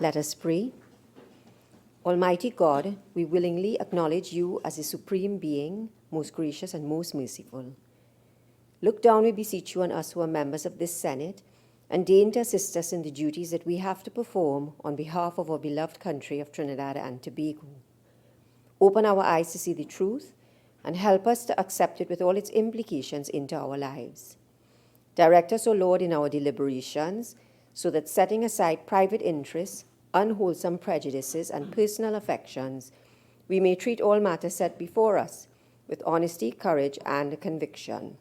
Let us pray. Almighty God, we willingly acknowledge you as the supreme being, most gracious and most merciful. Look down, we beseech you, on us who are members of this Senate, and deign to assist us in the duties that we have to perform on behalf of our beloved country of Trinidad and Tobago. Open our eyes to see the truth and help us to accept it with all its implications into our lives. Direct us, O Lord, in our deliberations, so that setting aside private interests, unwholesome prejudices, and personal affections, we may treat all matters set before us with honesty, courage, and conviction.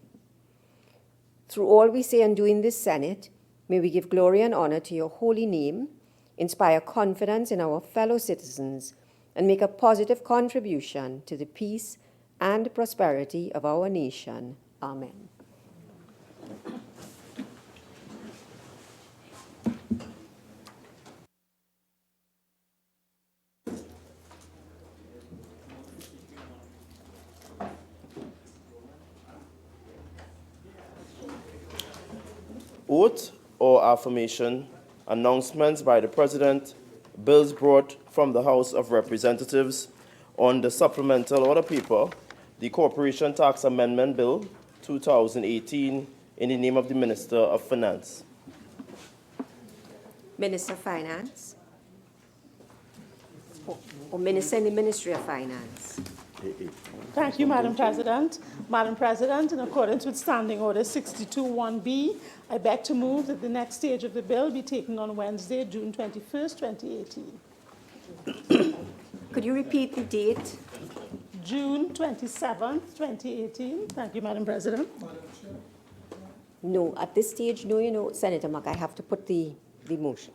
Through all we say and do in this Senate, may we give glory and honor to your holy name, inspire confidence in our fellow citizens, and make a positive contribution to the peace and prosperity of our nation. Amen. Oath or affirmation, announcements by the President, bills brought from the House of Representatives on the supplemental order paper, the Corporation Tax Amendment Bill 2018, in the name of the Minister of Finance. Minister of Finance, or Minister in the Ministry of Finance. Thank you, Madam President. Madam President, in accordance with Standing Order 62(1)B, I beg to move that the next stage of the bill be taken on Wednesday, June 21st, 2018. Could you repeat the date? June 27th, 2018. Thank you, Madam President. No, at this stage, no, Senator Mack, I have to put the motion.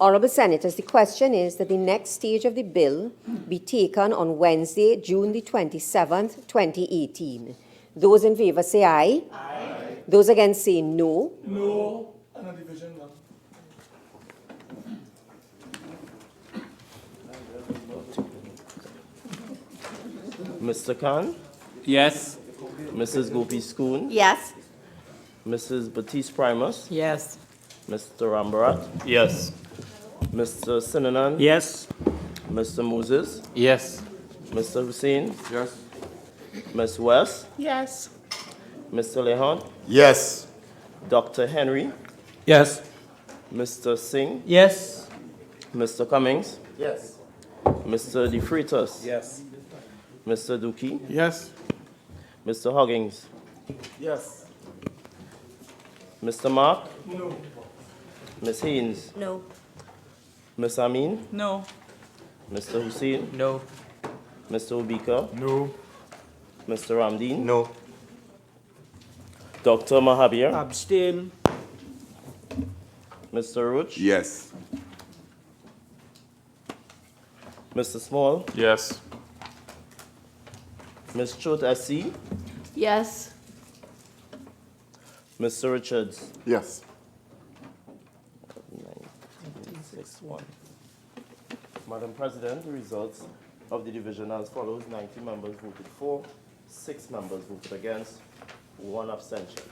Honourable Senators, the question is that the next stage of the bill be taken on Wednesday, June the 27th, 2018. Those in favour say aye. Aye. Those against say no. No. And a division none. Mr. Khan? Yes. Mrs. Gopi Schoon? Yes. Mrs. Batiste Primus? Yes. Mr. Rambarat? Yes. Mr. Sinanan? Yes. Mr. Moses? Yes. Mr. Hussain? Yes. Ms. West? Yes. Mr. Lehant? Yes. Dr. Henry? Yes. Mr. Singh? Yes. Mr. Cummings? Yes. Mr. De Freitas? Yes. Mr. Dookie? Yes. Mr. Huggins? Yes. Mr. Mark? No. Ms. Haynes? No. Ms. Amin? No. Mr. Hussain? No. Mr. Obika? No. Mr. Ramdeen? No. Dr. Mahabir? Abstain. Mr. Roach? Yes. Mr. Small? Yes. Ms. Chot Assi? Yes. Mr. Richards? Yes. 1961. Madam President, the results of the division as follows: 90 members voted for, 6 members voted against, 1 abstention.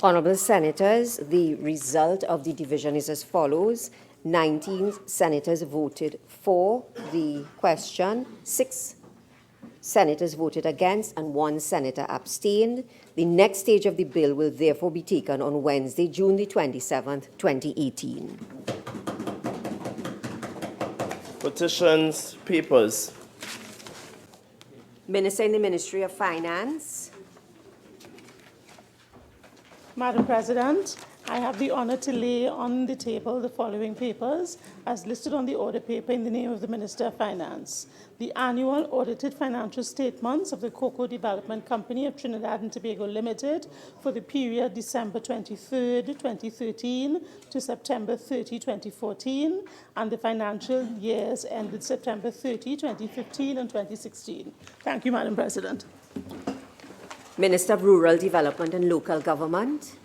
Honourable Senators, the result of the division is as follows. 19 senators voted for the question, 6 senators voted against, and 1 senator abstained. The next stage of the bill will therefore be taken on Wednesday, June the 27th, 2018. Petitions, papers. Minister in the Ministry of Finance. Madam President, I have the honour to lay on the table the following papers as listed on the order paper in the name of the Minister of Finance. The annual audited financial statements of the Cocoa Development Company of Trinidad and Tobago Limited for the period December 23rd, 2013 to September 30, 2014, and the financial years ended September 30, 2015 and 2016. Thank you, Madam President. Minister of Rural Development and Local Government.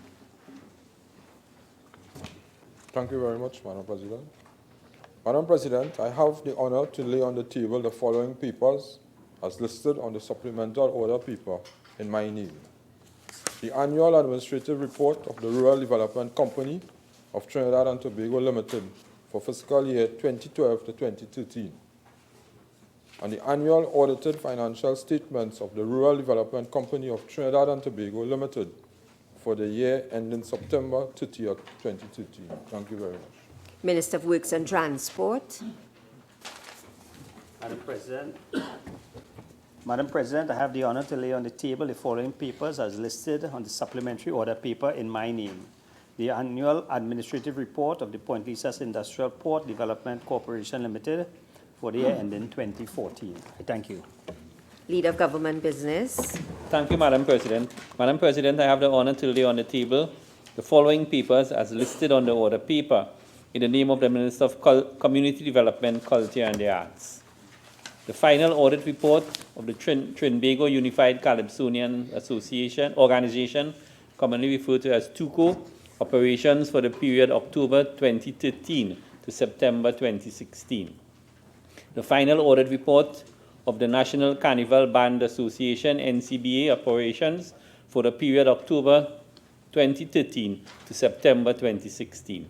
Thank you very much, Madam President. Madam President, I have the honor to lay on the table the following papers as listed on the supplemental order paper in my name. The annual administrative report of the Rural Development Company of Trinidad and Tobago Limited for fiscal year 2012 to 2013, and the annual audited financial statements of the Rural Development Company of Trinidad and Tobago Limited for the year ending September 30th, 2013. Thank you very much. Minister of Works and Transport. Madam President, I have the honor to lay on the table the following papers as listed on the supplementary order paper in my name. The annual administrative report of the Point Lisas Industrial Port Development Corporation Limited for the year ending 2014. I thank you. Leader of Government Business. Thank you, Madam President. Madam President, I have the honor to lay on the table the following papers as listed on the order paper in the name of the Minister of Community Development, Culture and the Arts. The final audit report of the Trinbago Unified Calypsonian Organization, commonly referred to as TUCO, operations for the period October 2013 to September 2016. The final audit report of the National Carnival Band Association, NCBA, operations for the period October 2013 to September 2016.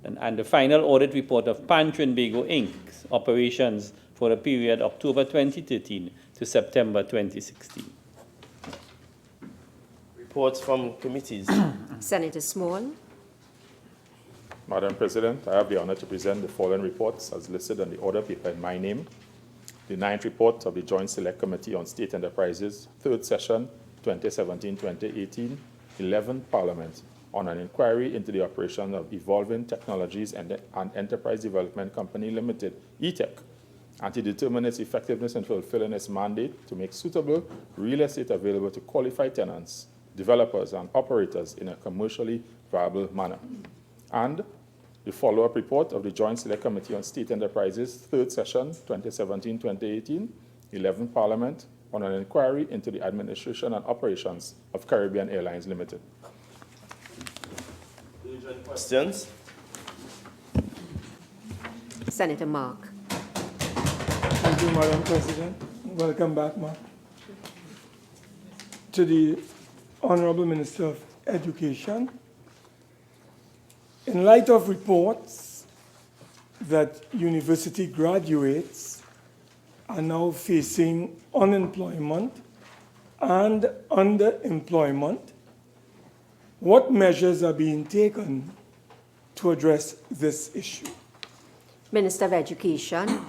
And the final audit report of Pan Trinbago Inc.'s operations for the period October 2013 to September 2016. Reports from committees. Senator Small. Madam President, I have the honor to present the following reports as listed on the order paper in my name. The 9th report of the Joint Select Committee on State Enterprises, 3rd session, 2017-2018, 11th Parliament, on an inquiry into the operation of Evolving Technologies and Enterprise Development Company Limited, ETEC, and to determine its effectiveness in fulfilling its mandate to make suitable real estate available to qualified tenants, developers, and operators in a commercially viable manner. And the follow-up report of the Joint Select Committee on State Enterprises, 3rd session, 2017-2018, 11th Parliament, on an inquiry into the administration and operations of Caribbean Airlines Limited. Questions? Senator Mark. Thank you, Madam President. Welcome back, Mark. To the Honorable Minister of Education. In light of reports that university graduates are now facing unemployment and underemployment, what measures are being taken to address this issue? Minister of Education.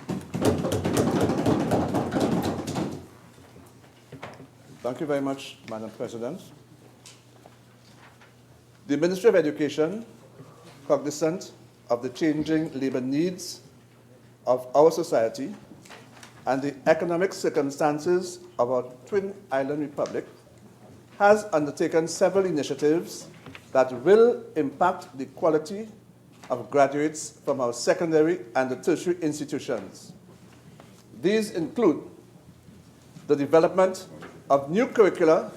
Thank you very much, Madam President. The Ministry of Education, cognizant of the changing labor needs of our society and the economic circumstances of our twin island republic, has undertaken several initiatives that will impact the quality of graduates from our secondary and the tertiary institutions. These include the development of new curricula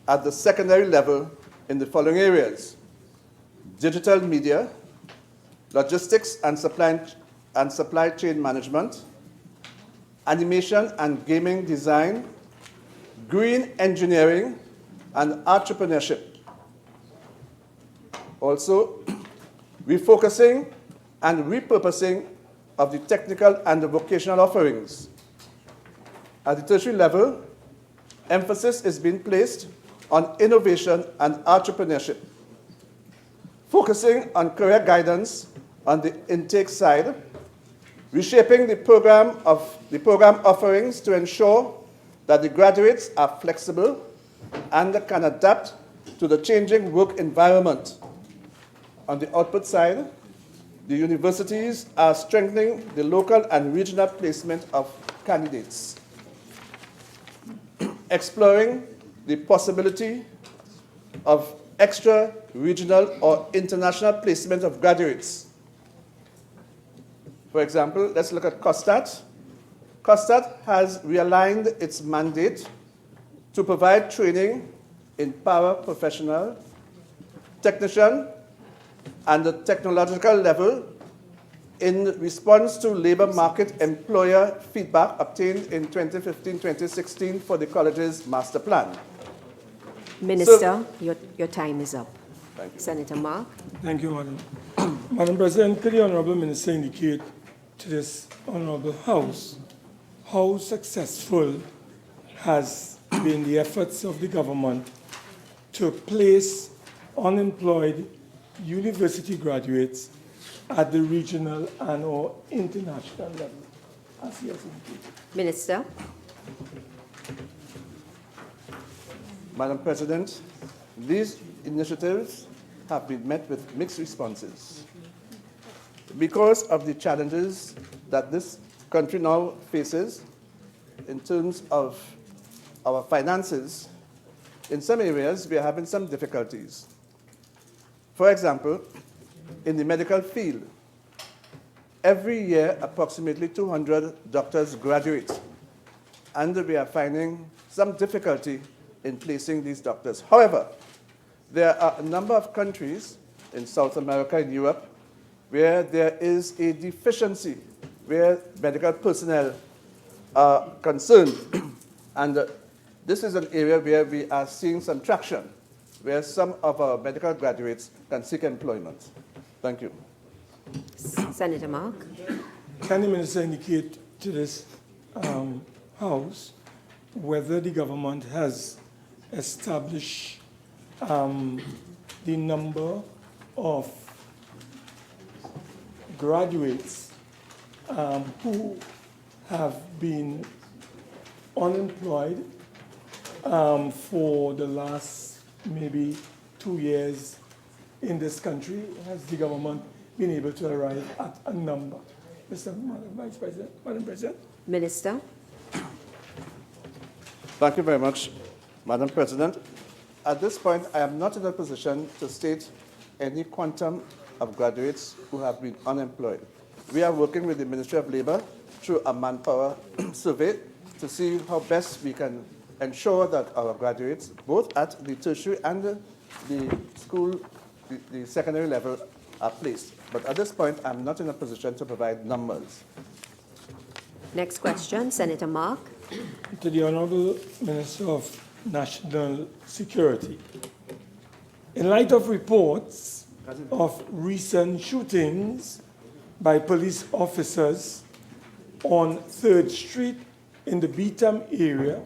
at the secondary level in the following areas: digital media, logistics and supply chain management, animation and gaming design, green engineering, and entrepreneurship. Also, refocusing and repurposing of the technical and the vocational offerings. At the tertiary level, emphasis is being placed on innovation and entrepreneurship, focusing on career guidance on the intake side, reshaping the program offerings to ensure that the graduates are flexible and can adapt to the changing work environment. On the output side, the universities are strengthening the local and regional placement of candidates, exploring the possibility of extra regional or international placement of graduates. For example, let's look at COSTAT. COSTAT has realigned its mandate to provide training in paraprofessional, technician, and the technological level in response to labor market employer feedback obtained in 2015-2016 for the college's master plan. Minister, your time is up. Thank you. Senator Mark. Thank you, Madam Madam President, could the Honourable Minister indicate to this Honourable House how successful has been the efforts of the government to place unemployed university graduates at the regional and or international level, as he has indicated? Minister. Madam President, these initiatives have been met with mixed responses. Because of the challenges that this country now faces in terms of our finances, in some areas we are having some difficulties. For example, in the medical field, every year approximately 200 doctors graduate, and we are finding some difficulty in placing these doctors. However, there are a number of countries in South America and Europe where there is a deficiency, where medical personnel are concerned. And this is an area where we are seeing some traction, where some of our medical graduates can seek employment. Thank you. Senator Mark. Can the Minister indicate to this House whether the government has established the number of graduates who have been unemployed for the last maybe 2 years in this country? Has the government been able to arrive at a number? Madam Vice President, Madam President. Minister. Thank you very much, Madam President. At this point, I am not in a position to state any quantum of graduates who have been unemployed. We are working with the Ministry of Labour through a manpower survey to see how best we can ensure that our graduates, both at the tertiary and the school, the secondary level, are placed. But at this point, I'm not in a position to provide numbers. Next question, Senator Mark. To the Honourable Minister of National Security. In light of reports of recent shootings by police officers on 3rd Street in the Beetham area,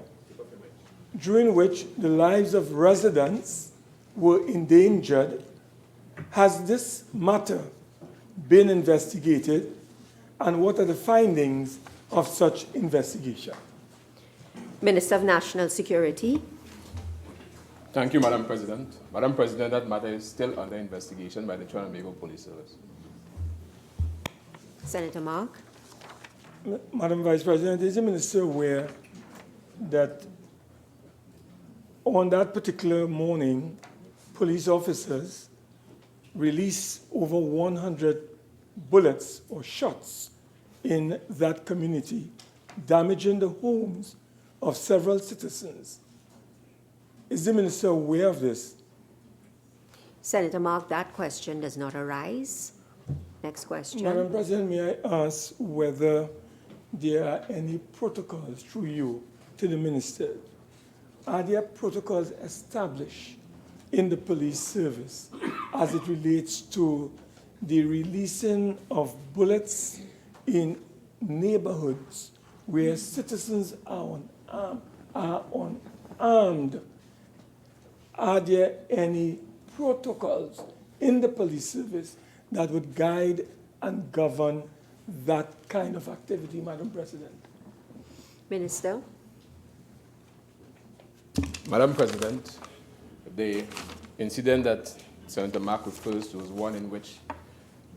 during which the lives of residents were endangered, has this matter been investigated, and what are the findings of such investigation? Minister of National Security. Thank you, Madam President. Madam President, that matter is still under investigation by the Trinidad and Tobago Police Service. Senator Mark. Madam Vice President, is the Minister aware that on that particular morning, police officers released over 100 bullets or shots in that community, damaging the homes of several citizens? Is the Minister aware of this? Senator Mark, that question does not arise. Next question. Madam President, may I ask whether there are any protocols through you to the Minister? Are there protocols established in the police service as it relates to the releasing of bullets in neighborhoods where citizens are unarmed? Are there any protocols in the police service that would guide and govern that kind of activity, Madam President? Minister. Madam President, the incident that Senator Mark refers to is one in which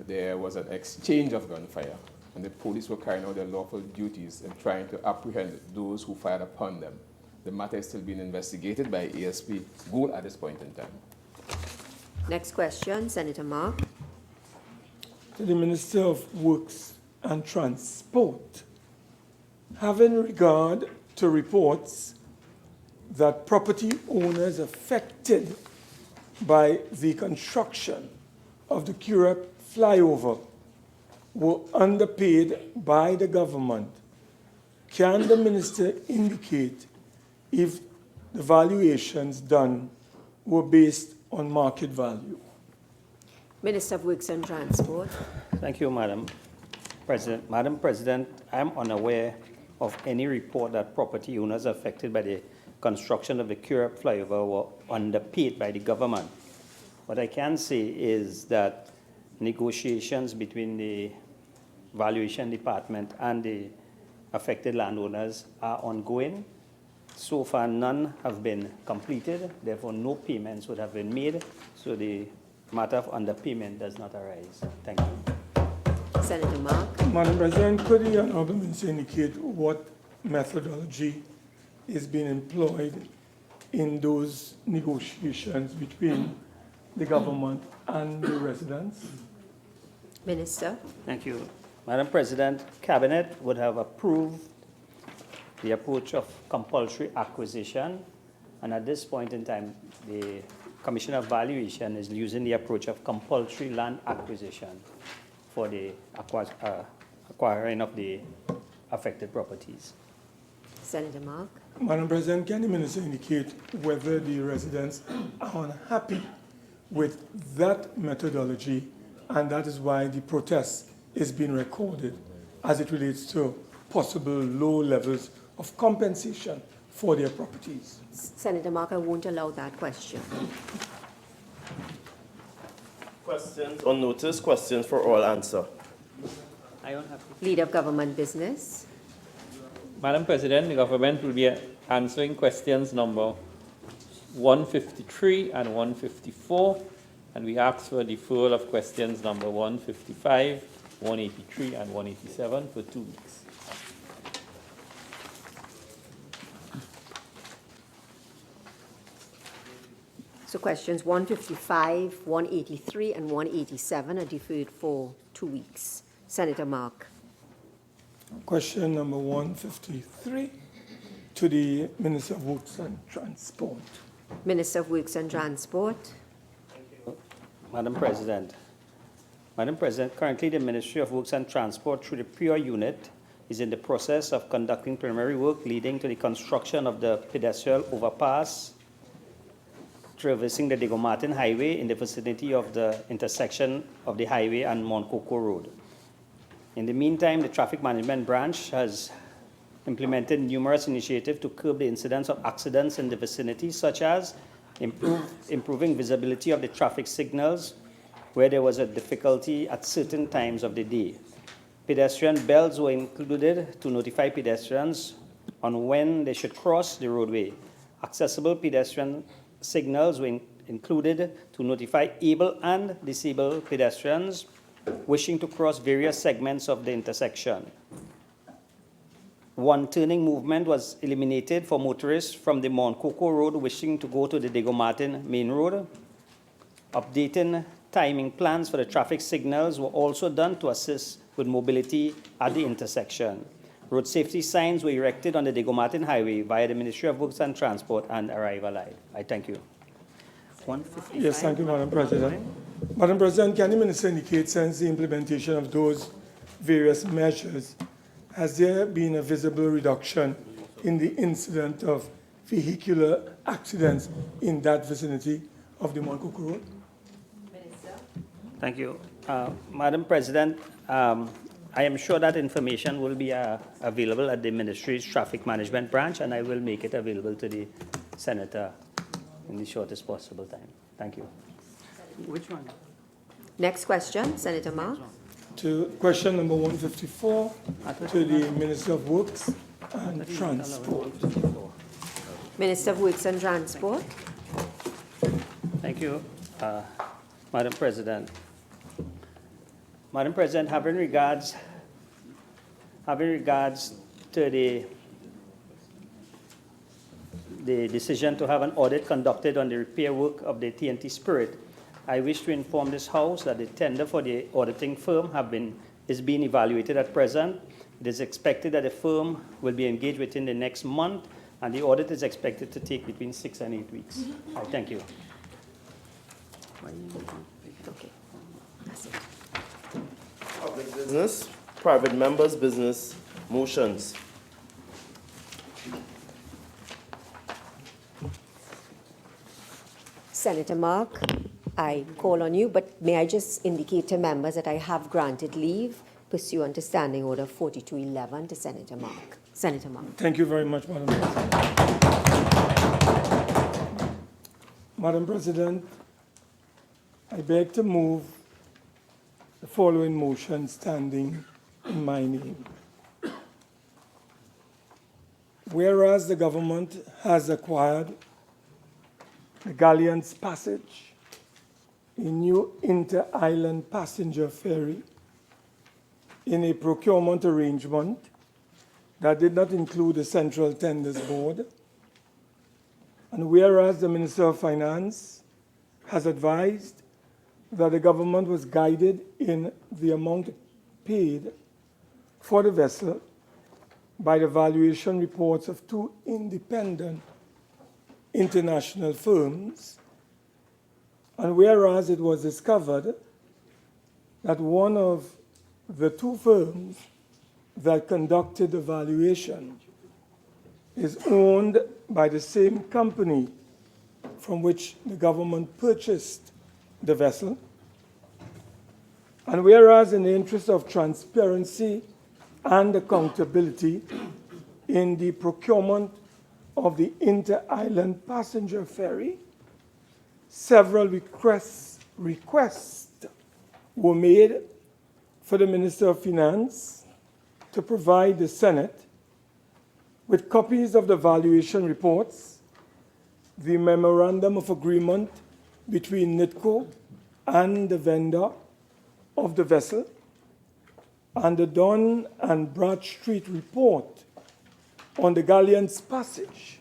there was an exchange of gunfire, and the police were carrying out their lawful duties in trying to apprehend those who fired upon them. The matter is still being investigated by ASP Gould at this point in time. Next question, Senator Mark. To the Minister of Works and Transport, having regard to reports that property owners affected by the construction of the Curragh flyover were underpaid by the government, can the Minister indicate if the valuations done were based on market value? Minister of Works and Transport. Thank you, Madam President. Madam President, I am unaware of any report that property owners affected by the construction of the Curab flyover were underpaid by the government. What I can say is that negotiations between the Valuation Department and the affected landowners are ongoing. So far, none have been completed, therefore no payments would have been made, so the matter of underpayment does not arise. Thank you. Senator Mark. Madam President, could the Honourable Minister indicate what methodology is being employed in those negotiations between the government and the residents? Minister. Thank you. Madam President, Cabinet would have approved the approach of compulsory acquisition, and at this point in time, the Commissioner of Valuation is using the approach of compulsory land acquisition for the acquiring of the affected properties. Senator Mark. Madam President, can the Minister indicate whether the residents are unhappy with that methodology, and that is why the protest is being recorded as it relates to possible low levels of compensation for their properties? Senator Mark, I won't allow that question. Questions on notice, questions for all answer. I don't have to. Leader of Government Business. Madam President, the government will be answering questions number 153 and 154, and we ask for a deferral of questions number 155, 183, and 187 for 2 weeks. So questions 155, 183, and 187 are deferred for 2 weeks. Senator Mark. Question number 153 to the Minister of Works and Transport. Minister of Works and Transport. Madam President. Madam President, currently the Ministry of Works and Transport through the PURE unit is in the process of conducting preliminary work leading to the construction of the pedestrian overpass traversing the Diego Martin Highway in the vicinity of the intersection of the highway and Mount Coco Road. In the meantime, the Traffic Management Branch has implemented numerous initiatives to curb the incidence of accidents in the vicinity, such as improving visibility of the traffic signals where there was a difficulty at certain times of the day. Pedestrian bells were included to notify pedestrians on when they should cross the roadway. Accessible pedestrian signals were included to notify able and disabled pedestrians wishing to cross various segments of the intersection. One turning movement was eliminated for motorists from the Mount Coco Road wishing to go to the Diego Martin Main Road. Updating timing plans for the traffic signals were also done to assist with mobility at the intersection. Road safety signs were erected on the Diego Martin Highway via the Ministry of Works and Transport and Arrive Alive. I thank you. 155. Yes, thank you, Madam President. Madam President, can the Minister indicate, since the implementation of those various measures, has there been a visible reduction in the incident of vehicular accidents in that vicinity of the Mount Coco Road? Minister. Thank you. Madam President, I am sure that information will be available at the Ministry's Traffic Management Branch, and I will make it available to the Senator in the shortest possible time. Thank you. Which one? Next question, Senator Mark. To question number 154 to the Minister of Works and Transport. Minister of Works and Transport. Thank you, Madam President. Madam President, having regards to the decision to have an audit conducted on the repair work of the TNT Spirit, I wish to inform this House that the tender for the auditing firm is being evaluated at present. It is expected that the firm will be engaged within the next month, and the audit is expected to take between 6 and 8 weeks. I thank you. Okay. That's it. Public business, private members' business, motions. Senator Mark, I call on you, but may I just indicate to members that I have granted leave pursuant to Standing Order 4211 to Senator Mark. Senator Mark. Thank you very much, Madam President. Madam President, I beg to move the following motion standing in my name. Whereas the government has acquired the Galleons Passage, a new inter-island passenger ferry, in a procurement arrangement that did not include the Central Tenders Board, and whereas the Minister of Finance has advised that the government was guided in the amount paid for the vessel by the valuation reports of two independent international firms, and whereas it was discovered that one of the two firms that conducted the valuation is owned by the same company from which the government purchased the vessel, and whereas in the interest of transparency and accountability in the procurement of the inter-island passenger ferry, several requests were made for the Minister of Finance to provide the Senate with copies of the valuation reports, the Memorandum of Agreement between NITCO and the vendor of the vessel, and the Dun and Bradstreet report on the Galleons Passage.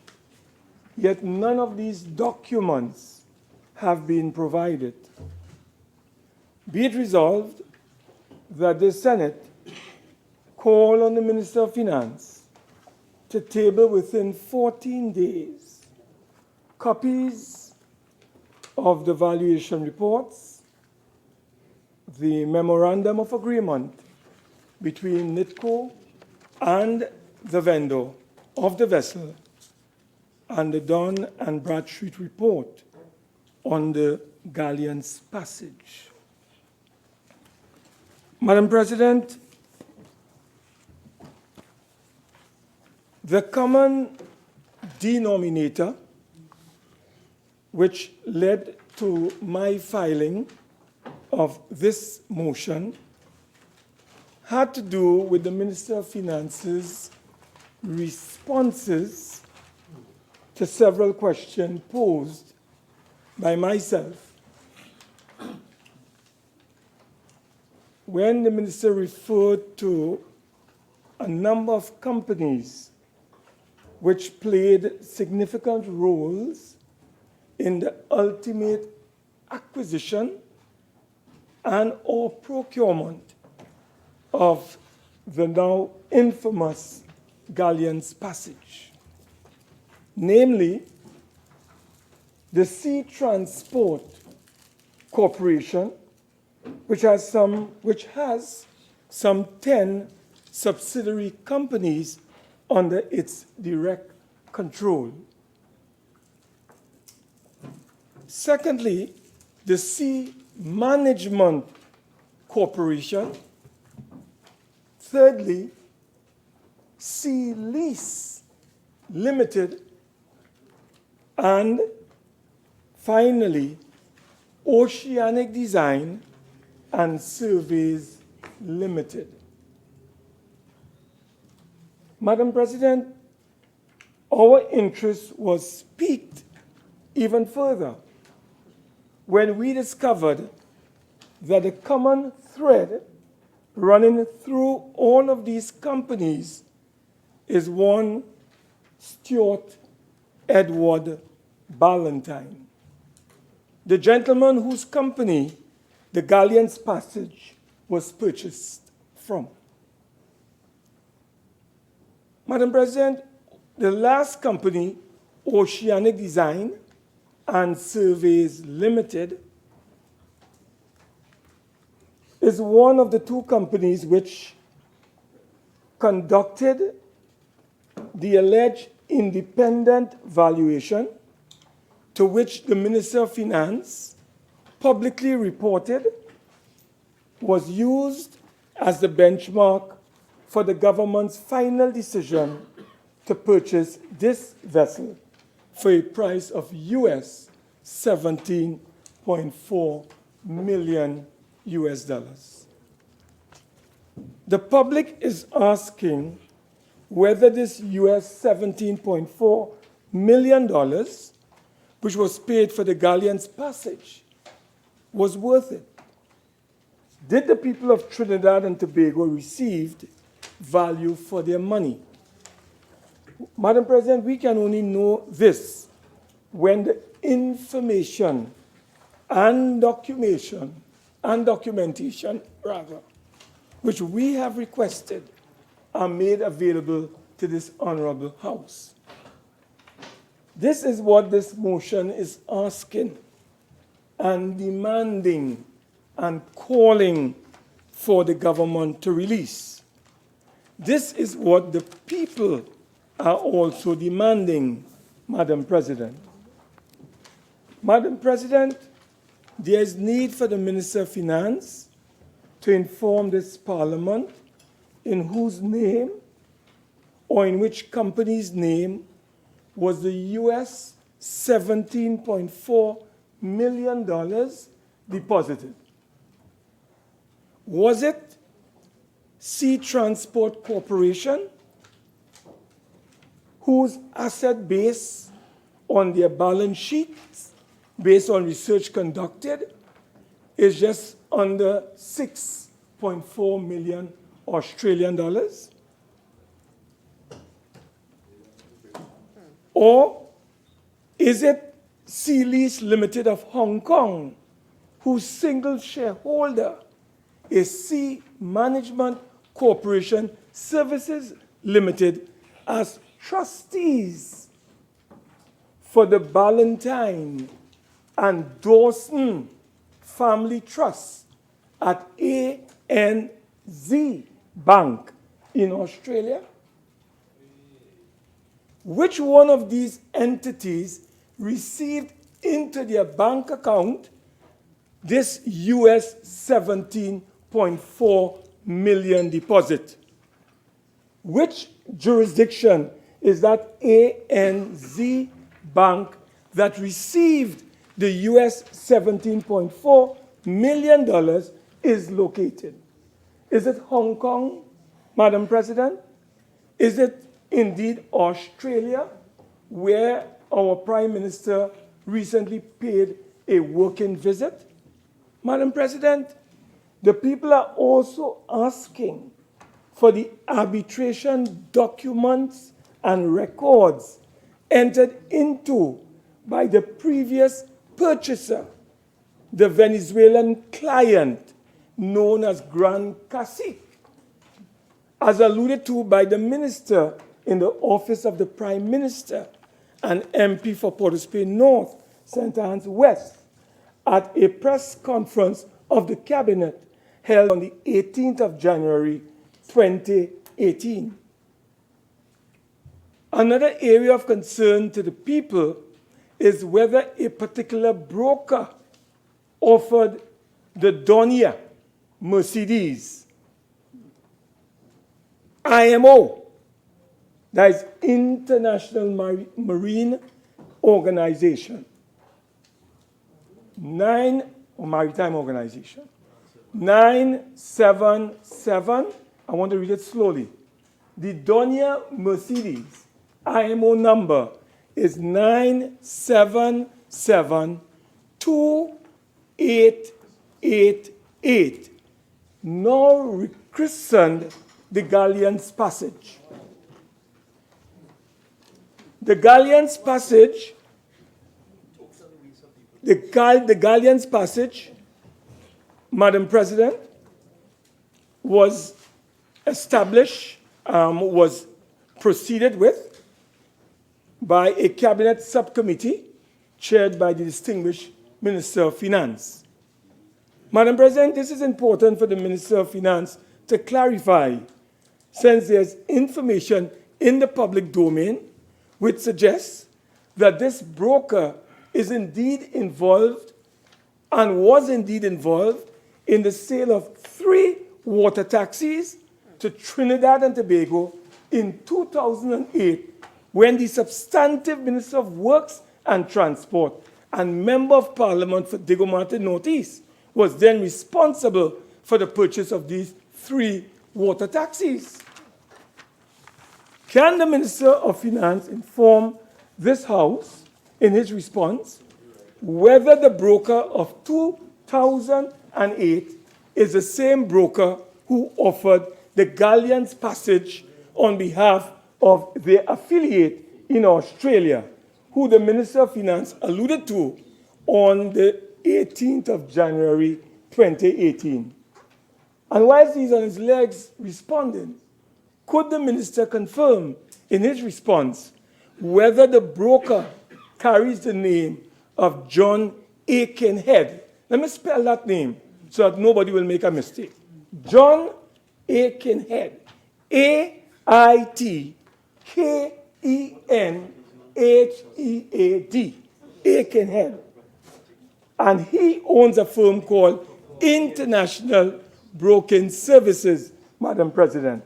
Yet none of these documents have been provided. Be it resolved that the Senate call on the Minister of Finance to table within 14 days copies of the valuation reports, the Memorandum of Agreement between NITCO and the vendor of the vessel, and the Dun and Bradstreet report on the Galleons Passage. Madam President, the common denominator which led to my filing of this motion had to do with the Minister of Finance's responses to several questions posed by myself. When the Minister referred to a number of companies which played significant roles in the ultimate acquisition and or procurement of the now infamous Galleons Passage, namely the Sea Transport Corporation, which has some 10 subsidiary companies under its direct control. Secondly, the Sea Management Corporation. Thirdly, Sea Lease Limited. And finally, Oceanic Design and Surveys Limited. Madam President, our interest was piqued even further when we discovered that the common thread running through all of these companies is one Stuart Edward Ballantyne, the gentleman whose company the Galleons Passage was purchased from. Madam President, the last company, Oceanic Design and Surveys Limited, is one of the two companies which conducted the alleged independent valuation to which the Minister of Finance publicly reported was used as the benchmark for the government's final decision to purchase this vessel for a price of US 17.4 million US dollars. The public is asking whether this US 17.4 million dollars, which was paid for the Galleons Passage, was worth it. Did the people of Trinidad and Tobago receive value for their money? Madam President, we can only know this when the information and documentation, which we have requested, are made available to this honorable House. This is what this motion is asking and demanding and calling for the government to release. This is what the people are also demanding, Madam President. Madam President, there is need for the Minister of Finance to inform this Parliament in whose name or in which company's name was the US $17.4 million deposited. Was it Sea Transport Corporation, whose asset base on their balance sheets, based on research conducted, is just under 6.4 million Australian dollars? Or is it Sea Lease Limited of Hong Kong, whose single shareholder is Sea Management Corporation Services Limited as trustees for the Ballantyne and Dawson Family Trust at ANZ Bank in Australia? Which one of these entities received into their bank account this US 17.4 million deposit? Which jurisdiction is that ANZ Bank that received the US $17.4 million is located? Is it Hong Kong, Madam President? Is it indeed Australia, where our Prime Minister recently paid a working visit? Madam President, the people are also asking for the arbitration documents and records entered into by the previous purchaser, the Venezuelan client known as Gran Cacique, as alluded to by the minister in the office of the Prime Minister and MP for Port of Spain North, St. Anne's West, at a press conference of the Cabinet held on the 18th of January, 2018. Another area of concern to the people is whether a particular broker offered the Donia Mercedes IMO, that is International Marine Organization, Maritime Organization, 977, I want to read it slowly. The Donia Mercedes IMO number is 9772888, now rechristened the Galleons Passage. The Galleons Passage, the Galleons Passage, Madam President, was established, was proceeded with by a cabinet subcommittee chaired by the distinguished Minister of Finance. Madam President, this is important for the Minister of Finance to clarify, since there's information in the public domain which suggests that this broker is indeed involved and was indeed involved in the sale of 3 water taxis to Trinidad and Tobago in 2008, when the substantive Minister of Works and Transport and Member of Parliament for Diego Martin North East was then responsible for the purchase of these 3 water taxis. Can the Minister of Finance inform this House in his response whether the broker of 2008 is the same broker who offered the Galleons Passage on behalf of their affiliate in Australia, who the Minister of Finance alluded to on the 18th of January 2018? And whilst he's on his legs responding, could the Minister confirm in his response whether the broker carries the name of John Aikenhead? Let me spell that name so that nobody will make a mistake. John Aikenhead. A-I-T-K-E-N-H-E-A-D. Aikenhead. And he owns a firm called International Broking Services, Madam President.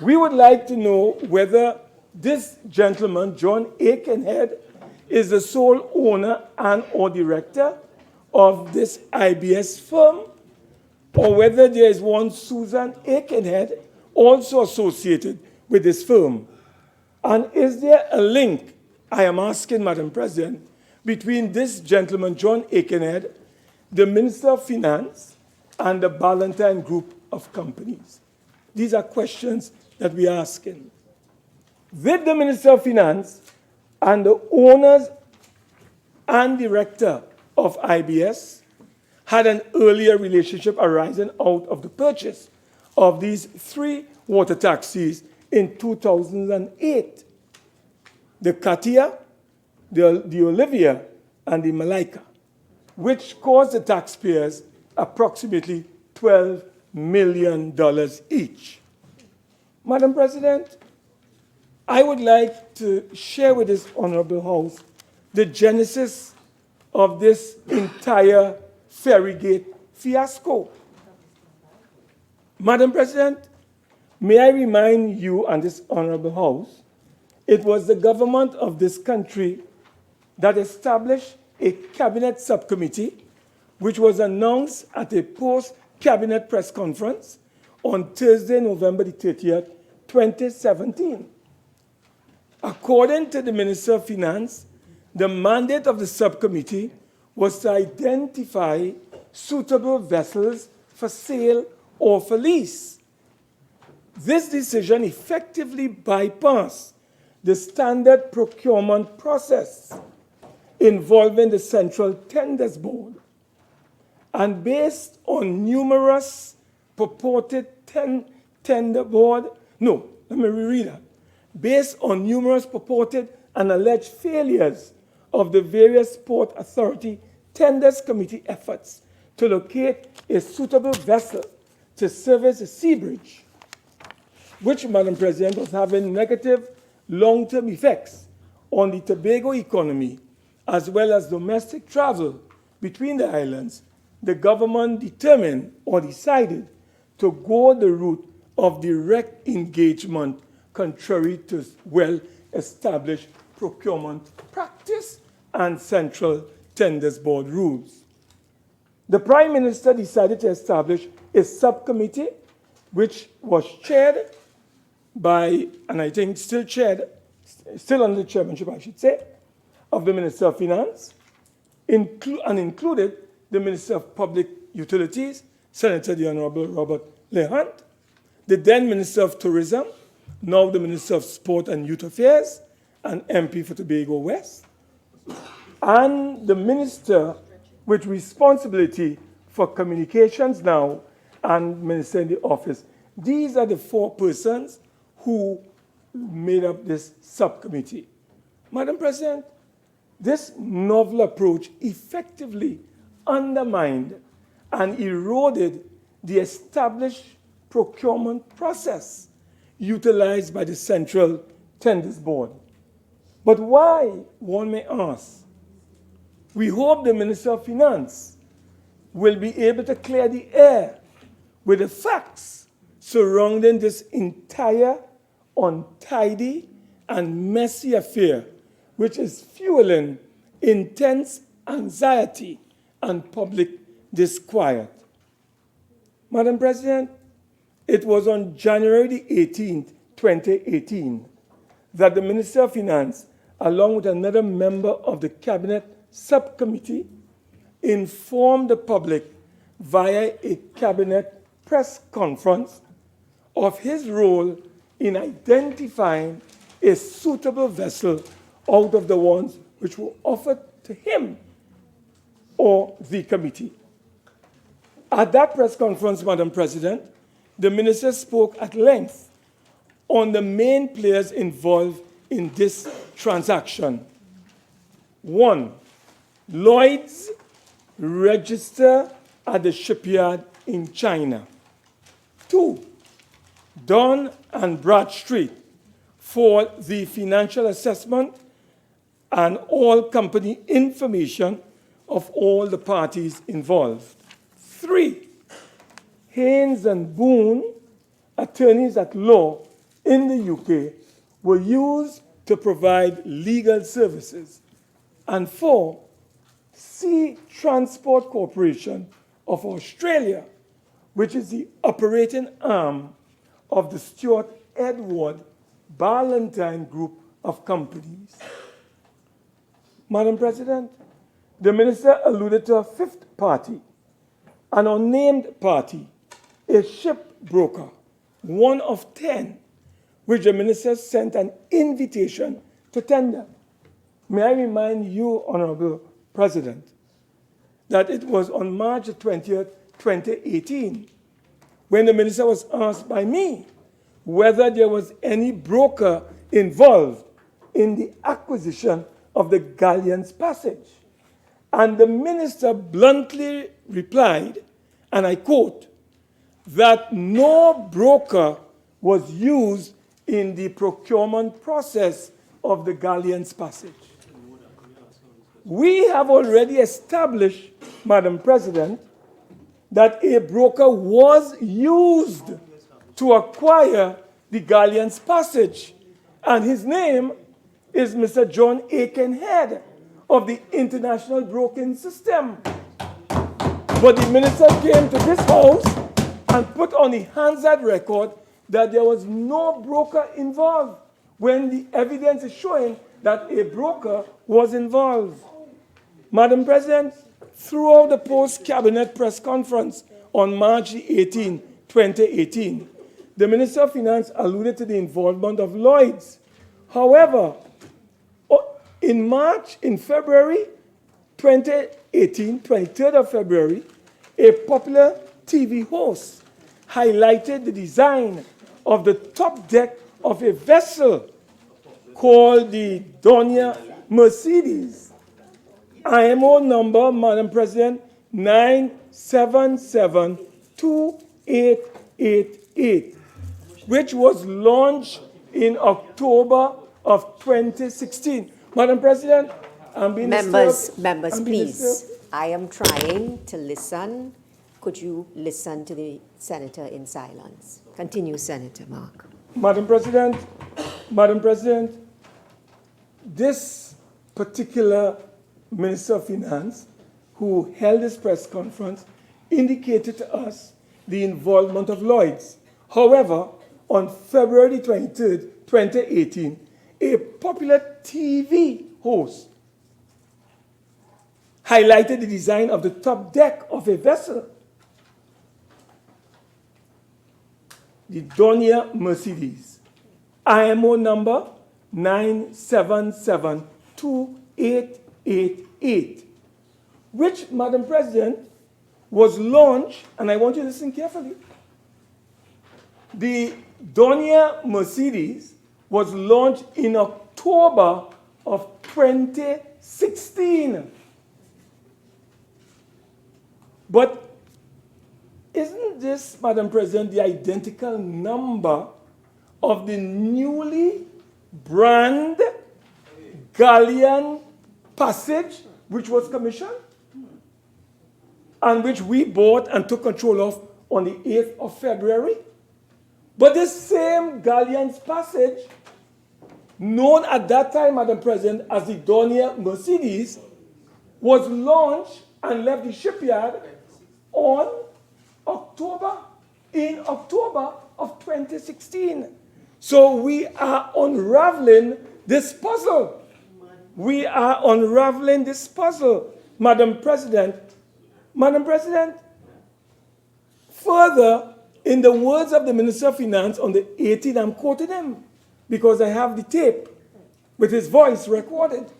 We would like to know whether this gentleman, John Aikenhead, is the sole owner and or director of this IBS firm, or whether there is one Susan Aikenhead also associated with this firm. And is there a link, I am asking, Madam President, between this gentleman, John Aikenhead, the Minister of Finance, and the Ballantine Group of companies? These are questions that we are asking. Did the Minister of Finance and the owners and director of IBS had an earlier relationship arising out of the purchase of these 3 water taxis in 2008? The Katia, the Olivia, and the Malika, which cost the taxpayers approximately $12 million each. Madam President, I would like to share with this Honorable House the genesis of this entire Ferrygate fiasco. Madam President, may I remind you and this Honorable House, it was the government of this country that established a cabinet subcommittee, which was announced at a post-cabinet press conference on Thursday, November the 30th, 2017. According to the Minister of Finance, the mandate of the subcommittee was to identify suitable vessels for sale or for lease. This decision effectively bypassed the standard procurement process involving the Central Tenders Board, and based on numerous purported based on numerous purported and alleged failures of the various Port Authority Tenders Committee efforts to locate a suitable vessel to service the sea bridge, which, Madam President, was having negative long-term effects on the Tobago economy as well as domestic travel between the islands, the government determined or decided to go the route of direct engagement, contrary to well-established procurement practice and Central Tenders Board rules. The Prime Minister decided to establish a subcommittee which was chaired by, and I think still under the chairmanship, I should say, of the Minister of Finance, and included the Minister of Public Utilities, Senator the Honorable Robert Lehunt, the then Minister of Tourism, now the Minister of Sport and Youth Affairs, and MP for Tobago West, and the Minister with responsibility for communications now and Minister in the office. These are the 4 persons who made up this subcommittee. Madam President, this novel approach effectively undermined and eroded the established procurement process utilized by the Central Tenders Board. But why, one may ask, We hope the Minister of Finance will be able to clear the air with the facts surrounding this entire untidy and messy affair, which is fueling intense anxiety and public disquiet. Madam President, it was on January the 18th, 2018, that the Minister of Finance, along with another member of the Cabinet Subcommittee, informed the public via a Cabinet press conference of his role in identifying a suitable vessel out of the ones which were offered to him or the committee. At that press conference, Madam President, the minister spoke at length on the main players involved in this transaction. 1, Lloyd's register at the shipyard in China. 2, Dun and Bradstreet for the financial assessment and all company information of all the parties involved. 3, Haynes and Boone, attorneys at law in the UK, were used to provide legal services. And 4, Sea Transport Corporation of Australia, which is the operating arm of the Stuart Edward Ballantyne Group of companies. Madam President, the minister alluded to a 5th party, an unnamed party, a ship broker, one of 10, which the minister sent an invitation to tender. May I remind you, Honorable President, that it was on March 20th, 2018, when the minister was asked by me whether there was any broker involved in the acquisition of the Galleons Passage. And the minister bluntly replied, and I quote, that no broker was used in the procurement process of the Galleons Passage. We have already established, Madam President, that a broker was used to acquire the Galleons Passage, and his name is Mr. John Aikenhead of the International Broking System. But the minister came to this house and put on the Hansard record that there was no broker involved, when the evidence is showing that a broker was involved. Madam President, throughout the post-cabinet press conference on March 18, 2018, the Minister of Finance alluded to the involvement of Lloyd's. However, in February 2018, 23rd of February, a popular TV host highlighted the design of the top deck of a vessel called the Donia Mercedes. IMO number, Madam President, 9772888, which was launched in October of 2016. Madam President, I'm being Members, disturbed. please. I am trying to listen. Could you listen to the senator in silence? Continue, Senator Mark. Madam President, this particular Minister of Finance who held this press conference indicated to us the involvement of Lloyd's. However, on February 23rd, 2018, a popular TV host highlighted the design of the top deck of a vessel, the Donia Mercedes, IMO number 9772888, which, Madam President, was launched, and I want you to listen carefully. The Donia Mercedes was launched in October of 2016. But isn't this, Madam President, the identical number of the newly branded Galleon Passage which was commissioned and which we bought and took control of on the 8th of February. But this same Galleons Passage, known at that time, Madam President, as the Donia Mercedes, was launched and left the shipyard in October of 2016. So we are unraveling this puzzle. We are unraveling this puzzle, Madam President. Madam President, further, in the words of the Minister of Finance on the 18th, I'm quoting him because I have the tape with his voice recorded.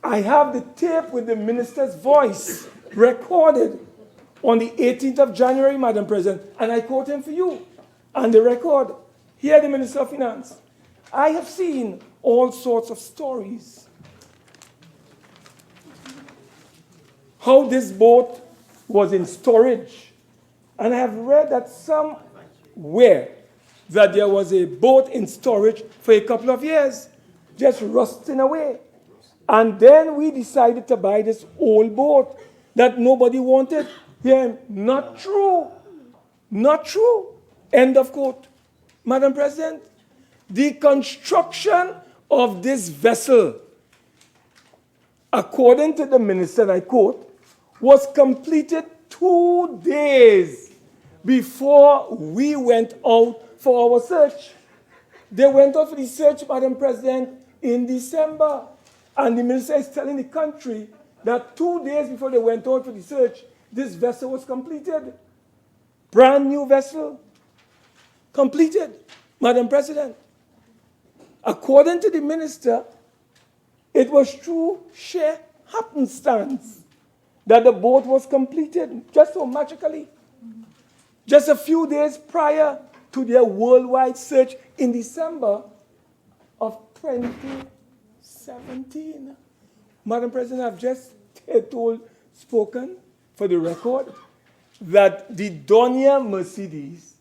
I have the tape with the minister's voice recorded on the 18th of January, Madam President, and I quote him for you. And the record, here the Minister of Finance. I have seen all sorts of stories. How this boat was in storage. And I have read that somewhere that there was a boat in storage for a couple of years, just rusting away. And then we decided to buy this old boat that nobody wanted. Yeah, not true. Not true. End of quote. Madam President, the construction of this vessel, according to the minister, I quote, was completed 2 days before we went out for our search. They went out for the search, Madam President, in December. And the minister is telling the country that 2 days before they went out for the search, this vessel was completed. Brand new vessel. Completed, Madam President. According to the minister, it was through sheer happenstance that the boat was completed, just so magically. Just a few days prior to their worldwide search in December of 2017. Madam President, I've just spoken for the record that the Donia Mercedes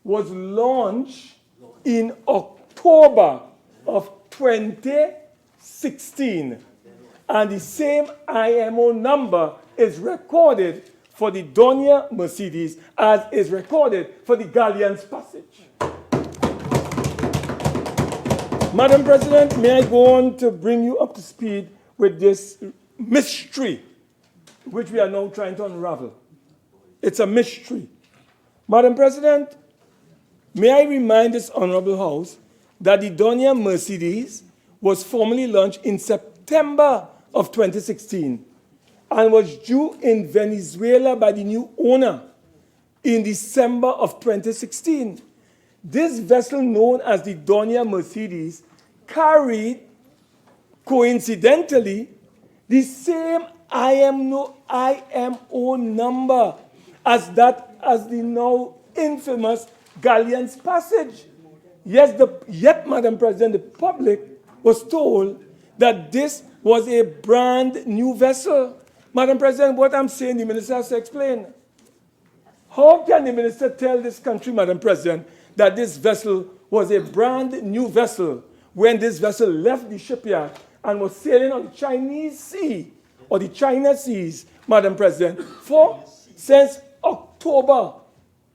was launched in October of 2016. And the same IMO number is recorded for the Donia Mercedes as is recorded for the Galleons Passage. Madam President, may I go on to bring you up to speed with this mystery, which we are now trying to unravel. It's a mystery. Madam President, may I remind this Honorable House that the Donia Mercedes was formally launched in September of 2016 and was due in Venezuela by the new owner in December of 2016. This vessel, known as the Donia Mercedes, carried, coincidentally, the same IMO number as the now infamous Galleons Passage. Yet, Madam President, the public was told that this was a brand new vessel. Madam President, what I'm saying, the minister has to explain. How can the minister tell this country, Madam President, that this vessel was a brand new vessel when this vessel left the shipyard and was sailing on the Chinese Sea or the China Seas, Madam President, since October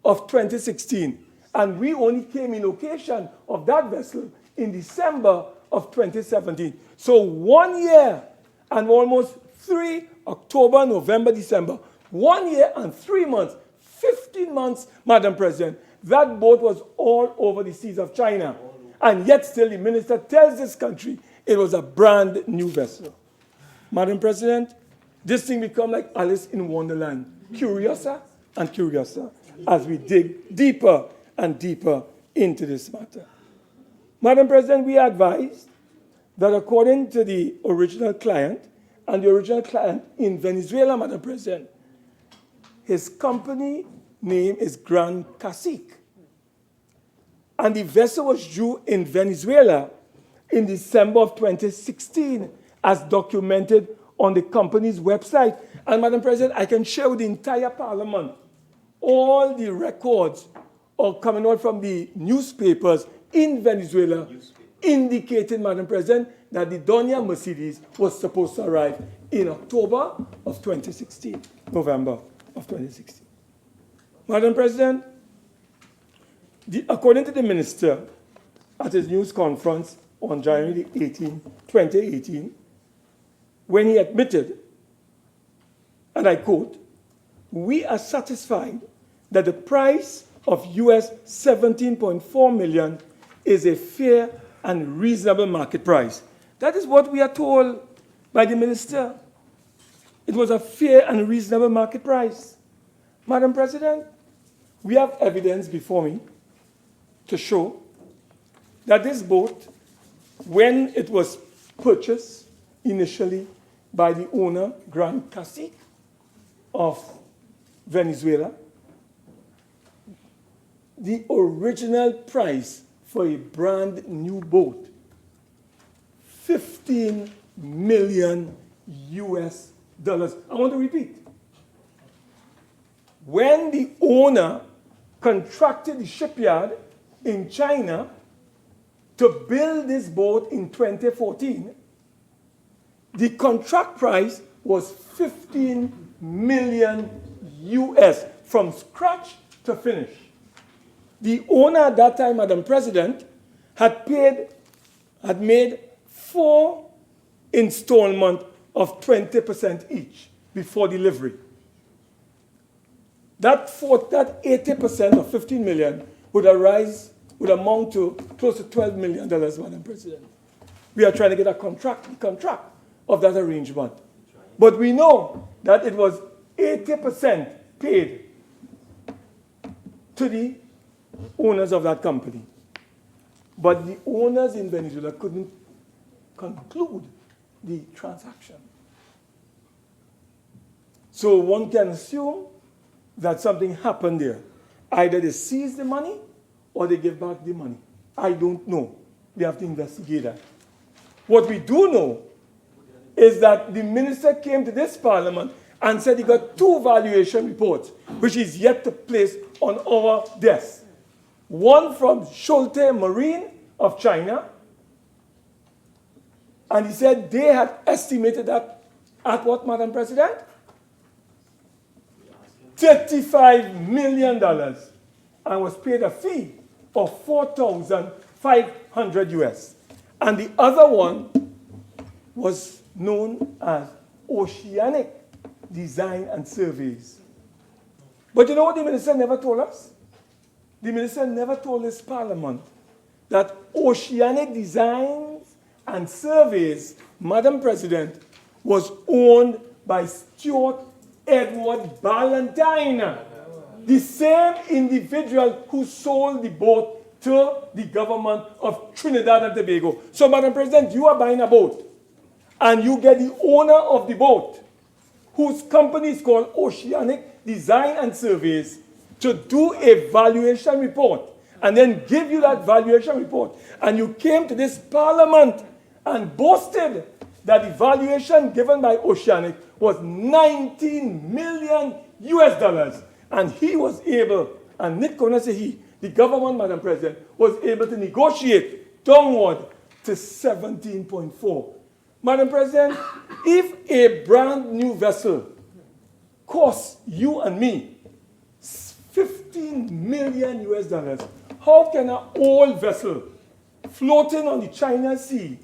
of 2016. And we only came in location of that vessel in December of 2017. So 1 year and almost 3 October, November, December, 1 year and 3 months, 15 months, Madam President, that boat was all over the seas of China. And yet still the minister tells this country it was a brand new vessel. Madam President, this thing become like Alice in Wonderland, curiouser and curiouser as we dig deeper and deeper into this matter. Madam President, we advise that according to the original client, and the original client in Venezuela, Madam President, his company name is Gran Cacique. And the vessel was due in Venezuela in December of 2016, as documented on the company's website. And Madam President, I can share with the entire Parliament all the records coming out from the newspapers in Venezuela indicated, Madam President, that the Donia Mercedes was supposed to arrive in October of 2016, November of 2016. Madam President, according to the minister at his news conference on January 18, 2018, when he admitted, and I quote, "We are satisfied that the price of US 17.4 million is a fair and reasonable market price." That is what we are told by the minister. It was a fair and reasonable market price. Madam President, we have evidence before me to show that this boat, when it was purchased initially by the owner, Grand Cacique of Venezuela, the original price for a brand new boat, 15 million US dollars. I want to repeat. When the owner contracted the shipyard in China to build this boat in 2014, the contract price was 15 million US from scratch to finish. The owner at that time, Madam President, had made 4 installments of 20% each before delivery. That 80% of 15 million would amount to close to $12 million, Madam President. We are trying to get a contract of that arrangement. But we know that it was 80% paid to the owners of that company. But the owners in Venezuela couldn't conclude the transaction. So one can assume that something happened there. Either they seized the money or they gave back the money. I don't know. We have to investigate that. What we do know is that the minister came to this parliament and said he got 2 valuation reports, which is yet to place on our desk. One from Schulte Marine of China, and he said they had estimated that at what, Madam President? $35 million, and was paid a fee of 4,500 US. And the other one was known as Oceanic Design and Surveys. But you know what the minister never told us? The minister never told this parliament that Oceanic Designs and Surveys, Madam President, was owned by Stuart Edward Ballantyne, the same individual who sold the boat to the government of Trinidad and Tobago. So, Madam President, you are buying a boat, and you get the owner of the boat, whose company is called Oceanic Design and Surveys, to do a valuation report, and then give you that valuation report. And you came to this parliament and boasted that the valuation given by Oceanic was 19 million US dollars. And he was able, and Nick Konase, the government, Madam President, was able to negotiate downward to 17.4. Madam President, if a brand new vessel costs you and me 15 million US dollars, how can an old vessel floating on the China Sea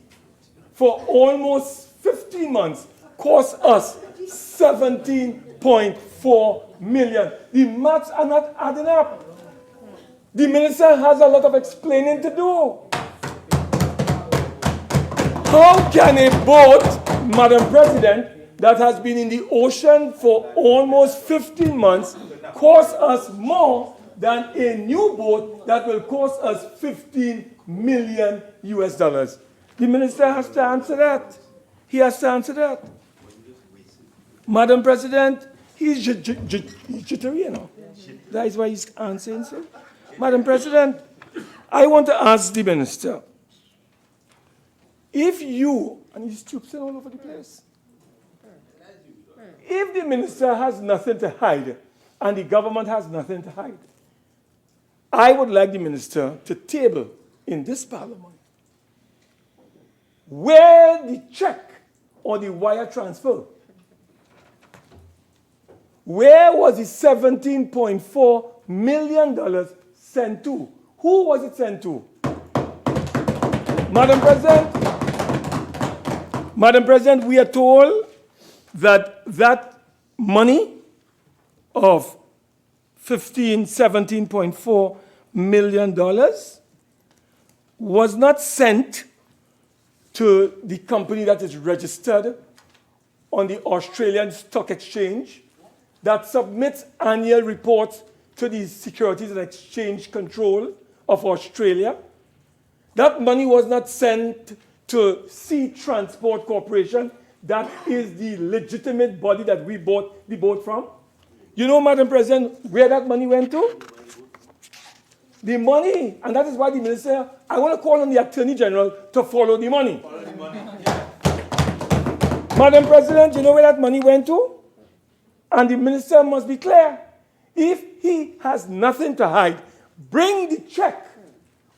for almost 15 months cost us 17.4 million? The maths are not adding up. The minister has a lot of explaining to do. How can a boat, Madam President, that has been in the ocean for almost 15 months cost us more than a new boat that will cost us 15 million US dollars? The minister has to answer that. He has to answer that. Madam President, he's jittery, you know. That is why he's answering so. Madam President, I want to ask the minister, if you, and he's trooping all over the place, if the minister has nothing to hide and the government has nothing to hide, I would like the minister to table in this parliament where the check or the wire transfer? Where was the $17.4 million sent to? Who was it sent to? Madam President, we are told that that money of $17.4 million was not sent to the company that is registered on the Australian Stock Exchange that submits annual reports to the Securities and Exchange Control of Australia. That money was not sent to Sea Transport Corporation. That is the legitimate body that we bought the boat from. You know, Madam President, where that money went to? The money, and that is why the minister, I want to call on the Attorney General to follow the money. Madam President, you know where that money went to? And the minister must be clear. If he has nothing to hide, bring the check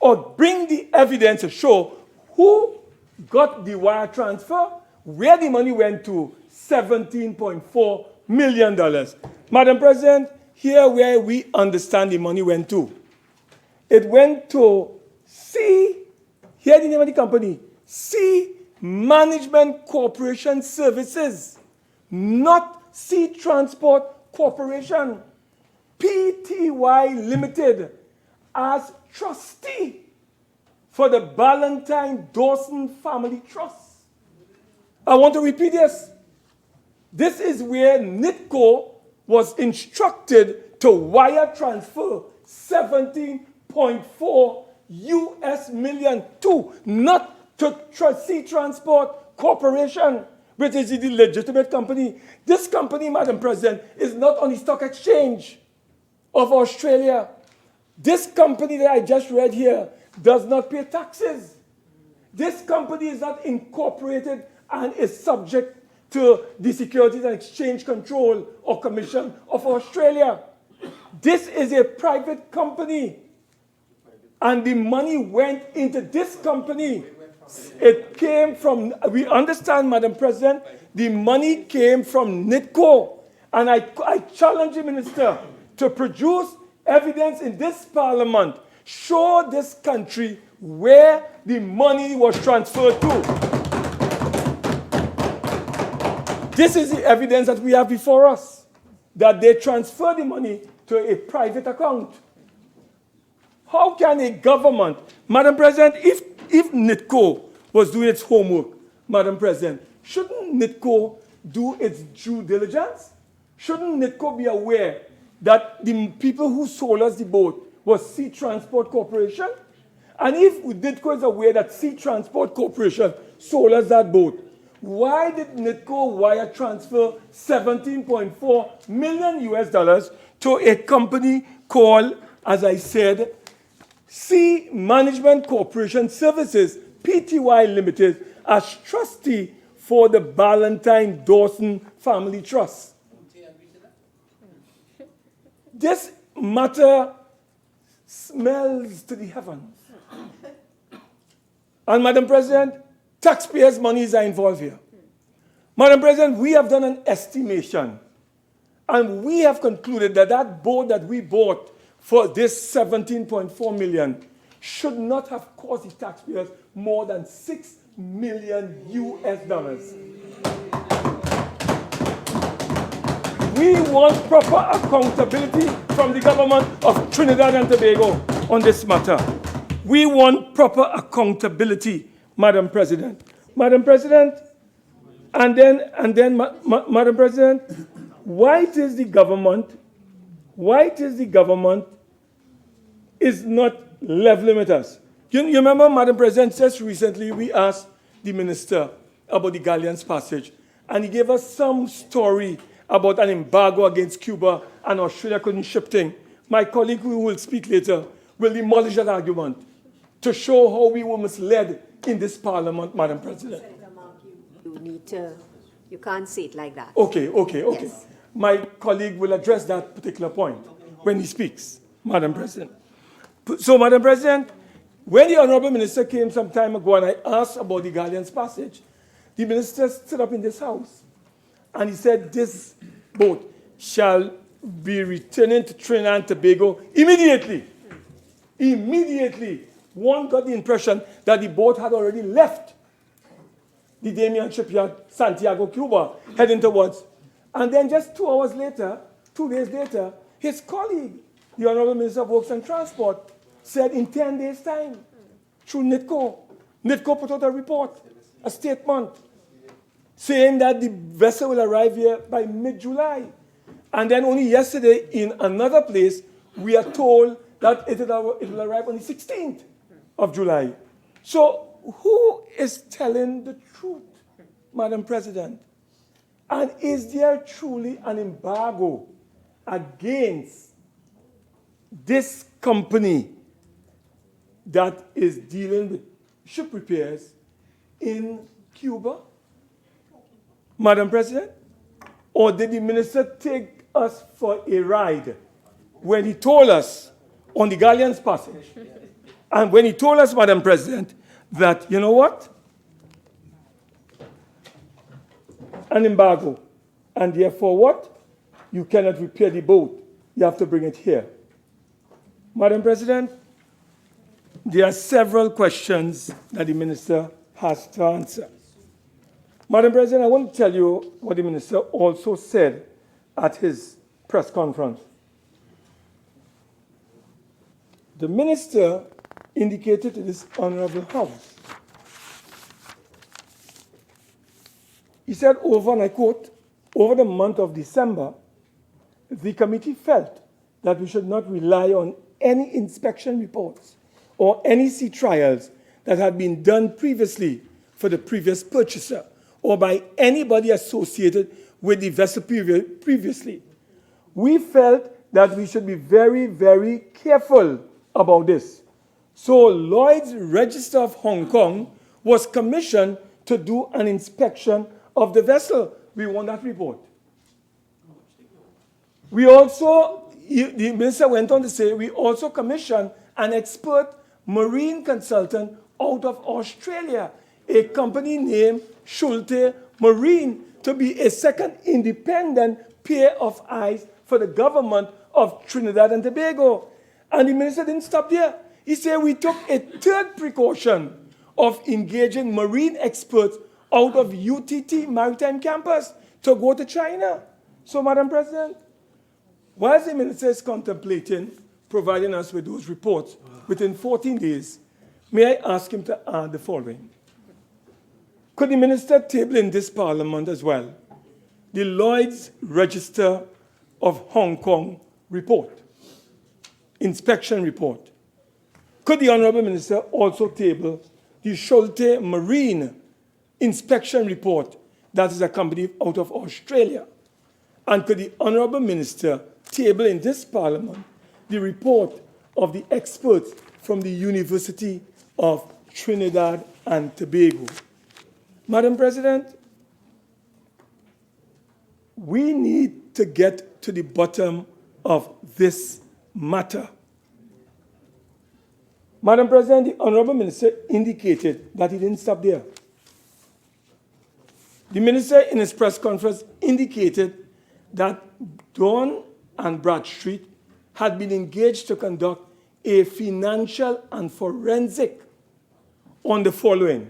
or bring the evidence to show who got the wire transfer, where the money went to, $17.4 million. Madam President, here where we understand the money went to. It went to C, here the name of the company, C Management Corporation Services, not Sea Transport Corporation, Pty Limited, as trustee for the Ballantyne Dawson Family Trust. I want to repeat this. This is where NITCO was instructed to wire transfer $17.4 million to, not to Sea Transport Corporation, which is the legitimate company. This company, Madam President, is not on the stock exchange of Australia. This company that I just read here does not pay taxes. This company is not incorporated and is subject to the Securities and Exchange Control or Commission of Australia. This is a private company. And the money went into this company. It came from, we understand, Madam President, the money came from NITCO. And I challenge the minister to produce evidence in this parliament, show this country where the money was transferred to. This is the evidence that we have before us, that they transferred the money to a private account. How can a government, Madam President, if NITCO was doing its homework, Madam President, shouldn't NITCO do its due diligence? Shouldn't NITCO be aware that the people who sold us the boat was Sea Transport Corporation? And if NITCO is aware that Sea Transport Corporation sold us that boat, why did NITCO wire transfer $17.4 million to a company called, as I said, Sea Management Corporation Services, Pty Limited, as trustee for the Ballantyne Dawson Family Trust? This matter smells to the heavens. And Madam President, taxpayers' monies are involved here. Madam President, we have done an estimation, and we have concluded that that boat that we bought for this $17.4 million should not have cost the taxpayers more than $6 million. We want proper accountability from the government of Trinidad and Tobago on this matter. We want proper accountability, Madam President. Madam President, Madam President, why is the government is not leveling with us? You remember, Madam President, just recently we asked the minister about the Galleons Passage, and he gave us some story about an embargo against Cuba and Australia couldn't ship things. My colleague, who will speak later, will demolish that argument to show how we were misled in this parliament, Madam President. You can't say it like that. Okay. Yes. My colleague will address that particular point when he speaks, Madam President. So, Madam President, When the Honorable Minister came some time ago and I asked about the Galleons Passage, the Minister stood up in this house and he said this boat shall be returning to Trinidad and Tobago immediately. Immediately. One got the impression that the boat had already left the Damien shipyard, Santiago, Cuba, heading towards. And then just 2 hours later, 2 days later, his colleague, the Honorable Minister of Works and Transport, said in 10 days' time, through NITCO put out a report, a statement, saying that the vessel will arrive here by mid-July. And then only yesterday, in another place, we are told that it will arrive on the 16th of July. So who is telling the truth, Madam President? And is there truly an embargo against this company that is dealing with ship repairs in Cuba, Madam President? Or did the minister take us for a ride when he told us on the Galleons Passage, and when he told us, Madam President, that, you know what? An embargo. And therefore what? You cannot repair the boat. You have to bring it here. Madam President, there are several questions that the minister has to answer. Madam President, I want to tell you what the minister also said at his press conference. The minister indicated to this honorable House, he said over, and I quote, over the month of December, the committee felt that we should not rely on any inspection reports or any sea trials that had been done previously for the previous purchaser or by anybody associated with the vessel previously. We felt that we should be very, very careful about this. So Lloyd's Register of Hong Kong was commissioned to do an inspection of the vessel. We want that report. We also, the minister went on to say, we also commissioned an expert marine consultant out of Australia, a company named Schulte Marine, to be a second independent pair of eyes for the government of Trinidad and Tobago. And the minister didn't stop there. He said we took a third precaution of engaging marine experts out of UTT Maritime Campus to go to China. So, Madam President, whilst the minister is contemplating providing us with those reports within 14 days, may I ask him to add the following? Could the minister table in this parliament as well the Lloyd's Register of Hong Kong report, inspection report? Could the honorable minister also table the Schulte Marine inspection report that is a company out of Australia? And could the honorable minister table in this parliament the report of the experts from the University of Trinidad and Tobago? Madam President, we need to get to the bottom of this matter. Madam President, the honorable minister indicated that he didn't stop there. The minister in his press conference indicated that Dun and Bradstreet had been engaged to conduct a financial and forensic on the following: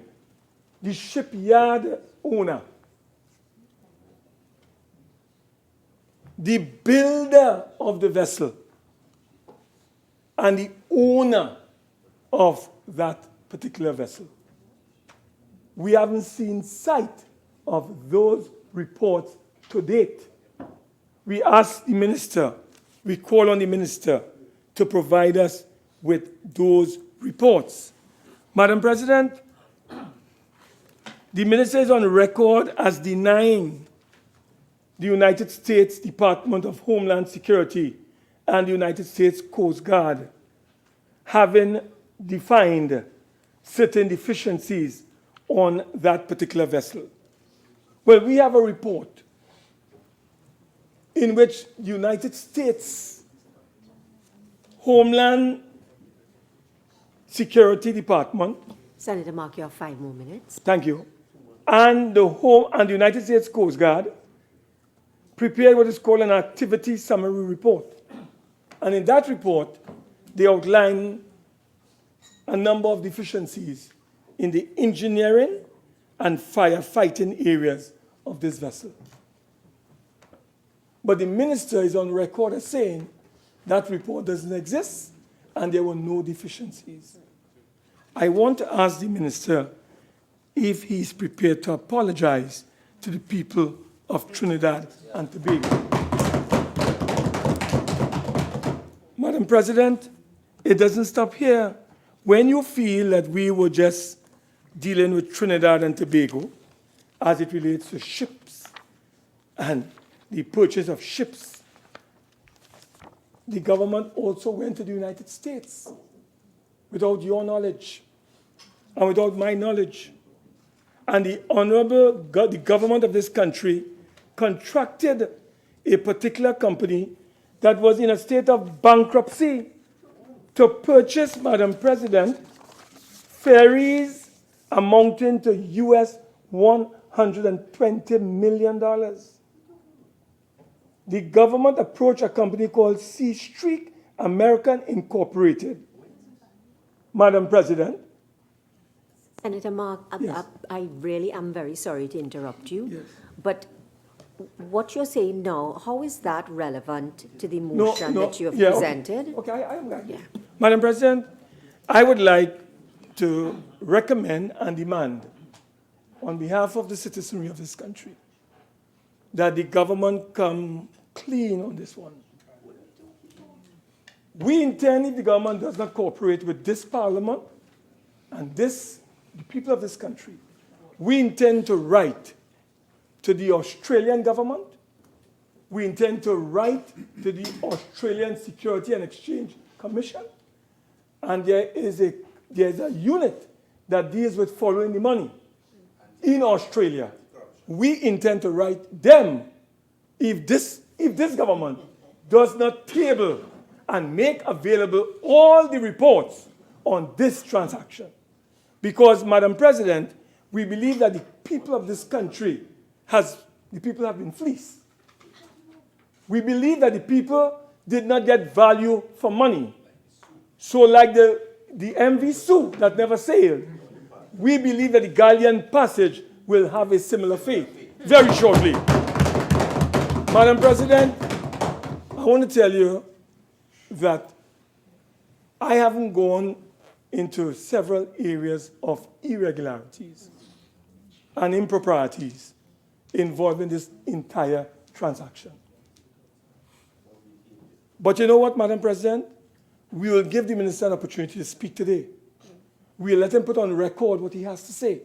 the shipyard owner, the builder of the vessel, and the owner of that particular vessel. We haven't seen sight of those reports to date. We ask the minister, we call on the minister to provide us with those reports. Madam President, the minister is on record as denying the United States Department of Homeland Security and the United States Coast Guard having defined certain deficiencies on that particular vessel. Well, we have a report in which the United States Homeland Security Department, Senator Mark, you have 5 more minutes. thank you, and the United States Coast Guard prepared what is called an activity summary report. And in that report, they outline a number of deficiencies in the engineering and firefighting areas of this vessel. But the minister is on record as saying that report doesn't exist and there were no deficiencies. I want to ask the minister if he is prepared to apologize to the people of Trinidad and Tobago. Madam President, it doesn't stop here. When you feel that we were just dealing with Trinidad and Tobago as it relates to ships and the purchase of ships, the government also went to the United States without your knowledge and without my knowledge. And the government of this country contracted a particular company that was in a state of bankruptcy to purchase, Madam President, ferries amounting to US $120 million. The government approached a company called Sea Streak American Incorporated. Madam President. Senator Mark, Yes. I really am very sorry to interrupt you, Yes. but what you're saying now, how is that relevant to the motion that you have yeah, presented? Okay, I am glad. Yeah. Madam President, I would like to recommend and demand on behalf of the citizenry of this country that the government come clean on this one. We intend, if the government does not cooperate with this parliament and the people of this country, we intend to write to the Australian government, we intend to write to the Australian Security and Exchange Commission, and there's a unit that deals with following the money in Australia. We intend to write them if this government does not table and make available all the reports on this transaction. Because, Madam President, we believe that the people of this country have been fleeced. We believe that the people did not get value for money. So like the MV Sue that never sailed, we believe that the Galleon Passage will have a similar fate very shortly. Madam President, I want to tell you that I haven't gone into several areas of irregularities and improprieties involving this entire transaction. But you know what, Madam President? We will give the minister an opportunity to speak today. We'll let him put on record what he has to say,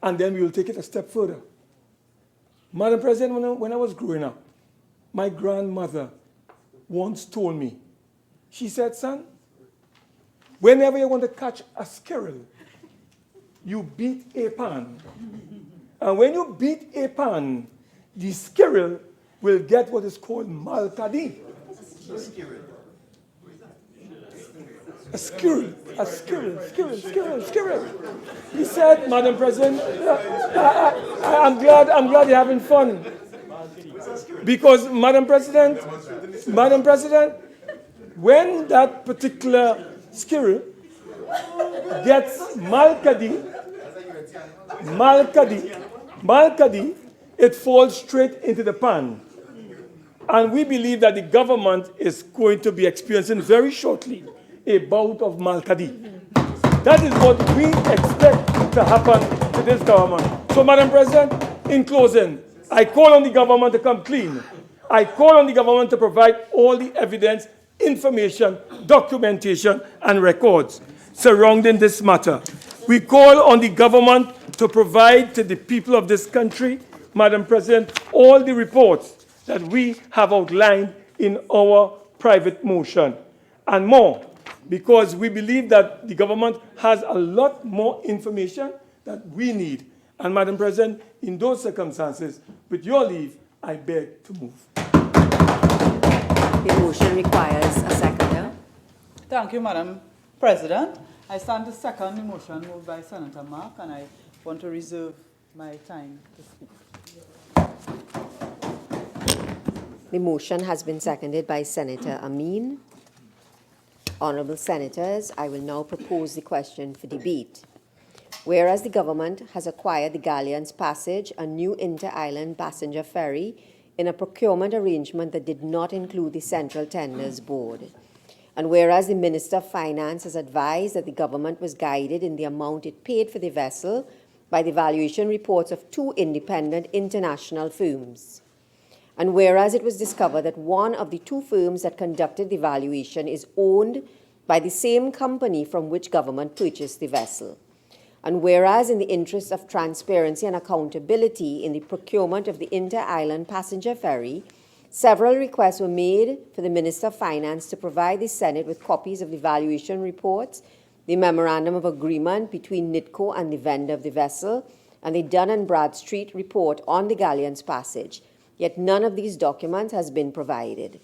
and then we will take it a step further. Madam President, when I was growing up, my grandmother once told me, she said, son, whenever you want to catch a squirrel, you beat a pan. And when you beat a pan, the squirrel will get what is called malkadi. A squirrel. He said, Madam President, I'm glad you're having fun. Because, Madam President, when that particular squirrel gets malkadi, it falls straight into the pan. And we believe that the government is going to be experiencing very shortly a bout of malkadi. That is what we expect to happen to this government. So, Madam President, in closing, I call on the government to come clean. I call on the government to provide all the evidence, information, documentation, and records surrounding this matter. We call on the government to provide to the people of this country, Madam President, all the reports that we have outlined in our private motion, and more, because we believe that the government has a lot more information that we need. And, Madam President, in those circumstances, with your leave, I beg to move. The motion requires a seconder. Thank you, Madam President. I stand to second the motion moved by Senator Mark, and I want to reserve my time to speak. The motion has been seconded by Senator Amin. Honourable Senators, I will now propose the question for debate. Whereas the government has acquired the Galleons Passage, a new inter-island passenger ferry, in a procurement arrangement that did not include the Central Tenders Board. And whereas the Minister of Finance has advised that the government was guided in the amount it paid for the vessel by the valuation reports of 2 independent international firms. And whereas it was discovered that one of the 2 firms that conducted the valuation is owned by the same company from which government purchased the vessel. And whereas in the interest of transparency and accountability in the procurement of the inter-island passenger ferry, several requests were made for the Minister of Finance to provide the Senate with copies of the valuation reports, the Memorandum of Agreement between NITCO and the vendor of the vessel, and the Dun & Bradstreet report on the Galleons Passage. Yet none of these documents has been provided.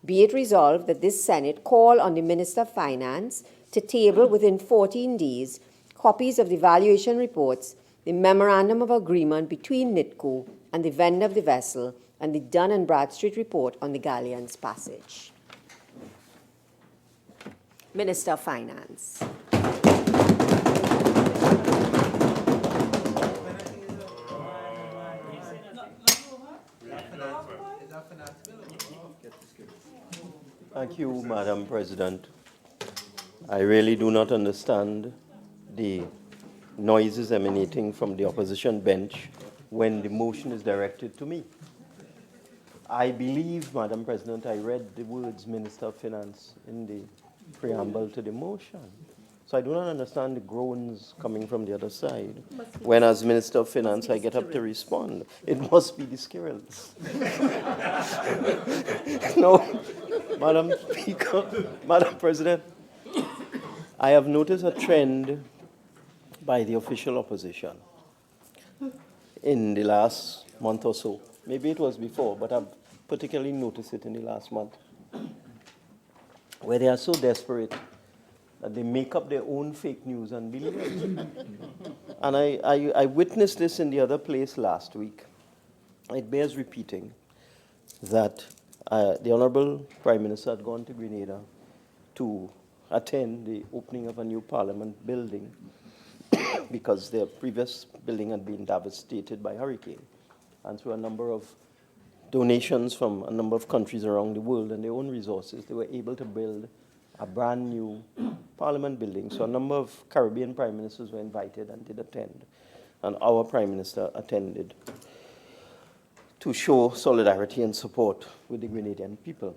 Be it resolved that this Senate call on the Minister of Finance to table within 14 days copies of the valuation reports, the Memorandum of Agreement between NITCO and the vendor of the vessel, and the Dun & Bradstreet report on the Galleons Passage. Minister of Finance. Thank you, Madam President. I really do not understand the noises emanating from the opposition bench when the motion is directed to me. I believe, Madam President, I read the words Minister of Finance in the preamble to the motion. So I do not understand the groans coming from the other side. When as Minister of Finance I get up to respond. It must be the squirrels. No, Madam Speaker, Madam President, I have noticed a trend by the official opposition in the last month or so. Maybe it was before, but I've particularly noticed it in the last month, where they are so desperate that they make up their own fake news and believe it. And I witnessed this in the other place last week. It bears repeating that the Honourable Prime Minister had gone to Grenada to attend the opening of a new Parliament building because their previous building had been devastated by hurricane. And through a number of donations from a number of countries around the world and their own resources, they were able to build a brand new Parliament building. So a number of Caribbean prime ministers were invited and did attend. And our Prime Minister attended to show solidarity and support with the Grenadian people.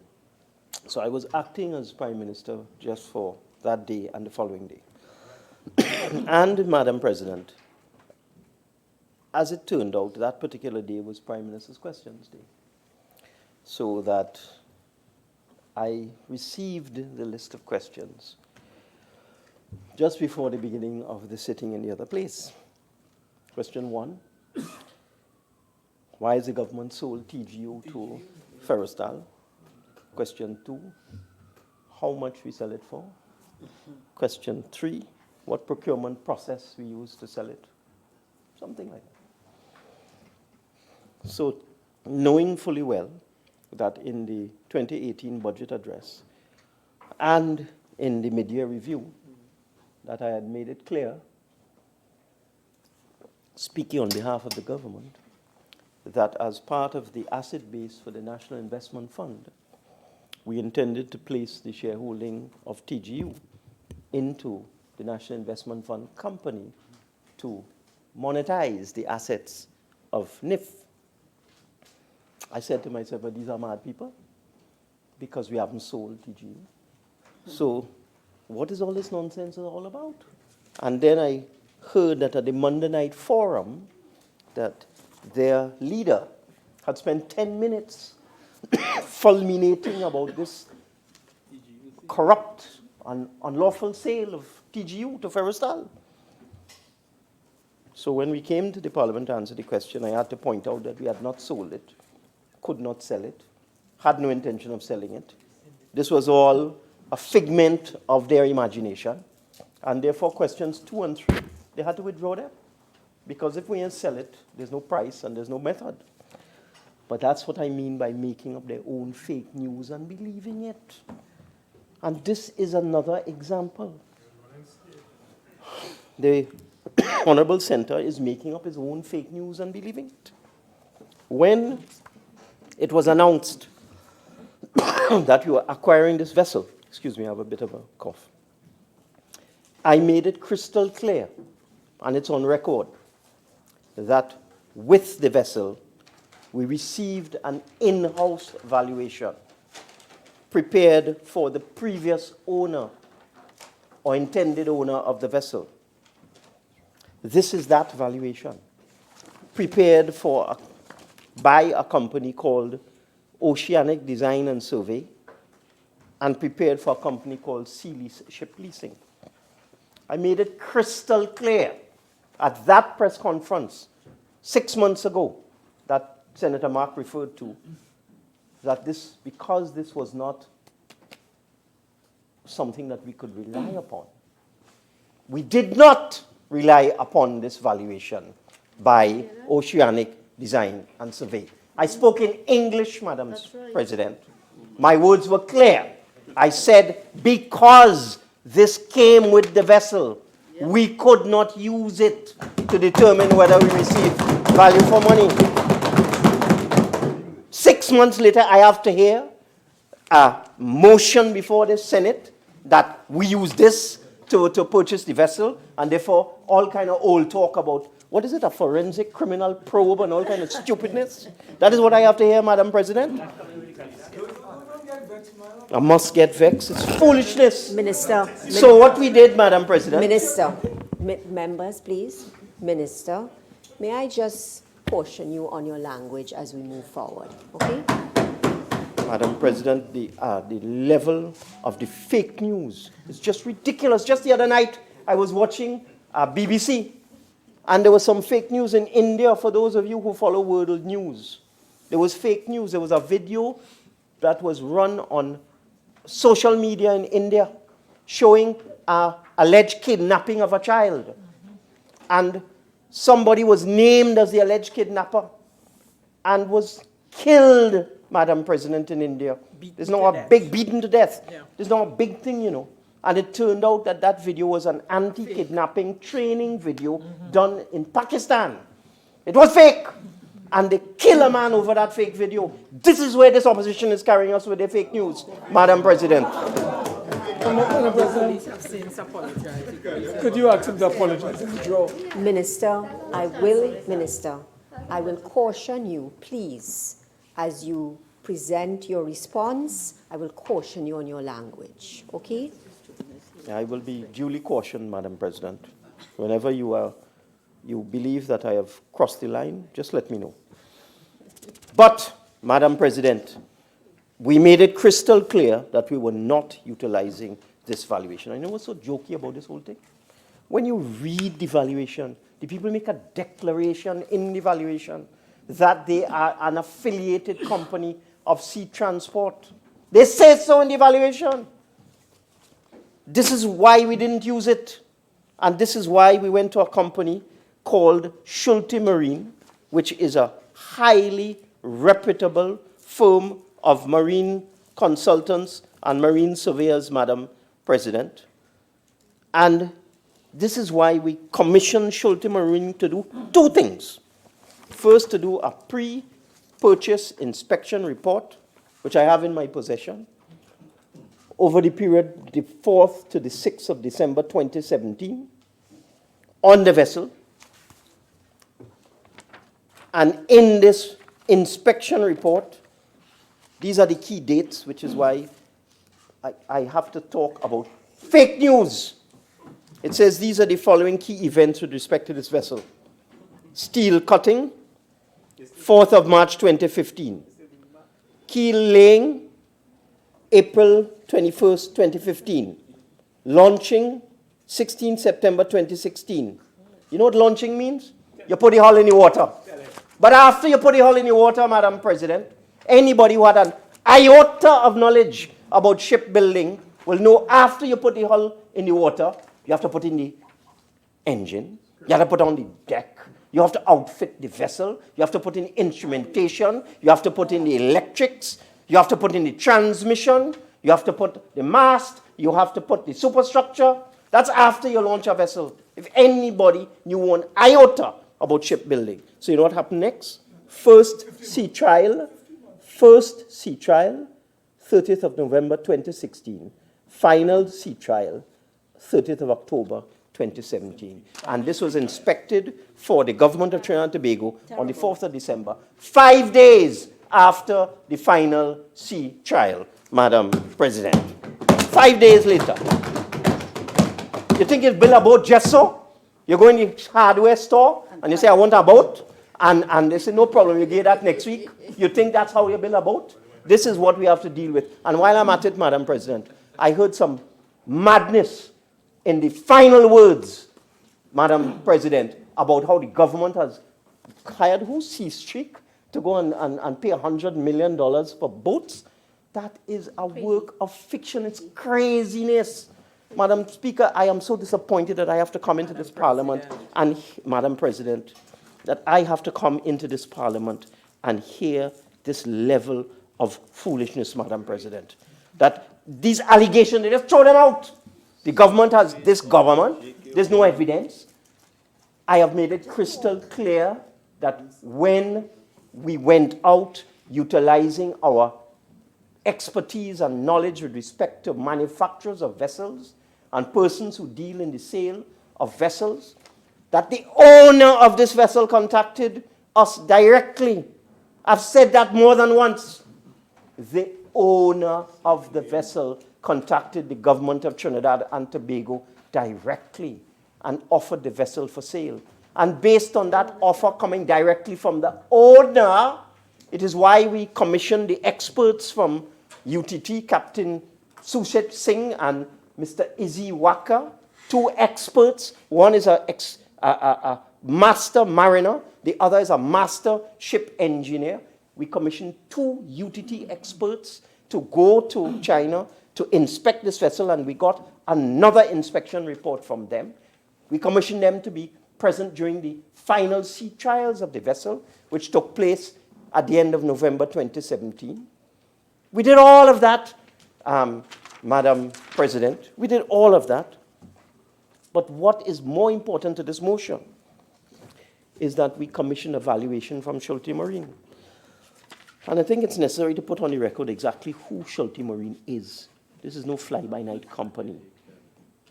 So I was acting as Prime Minister just for that day and the following day. And, Madam President, as it turned out, that particular day was Prime Minister's Questions Day. So that I received the list of questions just before the beginning of the sitting in the other place. Question 1, why is the government sold TGU to Ferrostal? Question 2, how much we sell it for? Question 3, what procurement process we use to sell it? Something like that. So, knowing fully well that in the 2018 budget address and in the mid-year review that I had made it clear, speaking on behalf of the government, that as part of the asset base for the National Investment Fund, we intended to place the shareholding of TGU into the National Investment Fund company to monetize the assets of NIF. I said to myself, but these are mad people because we haven't sold TGU. So what is all this nonsense all about? And then I heard that at the Monday night forum that their leader had spent 10 minutes fulminating about this corrupt and unlawful sale of TGU to Ferrostal. So when we came to the Parliament to answer the question, I had to point out that we had not sold it, could not sell it, had no intention of selling it. This was all a figment of their imagination. And therefore, questions 2 and 3, they had to withdraw them. Because if we ain't sell it, there's no price and there's no method. But that's what I mean by making up their own fake news and believing it. And this is another example. The Honorable Senator is making up his own fake news and believing it. When it was announced that you were acquiring this vessel, excuse me, I have a bit of a cough, I made it crystal clear, and it's on record, that with the vessel, we received an in-house valuation prepared for the previous owner or intended owner of the vessel. This is that valuation, prepared by a company called Oceanic Design and Survey, and prepared for a company called Ship Leasing. I made it crystal clear at that press conference 6 months ago that Senator Mark referred to, that because this was not something that we could rely upon, we did not rely upon this valuation by Oceanic Design and Survey. I spoke in English, Madam President. My words were clear. I said, because this came with the vessel, we could not use it to determine whether we received value for money. 6 months later, I have to hear a motion before the Senate that we use this to purchase the vessel, and therefore all kind of old talk about, what is it, a forensic criminal probe and all kind of stupidness? That is what I have to hear, Madam President. I must get vexed. It's foolishness. Minister. So what we did, Madam President. Minister. Members, please. Minister, may I just caution you on your language as we move forward, okay? Madam President, the level of the fake news is just ridiculous. Just the other night, I was watching BBC, and there was some fake news in India for those of you who follow world news. There was fake news. There was a video that was run on social media in India showing alleged kidnapping of a child. And somebody was named as the alleged kidnapper and was killed, Madam President, in India. There's not a big beaten to death. Yeah. There's not a big thing, you know. And it turned out that that video was an anti-kidnapping training video done in Pakistan. It was fake. And they kill a man over that fake video. This is where this opposition is carrying us with their fake news, Madam President. Madam President, could you ask him to apologize and withdraw? Minister, I will caution you, please, as you present your response, I will caution you on your language, okay? I will be duly cautioned, Madam President. Whenever you believe that I have crossed the line, just let me know. But, Madam President, we made it crystal clear that we were not utilizing this valuation. I know what's so jokey about this whole thing. When you read the valuation, the people make a declaration in the valuation that they are an affiliated company of sea transport. They say so in the valuation. This is why we didn't use it. And this is why we went to a company called Schulte Marine, which is a highly reputable firm of marine consultants and marine surveyors, Madam President. And this is why we commissioned Schulte Marine to do two things. First, to do a pre-purchase inspection report, which I have in my possession, over the period the 4th to the 6th of December 2017, on the vessel. And in this inspection report, these are the key dates, which is why I have to talk about fake news. It says these are the following key events with respect to this vessel. Steel cutting, 4th of March 2015. Keel laying, April 21st, 2015. Launching, 16 September 2016. You know what launching means? You put the hull in the water. But after you put the hull in the water, Madam President, anybody who had an iota of knowledge about shipbuilding will know after you put the hull in the water, You have to put in the engine. You have to put on the deck. You have to outfit the vessel. You have to put in instrumentation. You have to put in the electrics. You have to put in the transmission. You have to put the mast. You have to put the superstructure. That's after you launch a vessel. If anybody knew one iota about shipbuilding. So you know what happened next? First sea trial, 30th of November 2016. Final sea trial, 30th of October 2017. And this was inspected for the government of Trinidad and Tobago on the 4th of December, 5 days after the final sea trial, Madam President. 5 days later. You think you build a boat just so? You go in the hardware store and you say, I want a boat. And they say, no problem, you get that next week. You think that's how you build a boat? This is what we have to deal with. And while I'm at it, Madam President, I heard some madness in the final words, Madam President, about how the government has hired who's Sea-Streak to go and pay $100 million for boats. That is a work of fiction. It's craziness. Madam Speaker, I am so disappointed that I have to come into this Parliament and, Madam President, that I have to come into this Parliament and hear this level of foolishness, Madam President. That these allegations, they just throw them out. The government has, this government, there's no evidence. I have made it crystal clear that when we went out utilizing our expertise and knowledge with respect to manufacturers of vessels and persons who deal in the sale of vessels, that the owner of this vessel contacted us directly. I've said that more than once. The owner of the vessel contacted the government of Trinidad and Tobago directly and offered the vessel for sale. And based on that offer coming directly from the owner, it is why we commissioned the experts from UTT, Captain Sushet Singh and Mr. Izzy Waka, two experts. One is a master mariner, the other is a master ship engineer. We commissioned two UTT experts to go to China to inspect this vessel, and we got another inspection report from them. We commissioned them to be present during the final sea trials of the vessel, which took place at the end of November 2017. We did all of that, Madam President. We did all of that. But what is more important to this motion is that we commissioned a valuation from Schulte Marine. And I think it's necessary to put on the record exactly who Schulte Marine is. This is no fly-by-night company.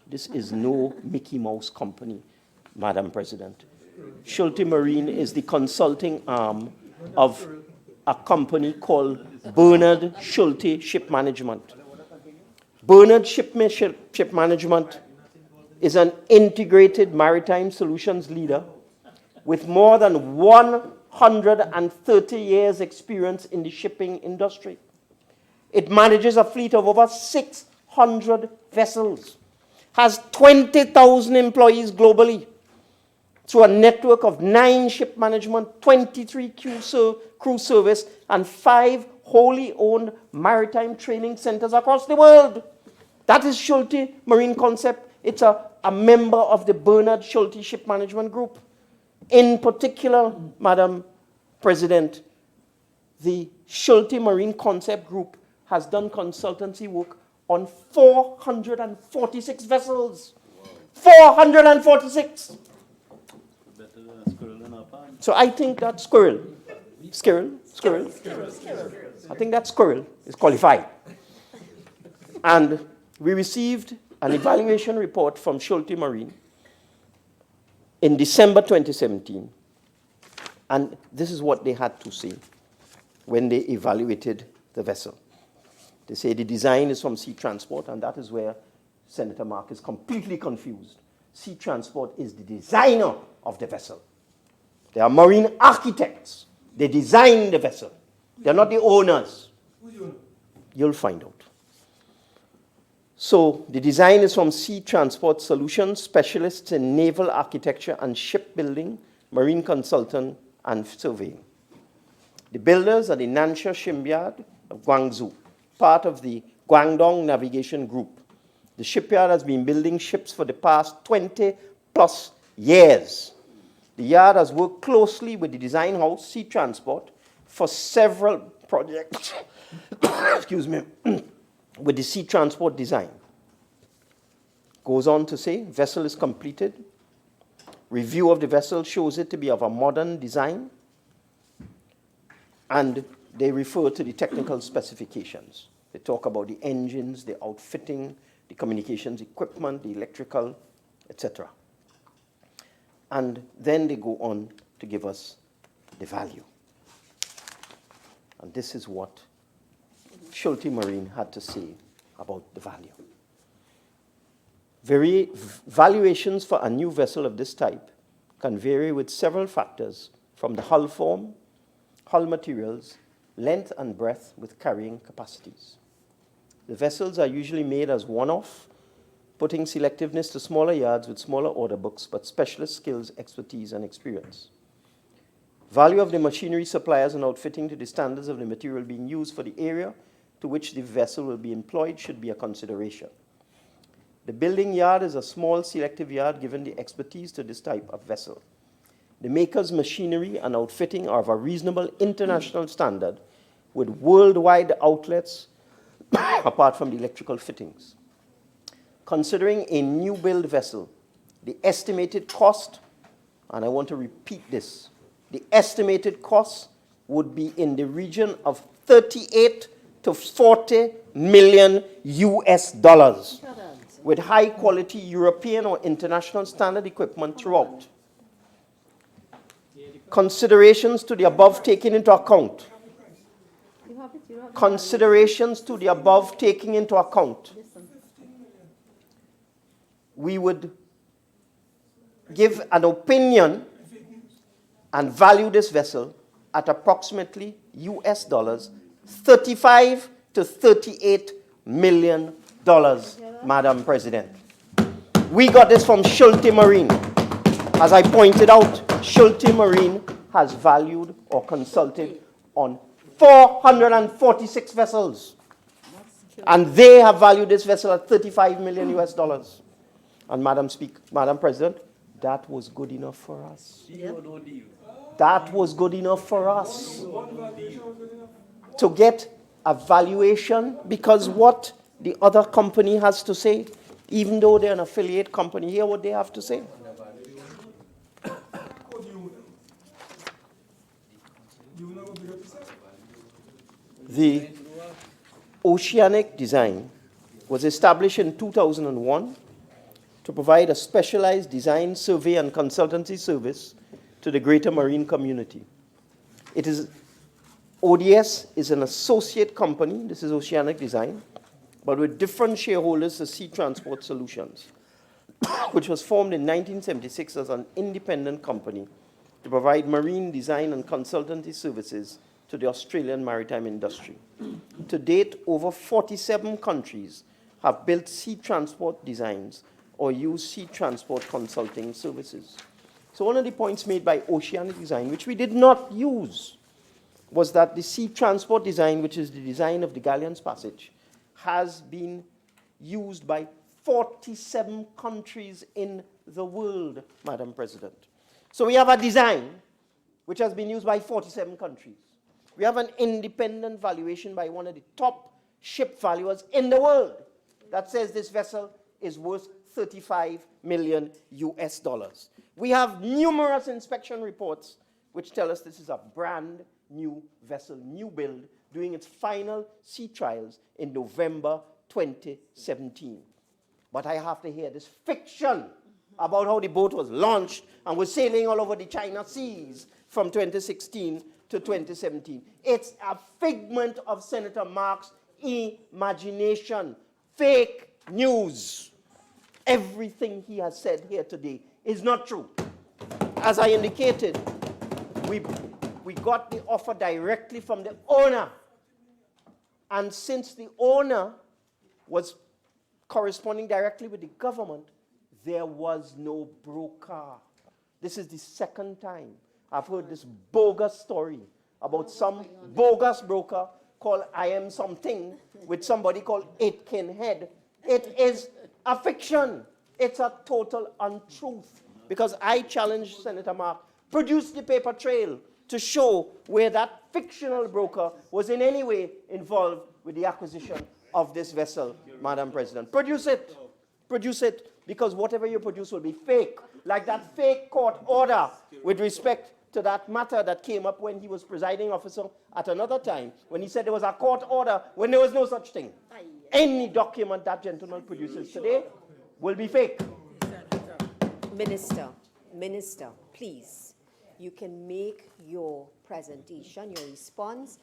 This is no Mickey Mouse company, Madam President. Schulte Marine is the consulting arm of a company called Bernard Schulte Ship Management. Bernard Ship Management is an integrated maritime solutions leader with more than 130 years experience in the shipping industry. It manages a fleet of over 600 vessels, has 20,000 employees globally through a network of 9 ship management, 23 crew service, and 5 wholly owned maritime training centers across the world. That is Schulte Marine Concept. It's a member of the Bernard Schulte Ship Management Group. In particular, Madam President, the Schulte Marine Concept Group has done consultancy work on 446 vessels. 446! So I think that squirrel. I think that squirrel is qualified. And we received an evaluation report from Schulte Marine in December 2017. And this is what they had to say when they evaluated the vessel. They say the design is from Sea Transport, and that is where Senator Mark is completely confused. Sea Transport is the designer of the vessel. They are marine architects. They design the vessel. They're not the owners. You'll find out. So the design is from Sea Transport Solutions, specialists in naval architecture and shipbuilding, marine consultant, and surveying. The builders are the Nansha Shipyard of Guangzhou, part of the Guangdong Navigation Group. The shipyard has been building ships for the past 20 plus years. The yard has worked closely with the design house, Sea Transport, for several projects, excuse me, with the Sea Transport design. Goes on to say, vessel is completed. Review of the vessel shows it to be of a modern design, and they refer to the technical specifications. They talk about the engines, the outfitting, the communications equipment, the electrical, etc. And then they go on to give us the value. And this is what Schulte Marine had to say about the value. Valuations for a new vessel of this type can vary with several factors, from the hull form, hull materials, length and breadth with carrying capacities. The vessels are usually made as one-off, putting selectiveness to smaller yards with smaller order books, but specialist skills, expertise, and experience. Value of the machinery suppliers and outfitting to the standards of the material being used for the area to which the vessel will be employed should be a consideration. The building yard is a small selective yard given the expertise to this type of vessel. The maker's machinery and outfitting are of a reasonable international standard with worldwide outlets apart from the electrical fittings. Considering a new build vessel, the estimated cost, and I want to repeat this, the estimated cost would be in the region of 38 to 40 million US dollars, with high quality European or international standard equipment throughout. Considerations to the above taken into account. Considerations to the above taking into account. We would give an opinion and value this vessel at approximately US dollars 35 to 38 million dollars, Madam President. We got this from Schulte Marine. As I pointed out, Schulte Marine has valued or consulted on 446 vessels. And they have valued this vessel at 35 million US dollars. And Madam President, that was good enough for us. That was good enough for us to get a valuation, because what the other company has to say, even though they're an affiliate company, hear what they have to say. The Oceanic Design was established in 2001 to provide a specialized design, survey, and consultancy service to the greater marine community. ODS is an associate company, this is Oceanic Design, but with different shareholders to Sea Transport Solutions, which was formed in 1976 as an independent company to provide marine design and consultancy services to the Australian maritime industry. To date, over 47 countries have built sea transport designs or use sea transport consulting services. So one of the points made by Oceanic Design, which we did not use, was that the sea transport design, which is the design of the Galleons Passage, has been used by 47 countries in the world, Madam President. So we have a design which has been used by 47 countries. We have an independent valuation by one of the top ship valuers in the world that says this vessel is worth 35 million US dollars. We have numerous inspection reports which tell us this is a brand new vessel, new build, doing its final sea trials in November 2017. But I have to hear this fiction about how the boat was launched and was sailing all over the China seas from 2016 to 2017. It's a figment of Senator Mark's imagination. Fake news. Everything he has said here today is not true. As I indicated, we got the offer directly from the owner. And since the owner was corresponding directly with the government, there was no broker. This is the second time I've heard this bogus story about some bogus broker called I Am Something with somebody called Aitken Head. It is a fiction. It's a total untruth. Because I challenged Senator Mark, produce the paper trail to show where that fictional broker was in any way involved with the acquisition of this vessel, Madam President. Produce it. Produce it, because whatever you produce will be fake. Like that fake court order with respect to that matter that came up when he was presiding officer at another time, when he said there was a court order when there was no such thing. Any document that gentleman produces today will be fake. Minister, please, you can make your presentation, your response.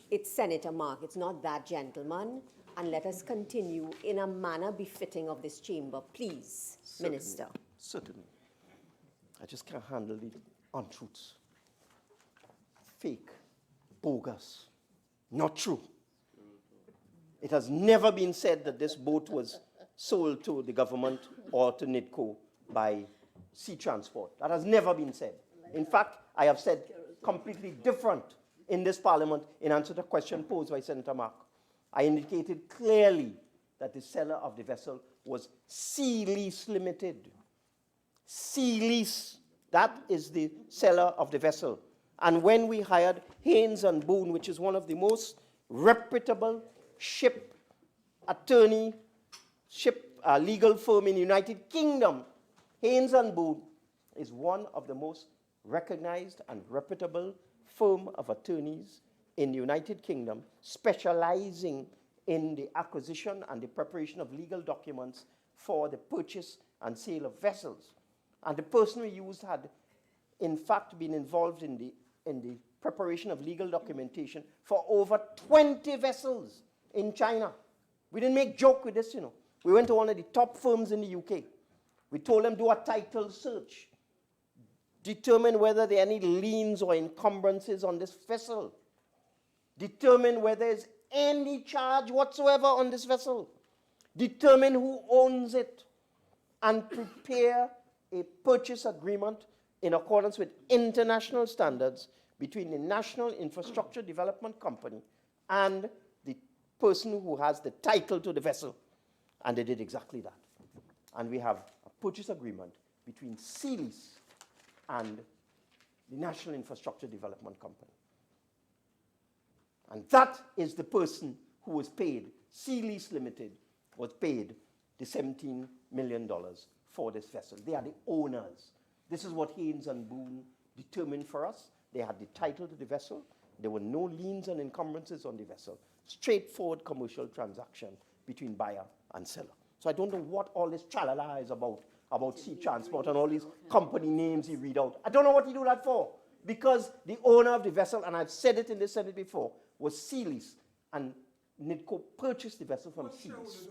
It's Senator Mark, it's not that gentleman, and let us continue in a manner befitting of this chamber, please, Minister. Certainly. I just can't handle the untruths. Fake, bogus, not true. It has never been said that this boat was sold to the government or to NIDCO by sea transport. That has never been said. In fact, I have said completely different in this parliament in answer to a question posed by Senator Mark. I indicated clearly that the seller of the vessel was Sea Lease Limited. Sea Lease, that is the seller of the vessel. And when we hired Haynes and Boone, which is one of the most reputable ship legal firm in the United Kingdom, Haynes and Boone is one of the most recognized and reputable firm of attorneys in the United Kingdom, specializing in the acquisition and the preparation of legal documents for the purchase and sale of vessels. And the person we used had, in fact, been involved in the preparation of legal documentation for over 20 vessels in China. We didn't make joke with this, you know. We went to one of the top firms in the UK. We told them do a title search, determine whether there are any liens or encumbrances on this vessel, determine whether there's any charge whatsoever on this vessel, determine who owns it, and prepare a purchase agreement in accordance with international standards between the National Infrastructure Development Company and the person who has the title to the vessel. And they did exactly that. And we have a purchase agreement between Sea Lease and the National Infrastructure Development Company. And that is the person who was paid, Sea Lease Limited was paid the $17 million for this vessel. They are the owners. This is what Haynes and Boone determined for us. They had the title to the vessel. There were no liens and encumbrances on the vessel. Straightforward commercial transaction between buyer and seller. So I don't know what all this tralala is about sea transport and all these company names he read out. I don't know what he do that for. Because the owner of the vessel, and I've said it in the Senate before, was Sea Lease, and NIDCO purchased the vessel from Sea Lease.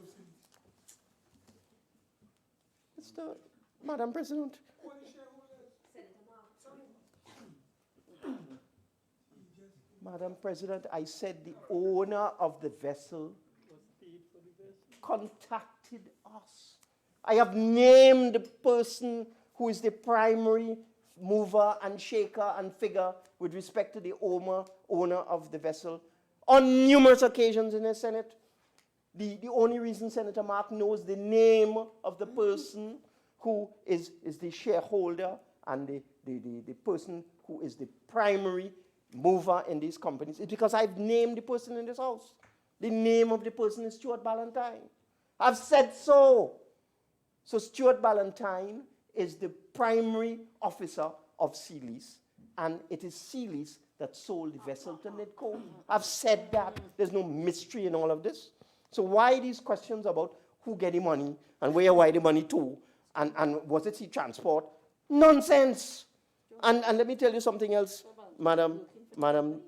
Madam President. Madam President, I said the owner of the vessel contacted us. I have named the person who is the primary mover and shaker and figure with respect to the owner of the vessel on numerous occasions in the Senate. The only reason Senator Mark knows the name of the person who is the shareholder and the person who is the primary mover in these companies is because I've named the person in this house. The name of the person is Stuart Ballantyne. I've said so. So Stuart Ballantyne is the primary officer of Sea Lease, and it is Sea Lease that sold the vessel to NIDCO. I've said that. There's no mystery in all of this. So why these questions about who get the money and why the money to, and was it sea transport? Nonsense. And let me tell you something else, Madam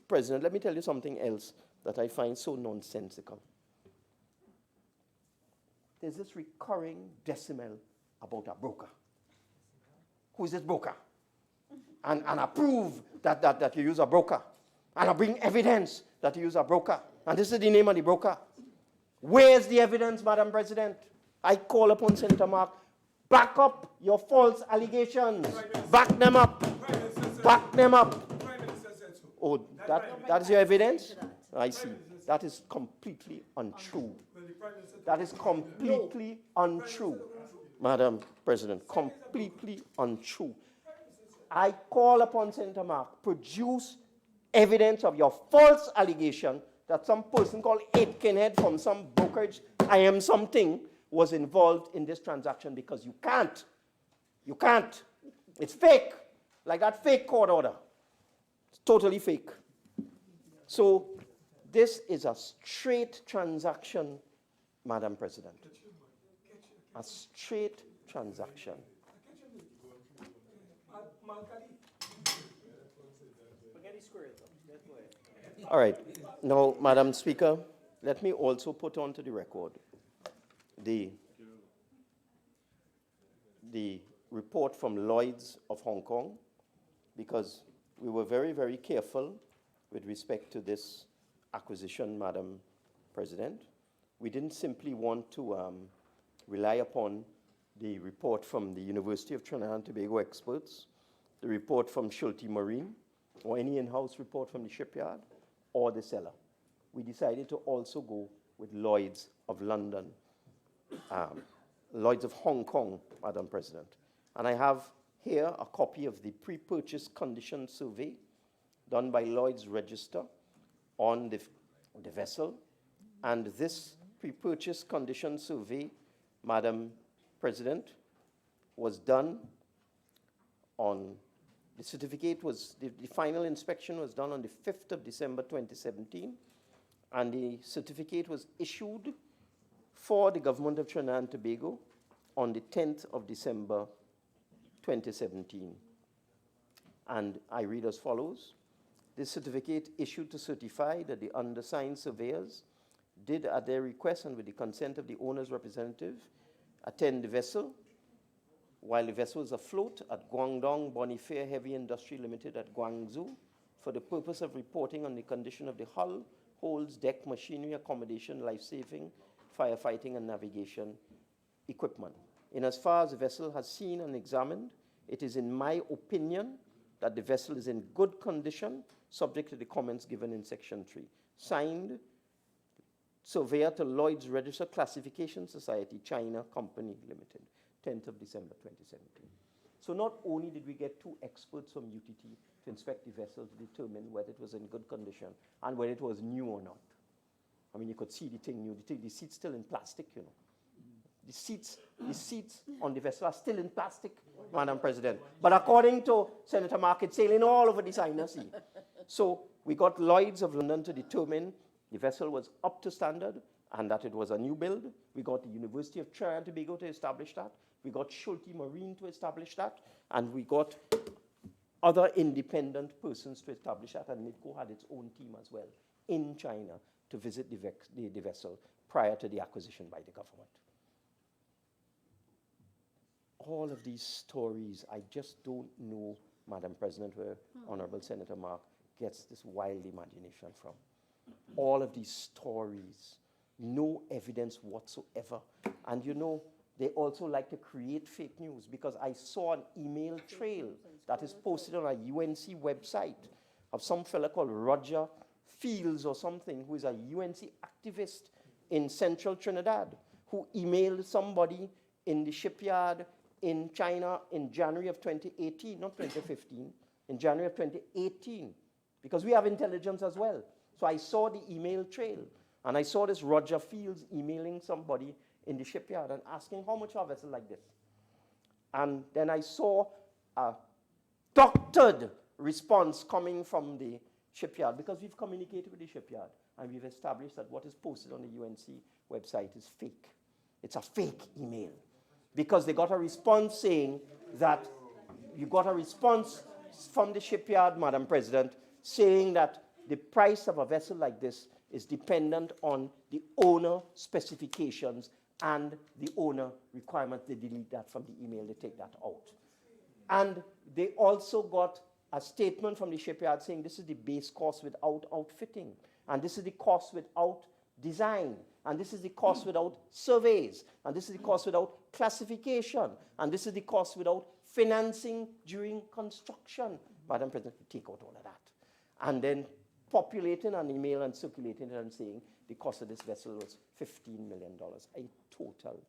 President, let me tell you something else that I find so nonsensical. There's this recurring decimal about a broker. Who is this broker? And I prove that you use a broker. And I bring evidence that you use a broker. And this is the name of the broker. Where's the evidence, Madam President? I call upon Senator Mark, back up your false allegations. Back them up. Back them up. Oh, that is your evidence? I see. That is completely untrue. That is completely untrue, Madam President, completely untrue. I call upon Senator Mark, produce evidence of your false allegation that some person called Aitkenhead from some brokerage, I am something, was involved in this transaction, because you can't. You can't. It's fake, like that fake court order. It's totally fake. So this is a straight transaction, Madam President. A straight transaction. All right. Now, Madam Speaker, let me also put onto the record the report from Lloyd's of Hong Kong, because we were very, very careful with respect to this acquisition, Madam President. We didn't simply want to rely upon the report from the University of Trinidad and Tobago experts, the report from Schulte Marine, or any in-house report from the shipyard, or the seller. We decided to also go with Lloyd's of London, Lloyd's of Hong Kong, Madam President. And I have here a copy of the pre-purchase condition survey done by Lloyd's Register on the vessel. And this pre-purchase condition survey, Madam President, was done on, the certificate was, the final inspection was done on the 5th of December 2017, and the certificate was issued for the government of Trinidad and Tobago on the 10th of December 2017. And I read as follows. This certificate issued to certify that the undersigned surveyors did, at their request and with the consent of the owner's representative, attend the vessel while the vessel was afloat at Guangdong Bonifair Heavy Industry Limited at Guangzhou for the purpose of reporting on the condition of the hull, holds, deck, machinery, accommodation, life-saving, firefighting, and navigation equipment. In as far as the vessel has seen and examined, it is in my opinion that the vessel is in good condition, subject to the comments given in Section 3. Signed, Surveyor to Lloyd's Register Classification Society, China Company Limited, 10th of December 2017. So not only did we get 2 experts from UTT to inspect the vessel to determine whether it was in good condition and whether it was new or not. I mean, you could see the thing new. The seat's still in plastic, you know. The seats on the vessel are still in plastic, Madam President. But according to Senator Mark, it's sailing all over the China Sea. So we got Lloyd's of London to determine the vessel was up to standard and that it was a new build. We got the University of Trinidad and Tobago to establish that. We got Schulte Marine to establish that. And we got other independent persons to establish that. And NITCO had its own team as well in China to visit the vessel prior to the acquisition by the government. All of these stories, I just don't know, Madam President, where Honorable Senator Mark gets this wild imagination from. All of these stories, no evidence whatsoever. And you know, they also like to create fake news, because I saw an email trail that is posted on a UNC website of some fella called Roger Fields or something, who is a UNC activist in central Trinidad, who emailed somebody in the shipyard in China in January of 2018, not 2015, in January of 2018, because we have intelligence as well. So I saw the email trail, and I saw this Roger Fields emailing somebody in the shipyard and asking how much a vessel like this. And then I saw a doctored response coming from the shipyard, because we've communicated with the shipyard, and we've established that what is posted on the UNC website is fake. It's a fake email. Because they got a response saying that, you got a response from the shipyard, Madam President, saying that the price of a vessel like this is dependent on the owner specifications and the owner requirement. They delete that from the email, they take that out. And they also got a statement from the shipyard saying this is the base cost without outfitting, and this is the cost without design, and this is the cost without surveys, and this is the cost without classification, and this is the cost without financing during construction. Madam President, take out all of that. And then populating an email and circulating it and saying the cost of this vessel was $15 million. A total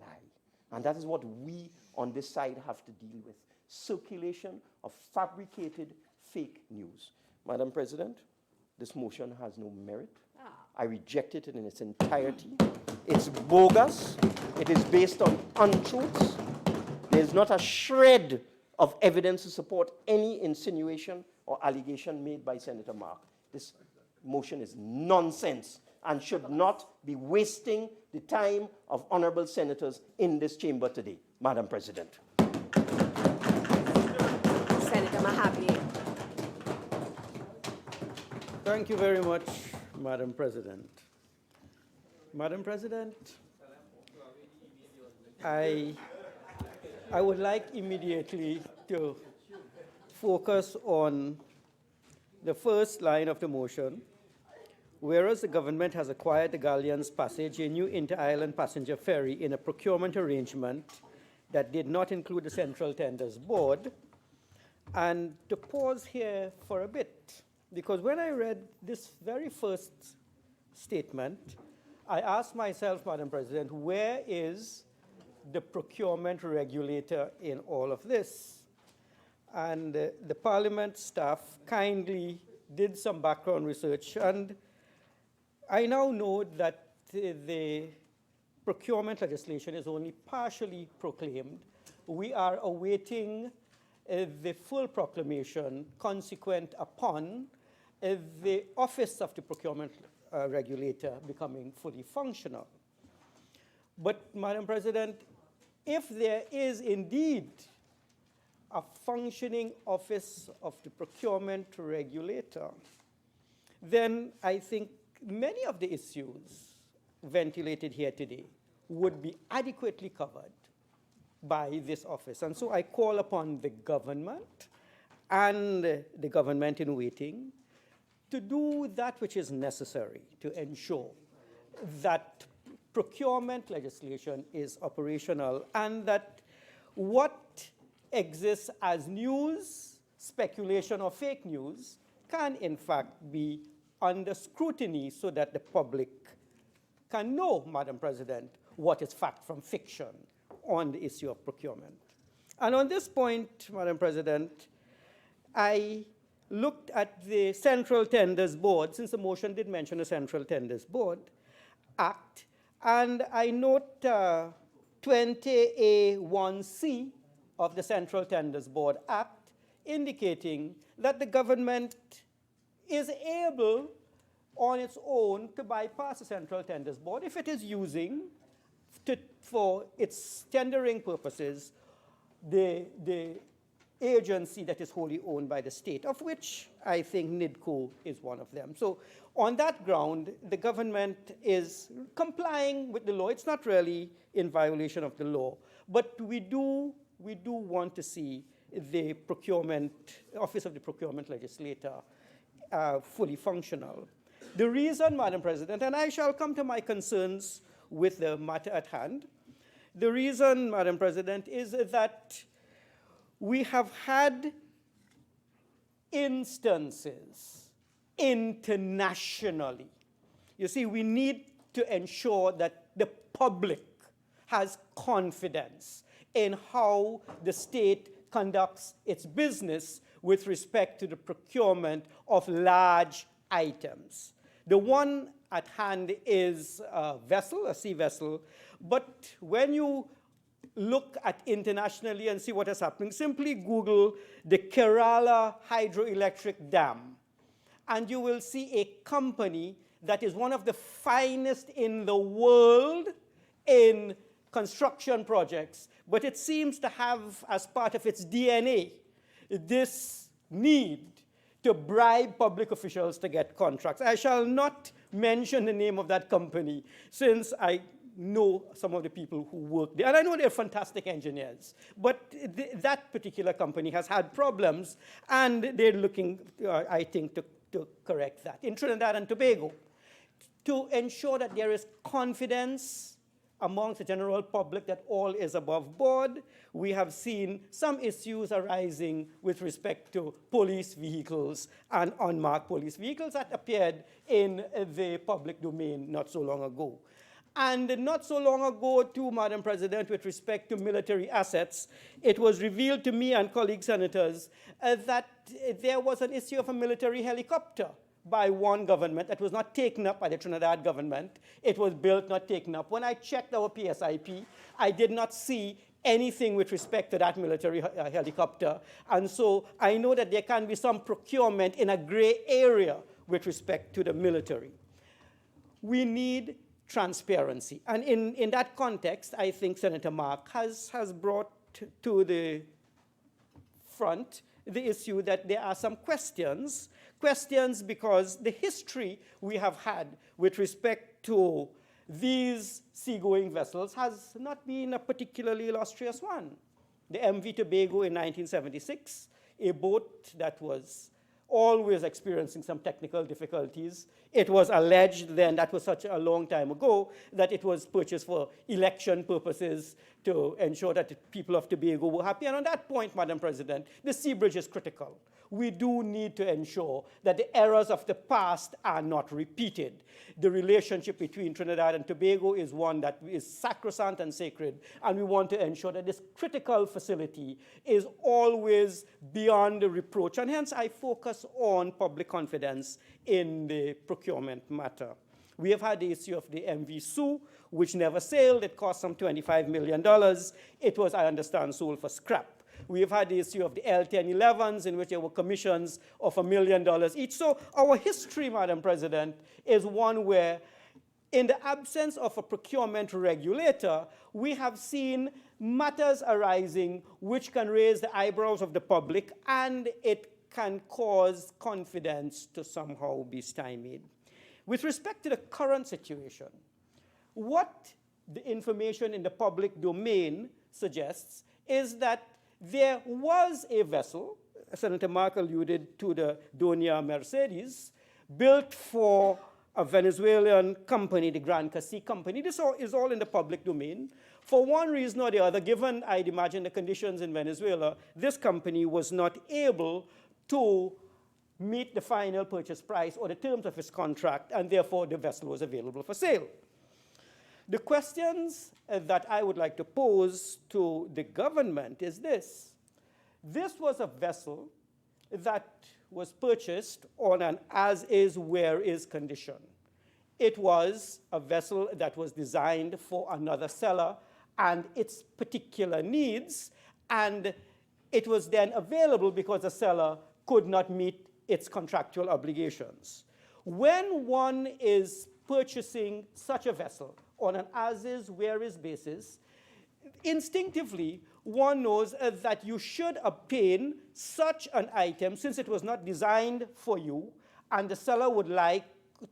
lie. And that is what we on this side have to deal with. Circulation of fabricated fake news. Madam President, this motion has no merit. I reject it in its entirety. It's bogus. It is based on untruths. There's not a shred of evidence to support any insinuation or allegation made by Senator Mark. This motion is nonsense and should not be wasting the time of honorable senators in this chamber today, Madam President. Senator Mahabi. Thank you very much, Madam President. Madam President, I would like immediately to focus on the first line of the motion. Whereas the government has acquired the Galleons Passage, a new inter-island passenger ferry, in a procurement arrangement that did not include the Central Tenders Board. And to pause here for a bit, because when I read this very first statement, I asked myself, Madam President, where is the procurement regulator in all of this? And the Parliament staff kindly did some background research, and I now know that the procurement legislation is only partially proclaimed. We are awaiting the full proclamation consequent upon the office of the procurement regulator becoming fully functional. But, Madam President, if there is indeed a functioning office of the procurement regulator, then I think many of the issues ventilated here today would be adequately covered by this office. And so I call upon the government and the government in waiting to do that which is necessary to ensure that procurement legislation is operational and that what exists as news, speculation, or fake news can in fact be under scrutiny so that the public can know, Madam President, what is fact from fiction on the issue of procurement. And on this point, Madam President, I looked at the Central Tenders Board, since the motion did mention the Central Tenders Board Act, and I note 20A1C of the Central Tenders Board Act indicating that the government is able on its own to bypass the Central Tenders Board if it is using for its tendering purposes the agency that is wholly owned by the state, of which I think NIDCO is one of them. So on that ground, the government is complying with the law. It's not really in violation of the law, but we do want to see the office of the procurement legislator fully functional. The reason, Madam President, and I shall come to my concerns with the matter at hand, the reason, Madam President, is that we have had instances internationally. You see, we need to ensure that the public has confidence in how the state conducts its business with respect to the procurement of large items. The one at hand is a vessel, a sea vessel, but when you look at internationally and see what is happening, simply Google the Kerala hydroelectric dam, and you will see a company that is one of the finest in the world in construction projects, but it seems to have as part of its DNA this need to bribe public officials to get contracts. I shall not mention the name of that company since I know some of the people who work there, and I know they're fantastic engineers, but that particular company has had problems, and they're looking, I think, to correct that. In Trinidad and Tobago, to ensure that there is confidence amongst the general public that all is above board. We have seen some issues arising with respect to police vehicles and unmarked police vehicles that appeared in the public domain not so long ago. And not so long ago, too, Madam President, with respect to military assets, it was revealed to me and colleague senators that there was an issue of a military helicopter by one government that was not taken up by the Trinidad government. It was built, not taken up. When I checked our PSIP, I did not see anything with respect to that military helicopter. And so I know that there can be some procurement in a gray area with respect to the military. We need transparency. And in that context, I think Senator Mark has brought to the front the issue that there are some questions because the history we have had with respect to these seagoing vessels has not been a particularly illustrious one. The MV Tobago in 1976, a boat that was always experiencing some technical difficulties. It was alleged then, that was such a long time ago, that it was purchased for election purposes to ensure that the people of Tobago were happy. And on that point, Madam President, the sea bridge is critical. We do need to ensure that the errors of the past are not repeated. The relationship between Trinidad and Tobago is one that is sacrosanct and sacred, and we want to ensure that this critical facility is always beyond reproach. And hence, I focus on public confidence in the procurement matter. We have had the issue of the MV Sioux, which never sailed. It cost some $25 million. It was, I understand, sold for scrap. We have had the issue of the L1011s, in which there were commissions of $1 million each. So our history, Madam President, is one where, in the absence of a procurement regulator, we have seen matters arising which can raise the eyebrows of the public, and it can cause confidence to somehow be stymied. With respect to the current situation, what the information in the public domain suggests is that there was a vessel, Senator Mark alluded to the Doña Mercedes, built for a Venezuelan company, the Gran Casi Company. This is all in the public domain. For one reason or the other, given, I'd imagine, the conditions in Venezuela, this company was not able to meet the final purchase price or the terms of its contract, and therefore the vessel was available for sale. The questions that I would like to pose to the government is this. This was a vessel that was purchased on an as-is, where-is condition. It was a vessel that was designed for another seller and its particular needs, and it was then available because the seller could not meet its contractual obligations. When one is purchasing such a vessel on an as-is, where-is basis, instinctively, one knows that you should obtain such an item, since it was not designed for you, and the seller would like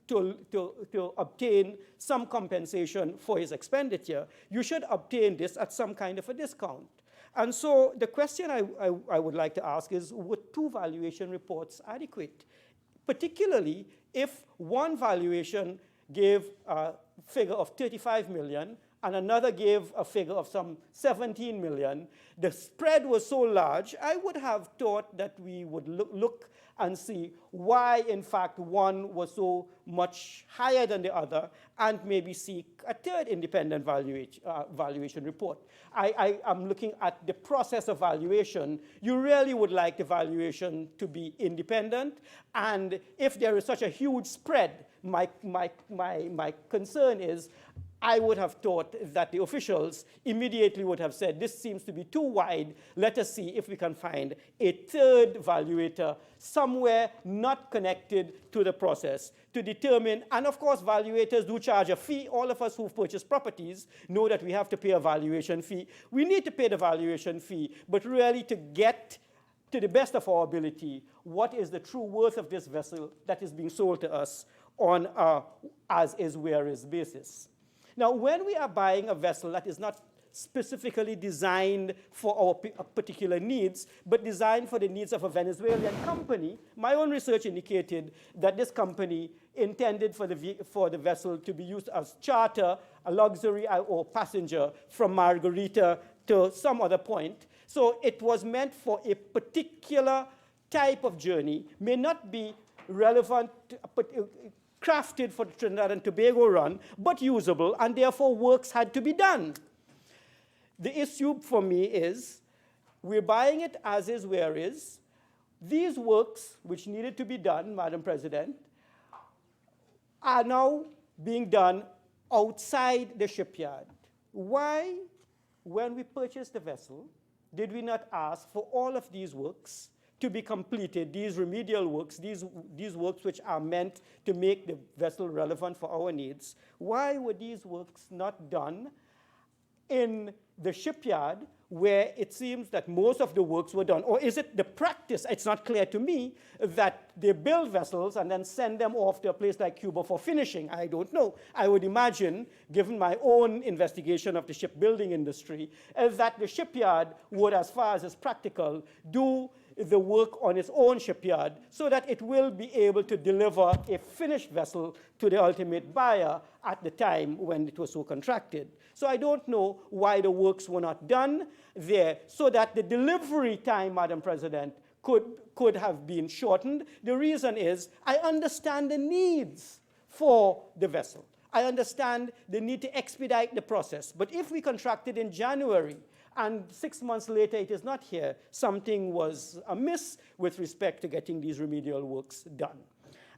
to obtain some compensation for his expenditure, you should obtain this at some kind of a discount. And so the question I would like to ask is, were two valuation reports adequate? Particularly if one valuation gave a figure of 35 million and another gave a figure of some 17 million, the spread was so large, I would have thought that we would look and see why, in fact, one was so much higher than the other, and maybe seek a third independent valuation report. I am looking at the process of valuation. You really would like the valuation to be independent, and if there is such a huge spread, my concern is, I would have thought that the officials immediately would have said, this seems to be too wide. Let us see if we can find a third valuator somewhere not connected to the process to determine. And of course, valuators do charge a fee. All of us who've purchased properties know that we have to pay a valuation fee. We need to pay the valuation fee, but really to get to the best of our ability, what is the true worth of this vessel that is being sold to us on a as-is, where-is basis. Now, when we are buying a vessel that is not specifically designed for our particular needs, but designed for the needs of a Venezuelan company. My own research indicated that this company intended for the vessel to be used as charter, a luxury or passenger from Margarita to some other point. So it was meant for a particular type of journey, may not be relevant, crafted for the Trinidad and Tobago run, but usable, and therefore works had to be done. The issue for me is, we're buying it as is, where is. These works, which needed to be done, Madam President, are now being done outside the shipyard. Why, when we purchased the vessel, did we not ask for all of these works to be completed, these remedial works, these works which are meant to make the vessel relevant for our needs? Why were these works not done in the shipyard, where it seems that most of the works were done? Or is it the practice, it's not clear to me, that they build vessels and then send them off to a place like Cuba for finishing? I don't know. I would imagine, given my own investigation of the shipbuilding industry, that the shipyard would, as far as is practical, do the work on its own shipyard so that it will be able to deliver a finished vessel to the ultimate buyer at the time when it was so contracted. So I don't know why the works were not done there so that the delivery time, Madam President, could have been shortened. The reason is, I understand the needs for the vessel. I understand the need to expedite the process. But if we contracted in January, and 6 months later it is not here, something was amiss with respect to getting these remedial works done.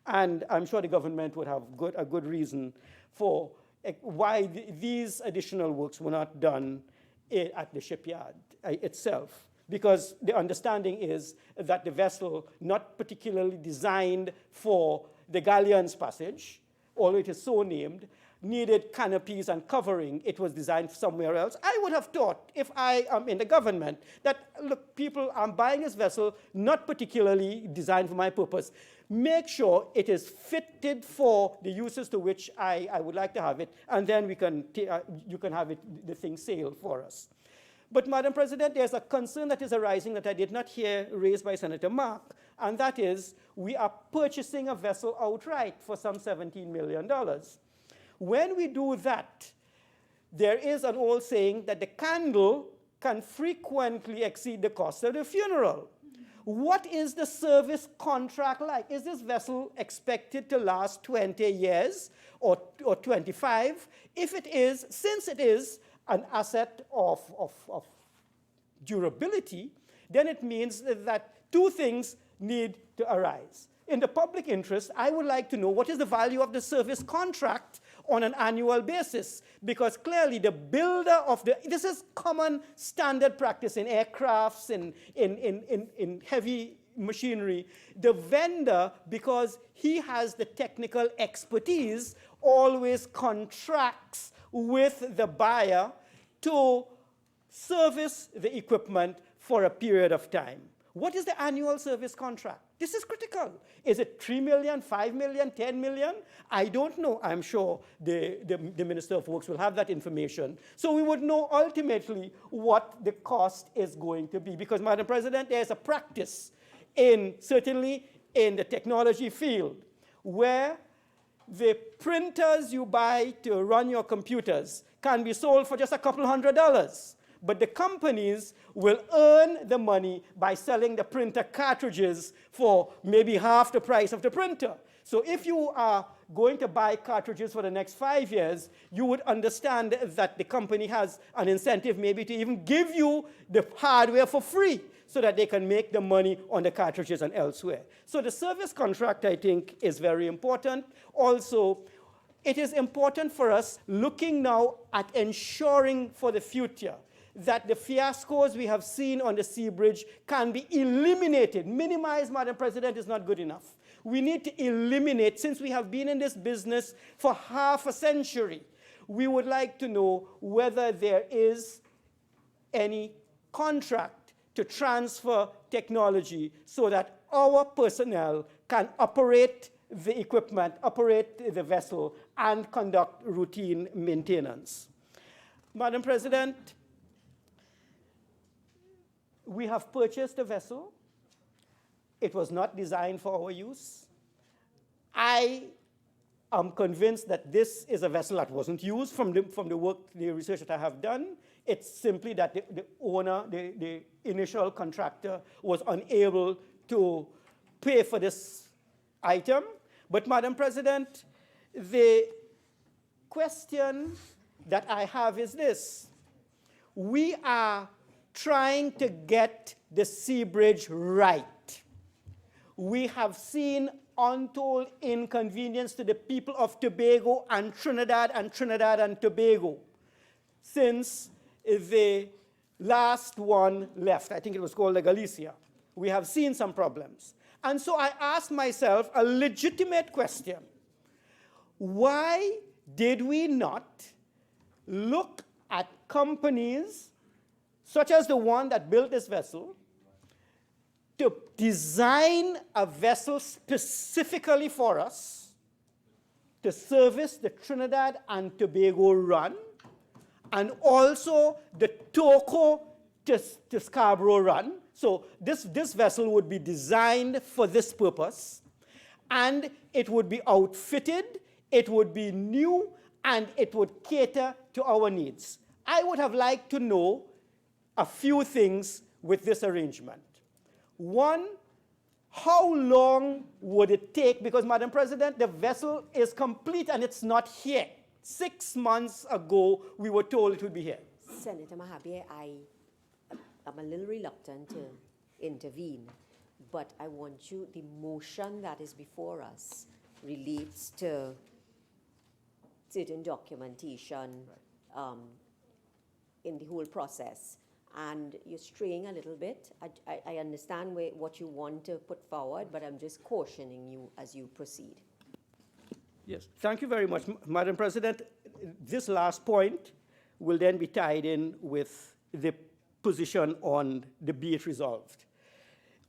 And I'm sure the government would have a good reason for why these additional works were not done at the shipyard itself. Because the understanding is that the vessel, not particularly designed for the Galleons Passage, although it is so named, needed canopies and covering. It was designed somewhere else. I would have thought, if I am in the government, that, look, people, I'm buying this vessel, not particularly designed for my purpose. Make sure it is fitted for the uses to which I would like to have it, and then you can have it, the thing sail for us. But, Madam President, there's a concern that is arising that I did not hear raised by Senator Mark, and that is, we are purchasing a vessel outright for some $17 million. When we do that, there is an old saying that the candle can frequently exceed the cost of the funeral. What is the service contract like? Is this vessel expected to last 20 years or 25? If it is, since it is an asset of durability, then it means that two things need to arise. In the public interest, I would like to know what is the value of the service contract on an annual basis, because clearly the builder of this is common standard practice in aircrafts, in heavy machinery. The vendor, because he has the technical expertise, always contracts with the buyer to service the equipment for a period of time. What is the annual service contract? This is critical. Is it 3 million, 5 million, 10 million? I don't know. I'm sure the Minister of Works will have that information. So we would know ultimately what the cost is going to be. Because, Madam President, there's a practice, certainly in the technology field, where the printers you buy to run your computers can be sold for just a couple $100. But the companies will earn the money by selling the printer cartridges for maybe half the price of the printer. So if you are going to buy cartridges for the next 5 years, you would understand that the company has an incentive maybe to even give you the hardware for free so that they can make the money on the cartridges and elsewhere. So the service contract, I think, is very important. Also, it is important for us looking now at ensuring for the future that the fiascos we have seen on the sea bridge can be eliminated. Minimized, Madam President, is not good enough. We need to eliminate, since we have been in this business for half a century, we would like to know whether there is any contract to transfer technology so that our personnel can operate the equipment, operate the vessel, and conduct routine maintenance. Madam President, We have purchased a vessel. It was not designed for our use. I am convinced that this is a vessel that wasn't used from the work, the research that I have done. It's simply that the owner, the initial contractor, was unable to pay for this item. But, Madam President, the question that I have is this. We are trying to get the sea bridge right. We have seen untold inconvenience to the people of Tobago and Trinidad and Tobago since the last one left. I think it was called the Galicia. We have seen some problems. And so I asked myself a legitimate question. Why did we not look at companies such as the one that built this vessel to design a vessel specifically for us to service the Trinidad and Tobago run and also the Toco to Scarborough run? So this vessel would be designed for this purpose, and it would be outfitted, it would be new, and it would cater to our needs. I would have liked to know a few things with this arrangement. One, how long would it take? Because, Madam President, the vessel is complete and it's not here. 6 months ago, we were told it would be here. Senator Mahabir, I'm a little reluctant to intervene, but I want you, the motion that is before us relates to certain documentation in the whole process. And you're straying a little bit. I understand what you want to put forward, but I'm just cautioning you as you proceed. Yes, thank you very much, Madam President. This last point will then be tied in with the position on the be it resolved.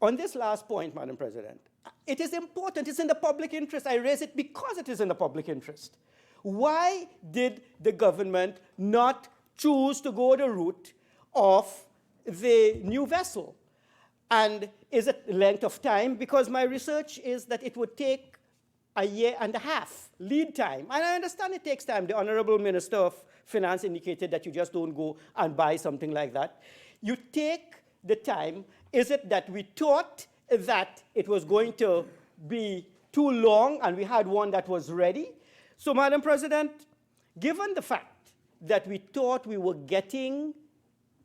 On this last point, Madam President, it is important, it's in the public interest. I raise it because it is in the public interest. Why did the government not choose to go the route of the new vessel? And is it length of time? Because my research is that it would take a year and a half lead time. And I understand it takes time. The Honorable Minister of Finance indicated that you just don't go and buy something like that. You take the time. Is it that we thought that it was going to be too long and we had one that was ready? So, Madam President, given the fact that we thought we were getting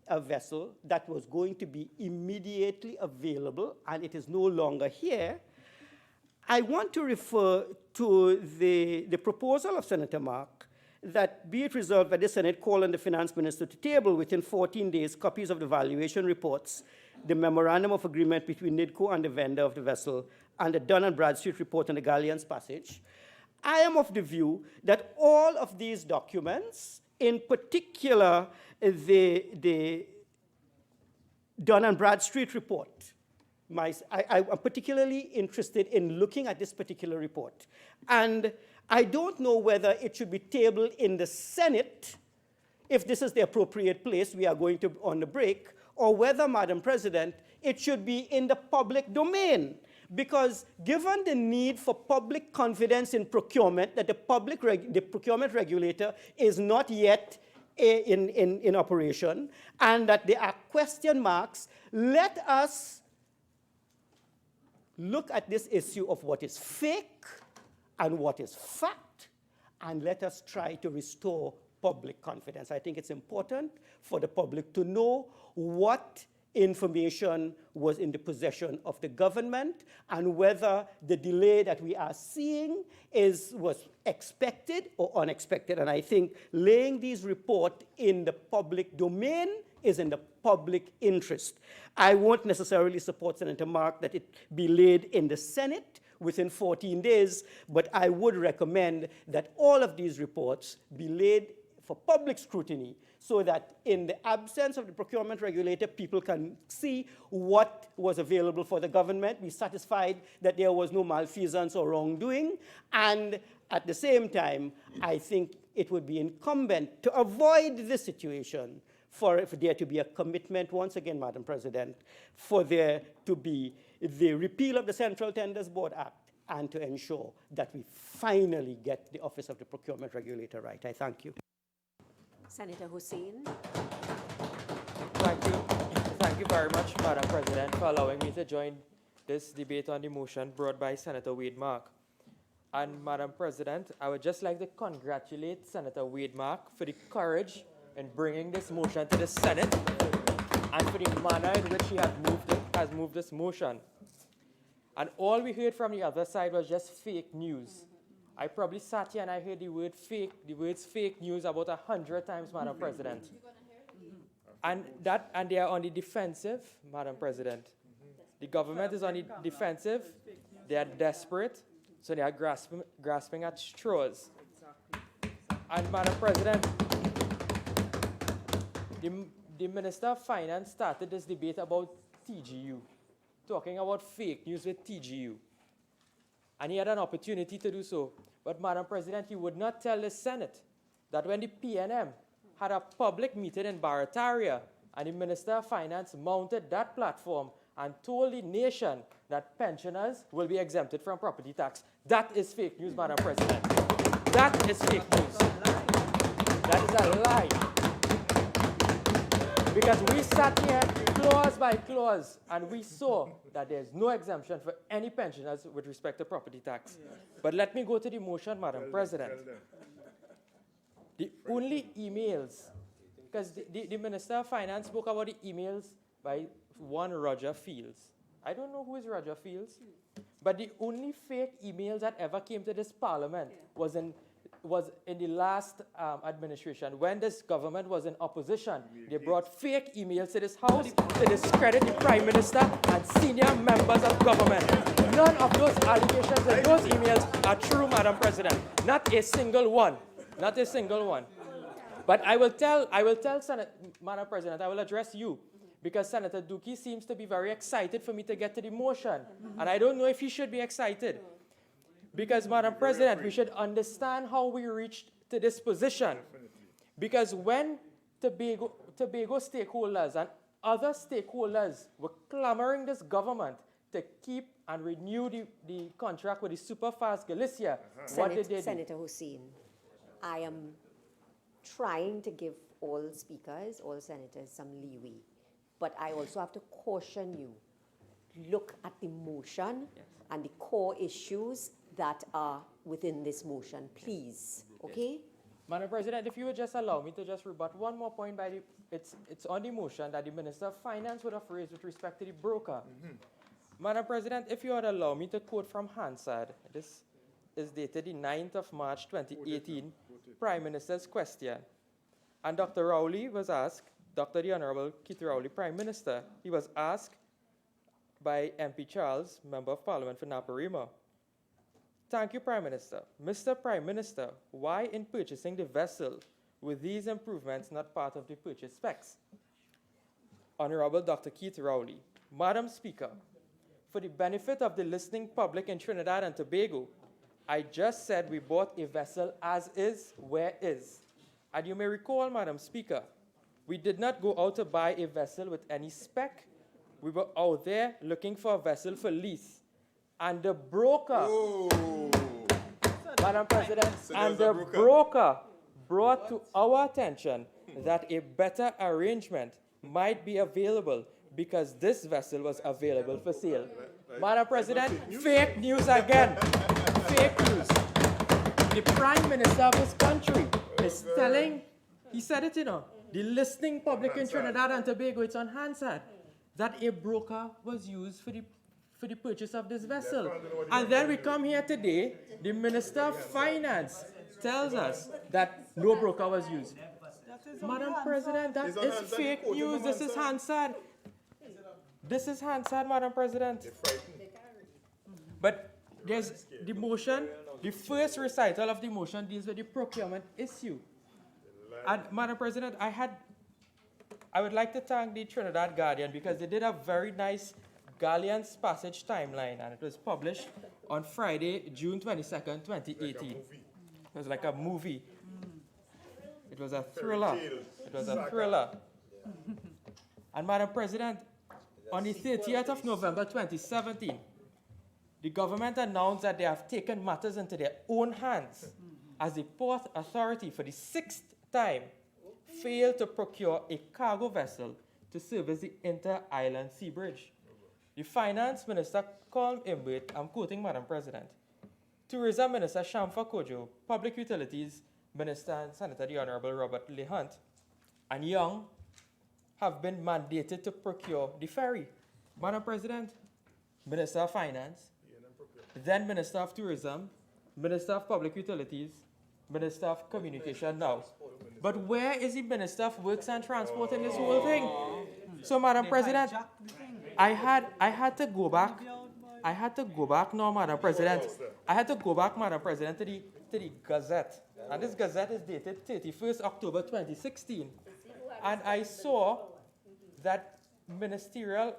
a vessel that was going to be immediately available and it is no longer here, I want to refer to the proposal of Senator Mark that be it resolved that the Senate call on the Finance Minister to table within 14 days copies of the valuation reports, the Memorandum of Agreement between NIDCO and the vendor of the vessel, and the Dun & Bradstreet report on the Galleons Passage. I am of the view that all of these documents, in particular the Dun & Bradstreet report, I'm particularly interested in looking at this particular report. And I don't know whether it should be tabled in the Senate, if this is the appropriate place we are going to on the break, or whether, Madam President, it should be in the public domain. Because given the need for public confidence in procurement, that the procurement regulator is not yet in operation, and that there are question marks, let us look at this issue of what is fake and what is fact, and let us try to restore public confidence. I think it's important for the public to know what information was in the possession of the government and whether the delay that we are seeing was expected or unexpected. And I think laying these reports in the public domain is in the public interest. I won't necessarily support Senator Mark that it be laid in the Senate within 14 days, but I would recommend that all of these reports be laid for public scrutiny so that in the absence of the procurement regulator, people can see what was available for the government, be satisfied that there was no malfeasance or wrongdoing, and at the same time, I think it would be incumbent to avoid this situation for there to be a commitment, once again, Madam President, for there to be the repeal of the Central Tenders Board Act and to ensure that we finally get the Office of the Procurement Regulator right. I thank you. Senator Hussain. Thank you. Thank you very much, Madam President, for allowing me to join this debate on the motion brought by Senator Wade Mark. And Madam President, I would just like to congratulate Senator Wade Mark for the courage in bringing this motion to the Senate and for the manner in which he has moved this motion. And all we heard from the other side was just fake news. I probably sat here and I heard the words fake news about 100 times, Madam President. And they are on the defensive, Madam President. The government is on the defensive. They are desperate, so they are grasping at straws. And Madam President, the Minister of Finance started this debate about TGU, talking about fake news with TGU. And he had an opportunity to do so. But Madam President, he would not tell the Senate that when the PNM had a public meeting in Barataria and the Minister of Finance mounted that platform and told the nation that pensioners will be exempted from property tax. That is fake news, Madam President. That is fake news. That is a lie. Because we sat here clause by clause and we saw that there's no exemption for any pensioners with respect to property tax. But let me go to the motion, Madam President. The only emails, because the Minister of Finance spoke about the emails by one Roger Fields. I don't know who is Roger Fields, but the only fake emails that ever came to this Parliament was in the last administration. When this government was in opposition, they brought fake emails to this House to discredit the Prime Minister and senior members of government. None of those allegations in those emails are true, Madam President. Not a single one. Not a single one. But I will tell Madam President, I will address you, because Senator Dookie seems to be very excited for me to get to the motion. And I don't know if he should be excited. Because, Madam President, we should understand how we reached to this position. Because when Tobago stakeholders and other stakeholders were clamoring this government to keep and renew the contract with the Superfast Galicia, what did they do? Senator Hussain, I am trying to give all speakers, all senators some leeway. But I also have to caution you. Look at the motion and the core issues that are within this motion, please. Okay? Madam President, if you would just allow me to just rebut one more point it's on the motion that the Minister of Finance would have raised with respect to the broker. Madam President, if you would allow me to quote from Hansard, this is dated the 9th of March 2018, Prime Minister's question. And Dr. Rowley was asked, Dr. the Honorable Keith Rowley, Prime Minister, he was asked by MP Charles, Member of Parliament for Naparima. Thank you, Prime Minister. Mr. Prime Minister, why in purchasing the vessel were these improvements not part of the purchase specs? Honorable Dr. Keith Rowley, Madam Speaker, for the benefit of the listening public in Trinidad and Tobago, I just said we bought a vessel as is, where is. And you may recall, Madam Speaker, we did not go out to buy a vessel with any spec. We were out there looking for a vessel for lease. And the broker, Madam President, and the broker brought to our attention that a better arrangement might be available because this vessel was available for sale. Madam President, fake news again. Fake news. The Prime Minister of this country is telling, he said it, the listening public in Trinidad and Tobago, it's on Hansard, that a broker was used for the purchase of this vessel. And then we come here today, the Minister of Finance tells us that no broker was used. Madam President, that is fake news. This is Hansard. This is Hansard, Madam President. But there's the motion, the first recital of the motion deals with the procurement issue. And Madam President, I would like to thank the Trinidad Guardian because they did a very nice Galleons Passage timeline, and it was published on Friday, June 22nd, 2018. It was like a movie. It was a thriller. It was a thriller. And Madam President, on the 30th of November 2017, the government announced that they have taken matters into their own hands as the Port Authority, for the 6th time, failed to procure a cargo vessel to service the inter-island sea bridge. The Finance Minister, Colm Imbert, I'm quoting Madam President, Tourism Minister Shamfa Kojo, Public Utilities Minister and Senator the Honorable Robert Leigh Hunt, and Young have been mandated to procure the ferry. Madam President, Minister of Finance, then Minister of Tourism, Minister of Public Utilities, Minister of Communication now. But where is the Minister of Works and Transport in this whole thing? So, Madam President, I had to go back. I had to go back now, Madam President. I had to go back, Madam President, to the Gazette. And this Gazette is dated 31st October 2016. And I saw that ministerial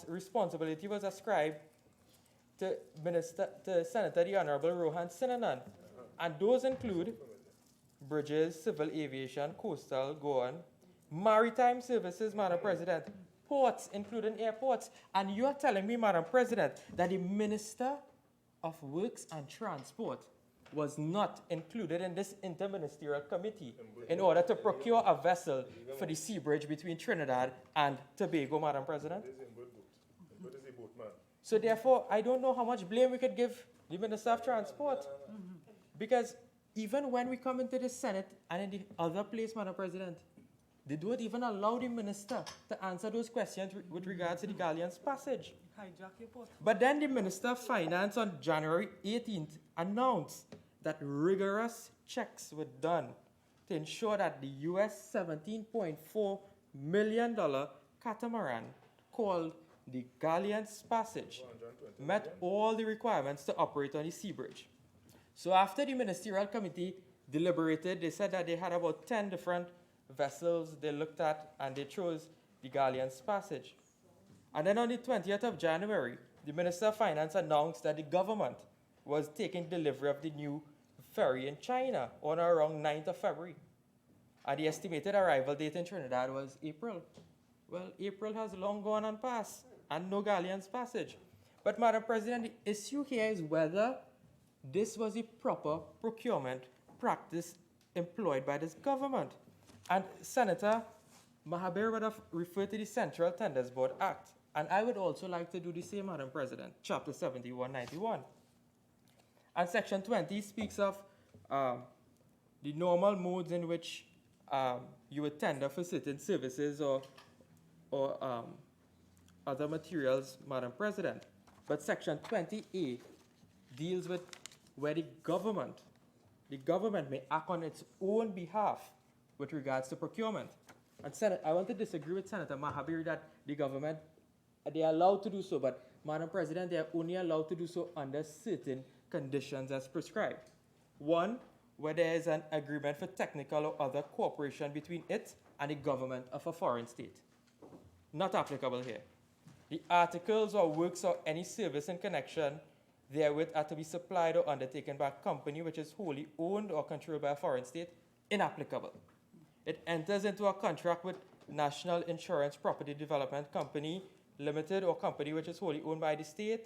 responsibility was ascribed to Senator the Honorable Rohan Sinanan. And those include bridges, civil aviation, coastal, go on, maritime services, Madam President, ports, including airports. And you are telling me, Madam President, that the Minister of Works and Transport was not included in this interministerial committee in order to procure a vessel for the sea bridge between Trinidad and Tobago, Madam President? So therefore, I don't know how much blame we could give the Minister of Transport. Because even when we come into the Senate and in the other place, Madam President, they don't even allow the minister to answer those questions with regards to the Galleons Passage. But then the Minister of Finance on January 18th announced that rigorous checks were done to ensure that the US $17.4 million catamaran called the Galleons Passage met all the requirements to operate on the sea bridge. So after the ministerial committee deliberated, they said that they had about 10 different vessels they looked at, and they chose the Galleons Passage. And then on the 20th of January, the Minister of Finance announced that the government was taking delivery of the new ferry in China on or around 9th of February. And the estimated arrival date in Trinidad was April. Well, April has long gone and passed, and no Galleons Passage. But, Madam President, the issue here is whether this was a proper procurement practice employed by this government. And Senator Mahabir would have referred to the Central Tenders Board Act. And I would also like to do the same, Madam President, Chapter 7191. And Section 20 speaks of the normal modes in which you would tender for certain services or other materials, Madam President. But Section 20A deals with where the government may act on its own behalf with regards to procurement. And Senate, I want to disagree with Senator Mahabir that the government, they are allowed to do so, but Madam President, they are only allowed to do so under certain conditions as prescribed. One, where there is an agreement for technical or other cooperation between it and the government of a foreign state. Not applicable here. The articles or works or any service in connection therewith are to be supplied or undertaken by a company which is wholly owned or controlled by a foreign state. Inapplicable. It enters into a contract with National Insurance Property Development Company Limited or company which is wholly owned by the state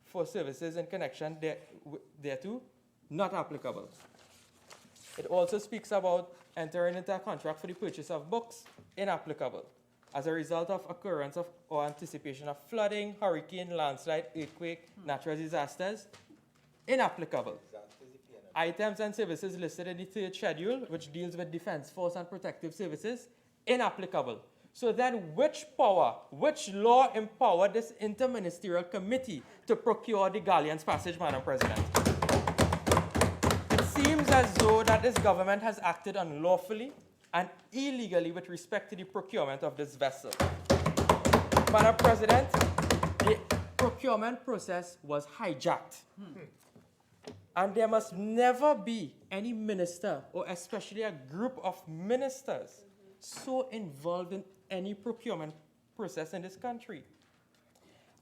for services in connection thereto. Not applicable. It also speaks about entering into a contract for the purchase of books. Inapplicable. As a result of occurrence of or anticipation of flooding, hurricane, landslide, earthquake, natural disasters. Inapplicable. Items and services listed in the third schedule, which deals with defense force and protective services. Inapplicable. So then which law empowered this interministerial committee to procure the Galleons Passage, Madam President? It seems as though that this government has acted unlawfully and illegally with respect to the procurement of this vessel. Madam President, the procurement process was hijacked. And there must never be any minister, or especially a group of ministers, so involved in any procurement process in this country.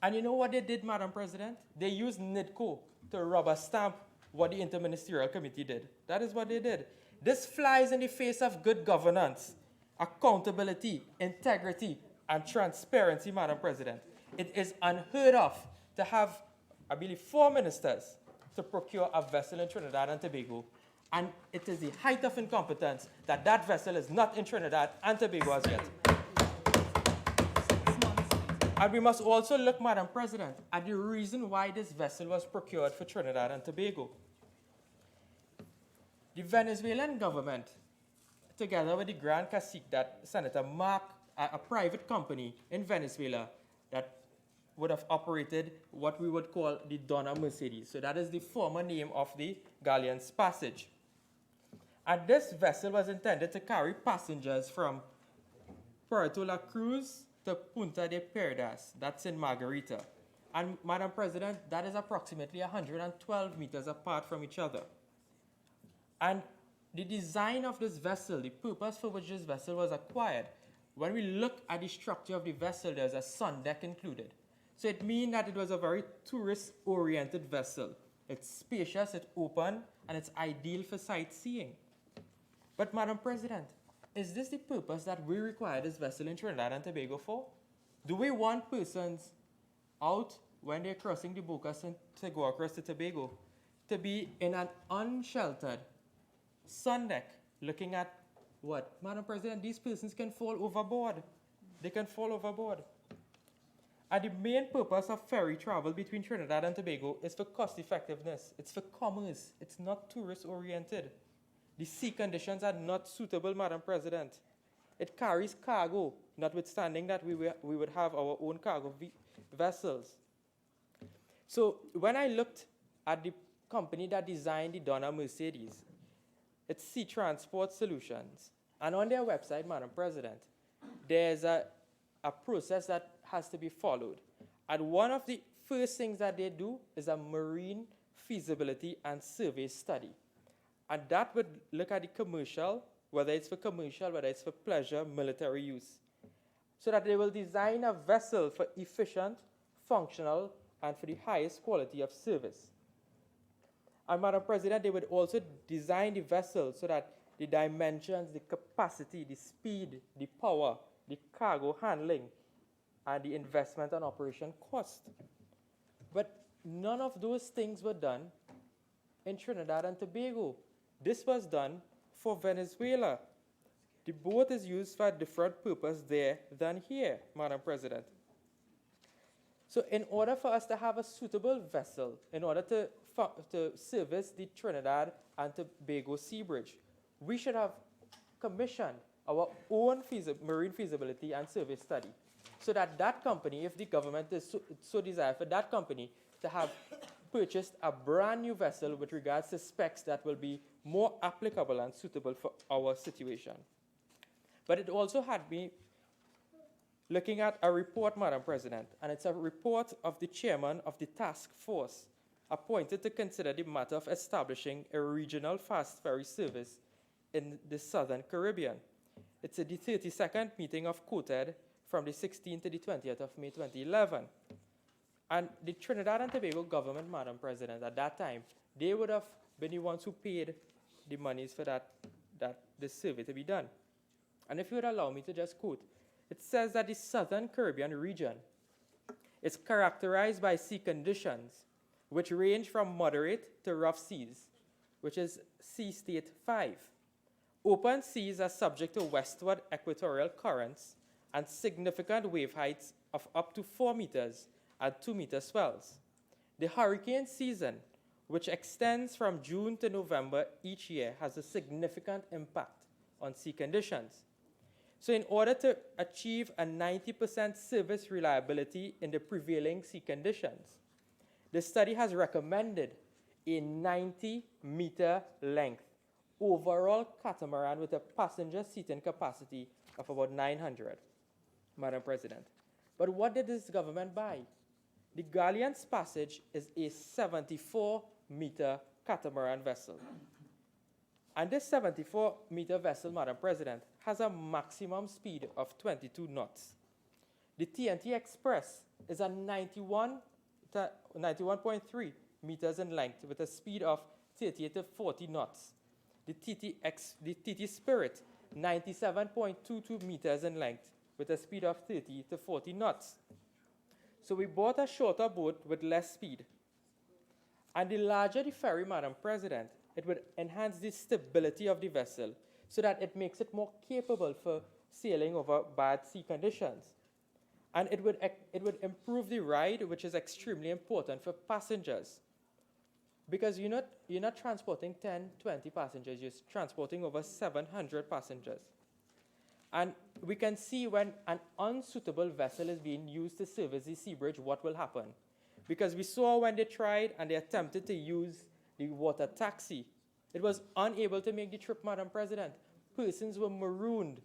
And you know what they did, Madam President? They used NIDCO to rubber stamp what the Interministerial Committee did. That is what they did. This flies in the face of good governance, accountability, integrity, and transparency, Madam President. It is unheard of to have, I believe, 4 ministers to procure a vessel in Trinidad and Tobago, and it is the height of incompetence that that vessel is not in Trinidad and Tobago as yet. And we must also look, Madam President, at the reason why this vessel was procured for Trinidad and Tobago. The Venezuelan government, together with the Grand Cacique that Senator Mark, a private company in Venezuela that would have operated what we would call the Donna Mercedes. So that is the former name of the Galleons Passage. And this vessel was intended to carry passengers from Puerto La Cruz to Punta de Perdas, that's in Margarita. And Madam President, that is approximately 112 meters apart from each other. And the design of this vessel, the purpose for which this vessel was acquired, when we look at the structure of the vessel, there's a sun deck included. So it means that it was a very tourist-oriented vessel. It's spacious, it's open, and it's ideal for sightseeing. But Madam President, is this the purpose that we require this vessel in Trinidad and Tobago for? Do we want persons out when they're crossing the Bocas and to go across to Tobago to be in an unsheltered sun deck looking at what? Madam President, these persons can fall overboard. They can fall overboard. And the main purpose of ferry travel between Trinidad and Tobago is for cost effectiveness. It's for commerce. It's not tourist oriented. The sea conditions are not suitable, Madam President. It carries cargo, notwithstanding that we would have our own cargo vessels. So when I looked at the company that designed the Donna Mercedes, it's Sea Transport Solutions. And on their website, Madam President, there's a process that has to be followed. And one of the first things that they do is a marine feasibility and survey study. And that would look at the commercial, whether it's for commercial, whether it's for pleasure, military use, so that they will design a vessel for efficient, functional, and for the highest quality of service. And Madam President, they would also design the vessel so that the dimensions, the capacity, the speed, the power, the cargo handling, and the investment and operation cost. But none of those things were done in Trinidad and Tobago. This was done for Venezuela. The boat is used for a different purpose there than here, Madam President. So in order for us to have a suitable vessel, in order to service the Trinidad and Tobago Sea Bridge, we should have commissioned our own marine feasibility and survey study, so that that company, if the government is so desire for that company to have purchased a brand new vessel with regards to specs that will be more applicable and suitable for our situation. But it also had me looking at a report, Madam President, and it's a report of the chairman of the task force appointed to consider the matter of establishing a regional fast ferry service in the Southern Caribbean. It's the 32nd meeting of COTED from the 16th to the 20th of May 2011. And the Trinidad and Tobago government, Madam President, at that time, they would have been the ones who paid the monies for this survey to be done. And if you would allow me to just quote, it says that the Southern Caribbean region is characterized by sea conditions which range from moderate to rough seas, which is sea state 5. Open seas are subject to westward equatorial currents and significant wave heights of up to 4 meters and 2-meter swells. The hurricane season, which extends from June to November each year, has a significant impact on sea conditions. So in order to achieve a 90% service reliability in the prevailing sea conditions, the study has recommended a 90-meter length overall catamaran with a passenger seating capacity of about 900, Madam President. But what did this government buy? The Galleons Passage is a 74-meter catamaran vessel. And this 74-meter vessel, Madam President, has a maximum speed of 22 knots. The TNT Express is a 91.3 meters in length with a speed of 38 to 40 knots. the TT Spirit, 97.22 meters in length, with a speed of 30 to 40 knots. So we bought a shorter boat with less speed. And the larger the ferry, Madam President, it would enhance the stability of the vessel so that it makes it more capable for sailing over bad sea conditions. And it would improve the ride, which is extremely important for passengers. Because you're not transporting 10, 20 passengers, you're transporting over 700 passengers. And we can see when an unsuitable vessel is being used to service the sea bridge, what will happen. Because we saw when they tried and they attempted to use the water taxi, it was unable to make the trip, Madam President. Persons were marooned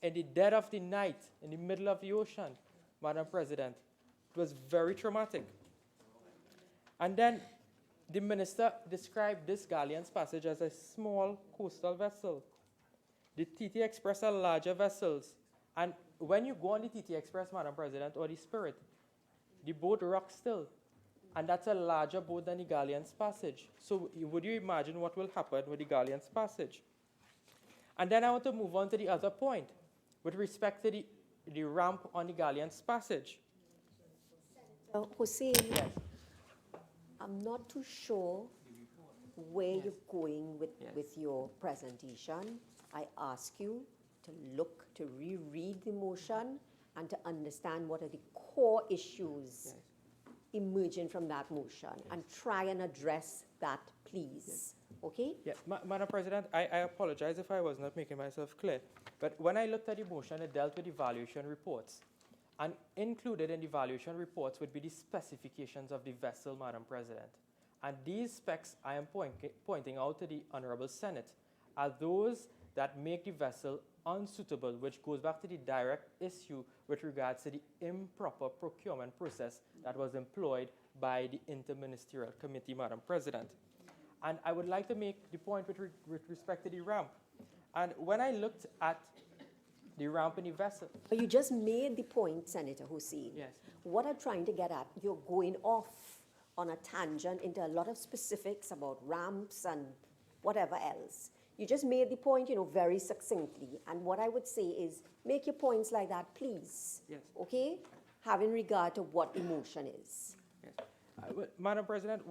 in the dead of the night, in the middle of the ocean, Madam President. It was very traumatic. And then the minister described this Galleons Passage as a small coastal vessel. The TT Express are larger vessels. And when you go on the TT Express, Madam President, or the Spirit, the boat rocks still. And that's a larger boat than the Galleons Passage. So would you imagine what will happen with the Galleons Passage? And then I want to move on to the other point with respect to the ramp on the Galleons Passage. Hussein, I'm not too sure where you're going with your presentation. I ask you to reread the motion and to understand what are the core issues emerging from that motion and try and address that, please. Okay? Yeah, Madam President, I apologize if I was not making myself clear. But when I looked at the motion, it dealt with evaluation reports. And included in the evaluation reports would be the specifications of the vessel, Madam President. And these specs I am pointing out to the Honorable Senate are those that make the vessel unsuitable, which goes back to the direct issue with regards to the improper procurement process that was employed by the Interministerial Committee, Madam President. And I would like to make the point with respect to the ramp. And when I looked at the ramp in the vessel... But you just made the point, Senator Hussein. Yes. What I'm trying to get at, you're going off on a tangent into a lot of specifics about ramps and whatever else. You just made the point, very succinctly. And what I would say is, make your points like that, please. Yes. Okay? Having regard to what the motion is. Yes. Madam President,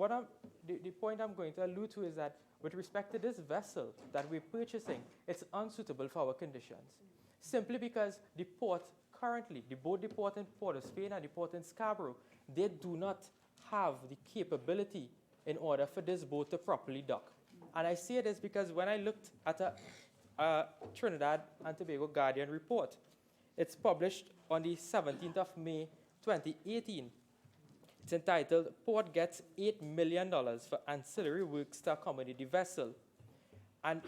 the point I'm going to allude to is that with respect to this vessel that we're purchasing, it's unsuitable for our conditions. Simply because the port currently, both the port in Port of Spain and the port in Scarborough, they do not have the capability in order for this boat to properly dock. And I say this because when I looked at a Trinidad and Tobago Guardian report, it's published on the 17th of May, 2018. It's entitled, Port Gets $8 million for Ancillary Works to Accommodate the Vessel. And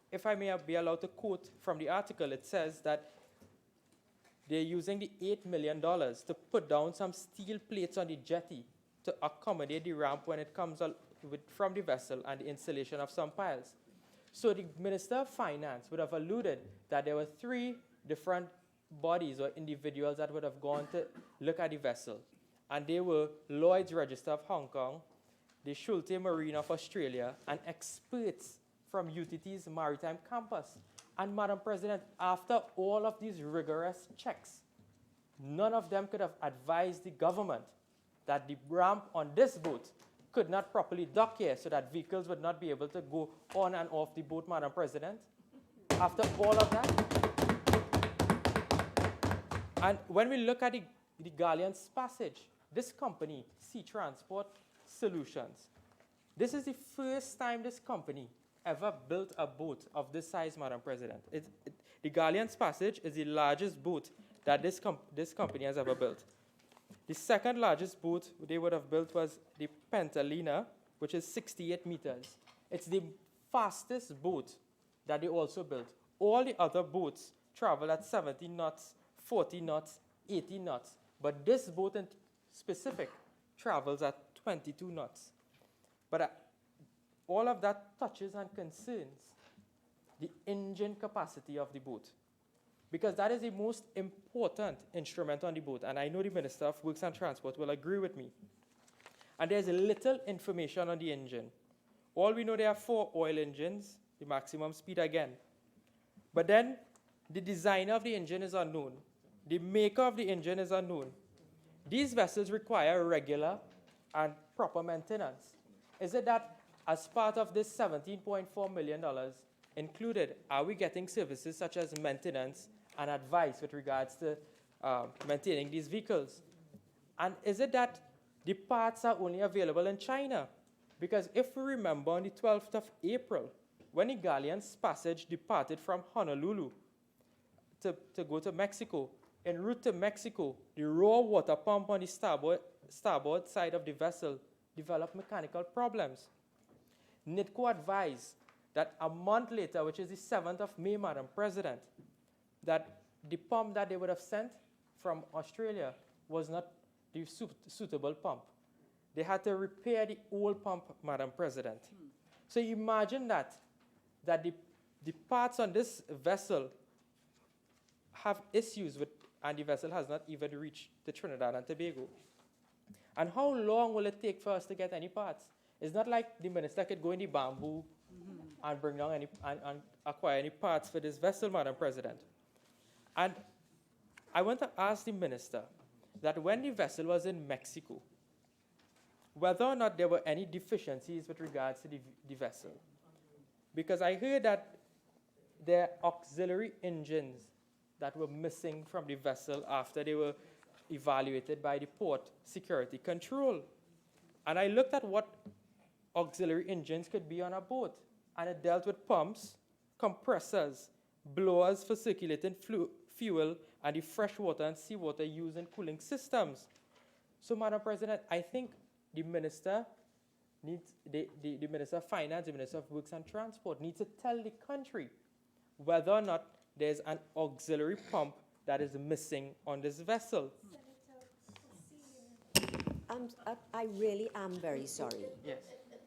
if I may be allowed to quote from the article, it says that they're using the $8 million to put down some steel plates on the jetty to accommodate the ramp when it comes from the vessel and the installation of some piles. So the Minister of Finance would have alluded that there were 3 different bodies or individuals that would have gone to look at the vessel. And they were Lloyd's Register of Hong Kong, the Schulte Marine of Australia, and experts from UTT's Maritime Campus. And Madam President, after all of these rigorous checks, none of them could have advised the government that the ramp on this boat could not properly dock here so that vehicles would not be able to go on and off the boat, Madam President. After all of that. And when we look at the Galleons Passage, this company, Sea Transport Solutions, this is the first time this company ever built a boat of this size, Madam President. The Galleons Passage is the largest boat that this company has ever built. The second largest boat they would have built was the Pentalina, which is 68 meters. It's the fastest boat that they also built. All the other boats travel at 70 knots, 40 knots, 80 knots. But this boat in specific travels at 22 knots. But all of that touches and concerns the engine capacity of the boat, because that is the most important instrument on the boat. And I know the Minister of Works and Transport will agree with me. And there's little information on the engine. All we know, there are 4 oil engines the maximum speed again. But then the designer of the engine is unknown. The maker of the engine is unknown. These vessels require regular and proper maintenance. Is it that as part of this $17.4 million included, are we getting services such as maintenance and advice with regards to maintaining these vehicles? And is it that the parts are only available in China? Because if we remember, on the 12th of April, when the Galleons Passage departed from Honolulu to go to Mexico, en route to Mexico, the raw water pump on the starboard side of the vessel developed mechanical problems. NITCO advised that a month later, which is the 7th of May, Madam President, that the pump that they would have sent from Australia was not the suitable pump. They had to repair the old pump, Madam President. So imagine that the parts on this vessel have issues with, and the vessel has not even reached the Trinidad and Tobago. And how long will it take for us to get any parts? It's not like the minister could go in the bamboo and bring down any and acquire any parts for this vessel, Madam President. And I want to ask the minister that when the vessel was in Mexico, whether or not there were any deficiencies with regards to the vessel. Because I heard that there are auxiliary engines that were missing from the vessel after they were evaluated by the port security control. And I looked at what auxiliary engines could be on a boat, and it dealt with pumps, compressors, blowers for circulating fuel, and the fresh water and seawater used in cooling systems. So, Madam President, I think the minister needs, the Minister of Finance, the Minister of Works and Transport needs to tell the country whether or not there's an auxiliary pump that is missing on this vessel. I really am very sorry. Yes.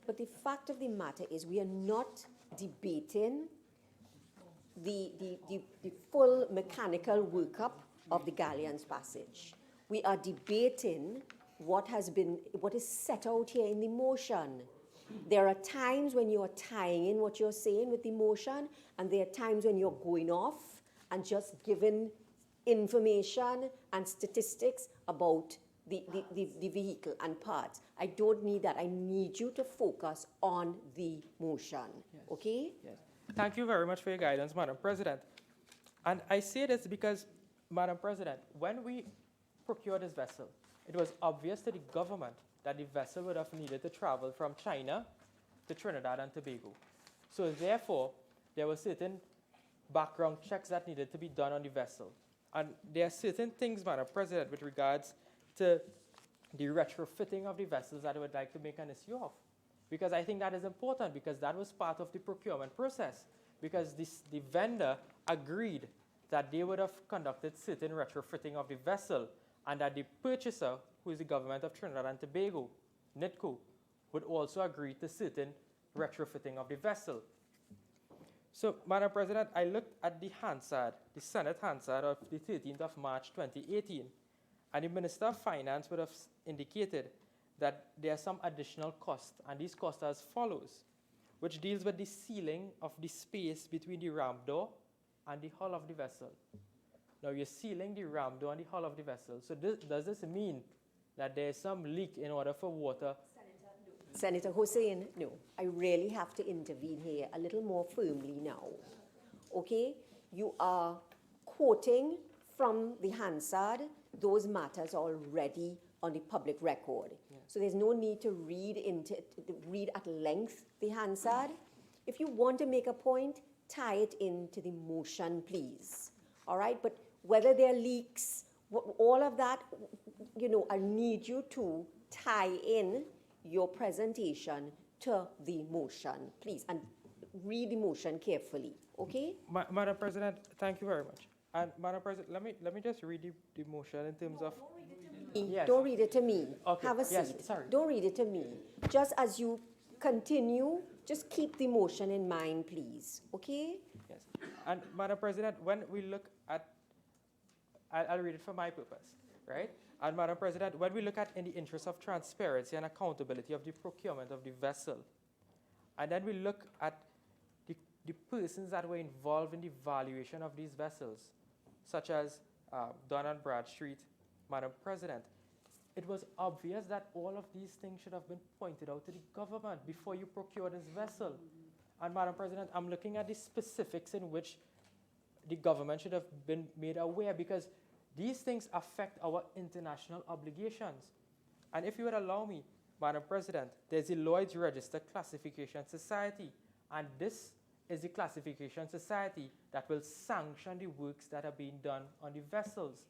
But the fact of the matter is we are not debating the full mechanical workup of the Galleons Passage. We are debating what is set out here in the motion. There are times when you are tying in what you're saying with the motion, and there are times when you're going off and just giving information and statistics about the vehicle and parts. I don't need that. I need you to focus on the motion, yes. Okay? Yes. Thank you very much for your guidance, Madam President. And I say this because, Madam President, when we procured this vessel, it was obvious to the government that the vessel would have needed to travel from China to Trinidad and Tobago. So therefore, there were certain background checks that needed to be done on the vessel. And there are certain things, Madam President, with regards to the retrofitting of the vessels that I would like to make an issue of. Because I think that is important, because that was part of the procurement process. Because the vendor agreed that they would have conducted certain retrofitting of the vessel, and that the purchaser, who is the government of Trinidad and Tobago, NITCO, would also agree to certain retrofitting of the vessel. So, Madam President, I looked at the Hansard, the Senate Hansard of the 13th of March 2018, and the Minister of Finance would have indicated that there are some additional costs, and these costs are as follows, which deals with the sealing of the space between the ramp door and the hull of the vessel. Now, you're sealing the ramp door and the hull of the vessel. So does this mean that there's some leak in order for water? Senator Hussain, no. I really have to intervene here a little more firmly now. Okay? You are quoting from the Hansard. Those matters are already on the public record. Yeah. So there's no need to read at length the Hansard. If you want to make a point, tie it into the motion, please. All right? But whether there are leaks, all of that, I need you to tie in your presentation to the motion, please, and read the motion carefully, okay? Madam President, thank you very much. And Madam President, let me just read the motion in terms of... Don't read it to me. Yes. Don't read it to me. Okay. Have a seat. Yes, sorry. Don't read it to me. Just as you continue, just keep the motion in mind, please, okay? Yes. And Madam President, when we look at... I'll read it for my purpose, right? And Madam President, when we look at in the interest of transparency and accountability of the procurement of the vessel, and then we look at the persons that were involved in the valuation of these vessels, such as Dun and Bradstreet, Madam President, it was obvious that all of these things should have been pointed out to the government before you procure this vessel. And Madam President, I'm looking at the specifics in which the government should have been made aware, because these things affect our international obligations. And if you would allow me, Madam President, there's the Lloyd's Register Classification Society, and this is the classification society that will sanction the works that are being done on the vessels.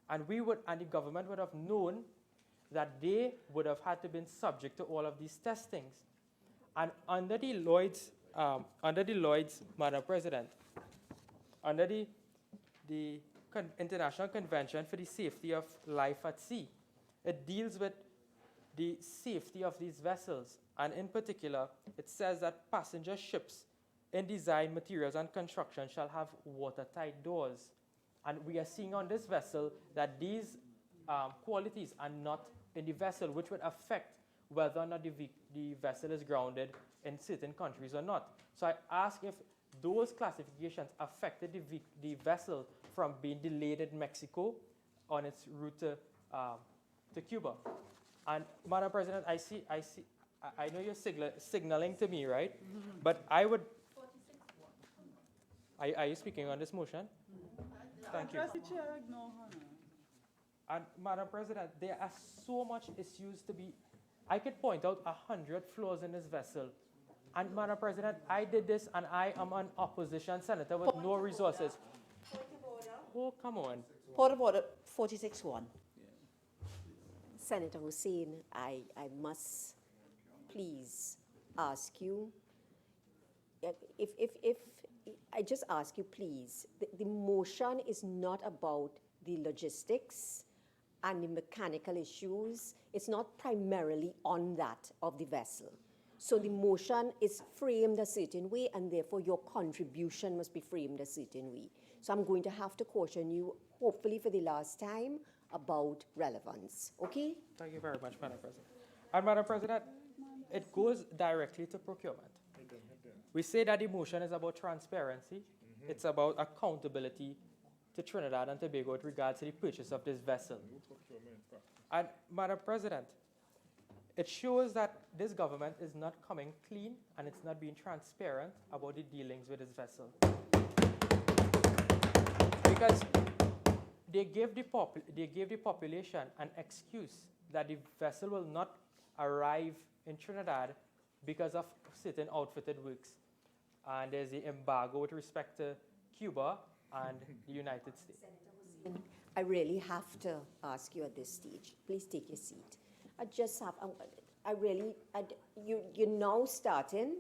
And the government would have known that they would have had to been subject to all of these testings. And under the Lloyd's, Madam President, under the International Convention for the Safety of Life at Sea, it deals with the safety of these vessels. And in particular, it says that passenger ships in design, materials, and construction shall have watertight doors. And we are seeing on this vessel that these qualities are not in the vessel, which would affect whether or not the vessel is grounded in certain countries or not. So I ask if those classifications affected the vessel from being delayed in Mexico on its route to Cuba. And Madam President, I know you're signaling to me, right? Mm-hmm. But I would. Are you speaking on this motion? Thank you. And Madam President, there are so much issues to be. I could point out 100 flaws in this vessel. And Madam President, I did this, and I am an opposition senator with no resources. Point of order. Oh, come on. Point of order, 46-1. Senator Hussain, I must please ask you, if I just ask you, please, the motion is not about the logistics and the mechanical issues. It's not primarily on that of the vessel. So the motion is framed a certain way, and therefore your contribution must be framed a certain way. So I'm going to have to caution you, hopefully for the last time, about relevance. Okay? Thank you very much, Madam President. And Madam President, it goes directly to procurement. We say that the motion is about transparency. Mm-hmm. It's about accountability to Trinidad and Tobago with regards to the purchase of this vessel. And Madam President, it shows that this government is not coming clean and it's not being transparent about the dealings with this vessel. Because they gave the population an excuse that the vessel will not arrive in Trinidad because of certain outfitted works. And there's the embargo with respect to Cuba and the United States. Senator Hussain, I really have to ask you at this stage. Please take your seat. You're now starting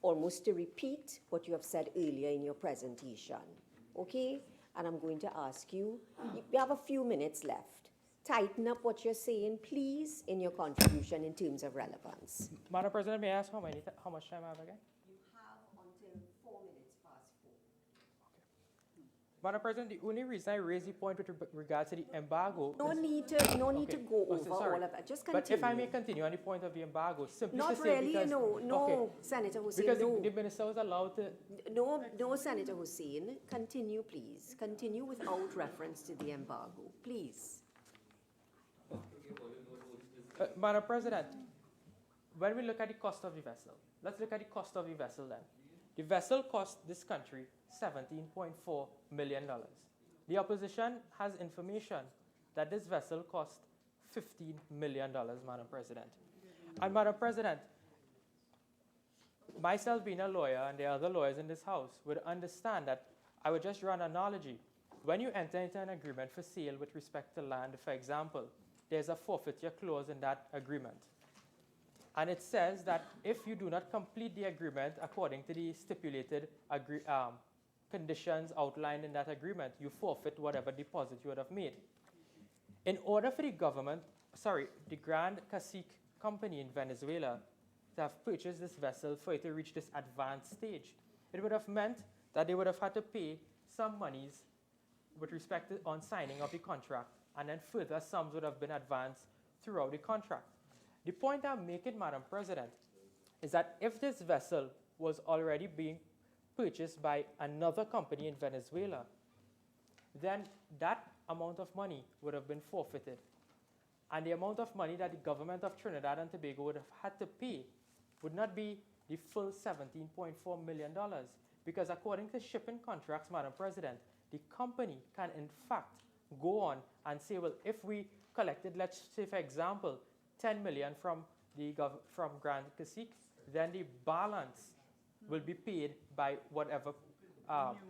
almost to repeat what you have said earlier in your presentation, okay? And I'm going to ask you, you have a few minutes left. Tighten up what you're saying, please, in your contribution in terms of relevance. Madam President, may I ask how much time I have again? You have until 4 minutes past 4. Okay. Madam President, the only reason I raised the point with regards to the embargo. No need to go over all of that. Just continue. But if I may continue on the point of the embargo, simply not to say really, because, no, Senator Hussain, because no. the minister was allowed to. No, Senator Hussain, continue, please. Continue without reference to the embargo, please. Madam President, when we look at the cost of the vessel, let's look at the cost of the vessel then. The vessel cost this country $17.4 million. The opposition has information that this vessel cost $15 million, Madam President. And Madam President, myself being a lawyer and the other lawyers in this House would understand that I would just draw an analogy. When you enter into an agreement for sale with respect to land, for example, there's a forfeiture clause in that agreement. And it says that if you do not complete the agreement according to the stipulated conditions outlined in that agreement, you forfeit whatever deposit you would have made. In order for the the Grand Cacique Company in Venezuela to have purchased this vessel for it to reach this advanced stage, it would have meant that they would have had to pay some monies with respect to on signing of the contract, and then further sums would have been advanced throughout the contract. The point I'm making, Madam President, is that if this vessel was already being purchased by another company in Venezuela, then that amount of money would have been forfeited. And the amount of money that the government of Trinidad and Tobago would have had to pay would not be the full $17.4 million. Because according to shipping contracts, Madam President, the company can in fact go on and say, well, if we collected, let's say for example, 10 million from Grand Cacique, then the balance will be paid by whatever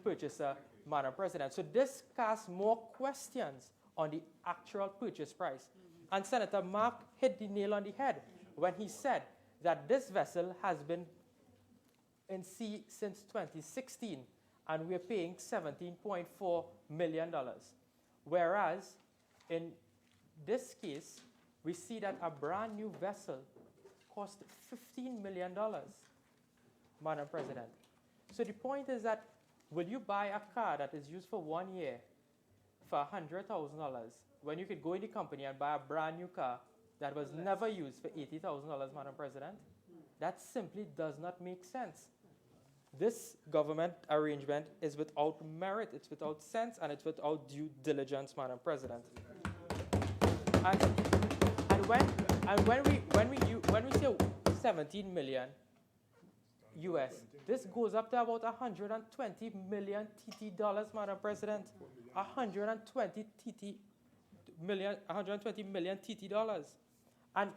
purchaser, Madam President. So this casts more questions on the actual purchase price. And Senator Mark hit the nail on the head when he said that this vessel has been in sea since 2016, and we're paying $17.4 million. Whereas in this case, we see that a brand new vessel cost $15 million, Madam President. So the point is that, will you buy a car that is used for 1 year for $100,000 when you could go in the company and buy a brand new car that was never used for $80,000, Madam President? That simply does not make sense. This government arrangement is without merit, it's without sense, and it's without due diligence, Madam President. And when we say 17 million US, this goes up to about 120 million TT dollars, Madam President. 120 million TT dollars. And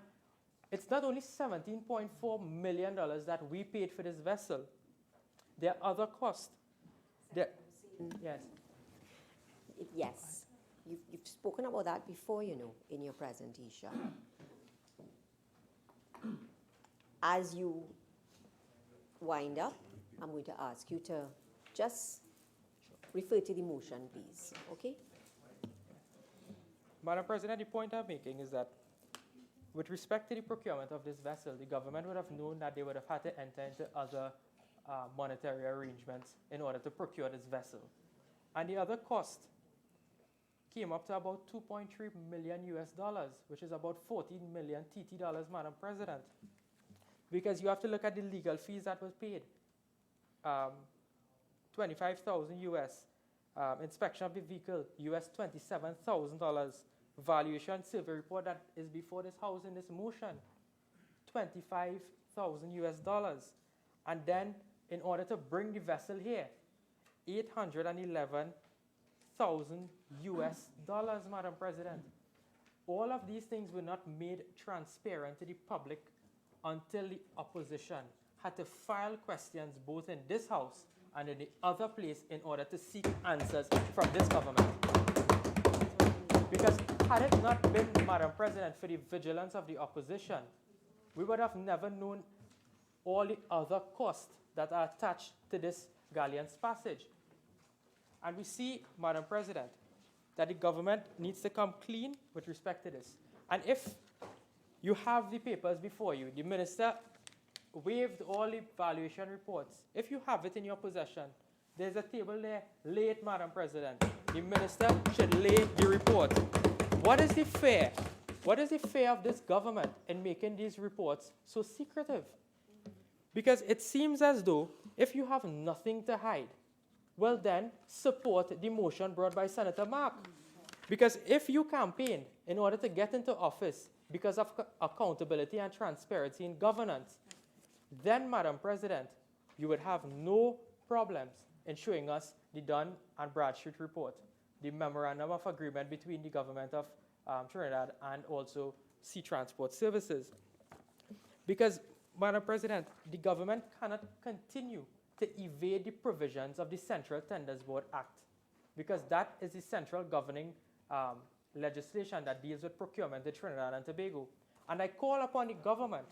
it's not only $17.4 million that we paid for this vessel. There are other costs. Yes. Yes. You've spoken about that before, you know, in your presentation. As you wind up, I'm going to ask you to just refer to the motion, please. Okay? Madam President, the point I'm making is that with respect to the procurement of this vessel, the government would have known that they would have had to enter into other monetary arrangements in order to procure this vessel. And the other cost came up to about 2.3 million US dollars, which is about 14 million TT dollars, Madam President. Because you have to look at the legal fees that was paid. 25,000 US, inspection of the vehicle, US $27,000, valuation survey report that is before this House in this motion, 25,000 US dollars. And then, in order to bring the vessel here, 811,000 US dollars, Madam President. All of these things were not made transparent to the public until the opposition had to file questions both in this House and in the other place in order to seek answers from this government. Because had it not been, Madam President, for the vigilance of the opposition, we would have never known all the other costs that are attached to this Galleons Passage. And we see, Madam President, that the government needs to come clean with respect to this. And if you have the papers before you, the minister waived all the valuation reports. If you have it in your possession, there's a table there. Lay it, Madam President. The minister should lay the report. What is the fear? What is the fear of this government in making these reports so secretive? Because it seems as though if you have nothing to hide, well then support the motion brought by Senator Mark. Because if you campaigned in order to get into office because of accountability and transparency in governance, then, Madam President, you would have no problems in showing us the Dun and Bradstreet report, the Memorandum of Agreement between the government of Trinidad and also Sea Transport Services. Because, Madam President, the government cannot continue to evade the provisions of the Central Tenders Board Act, because that is the central governing legislation that deals with procurement in Trinidad and Tobago. And I call upon the government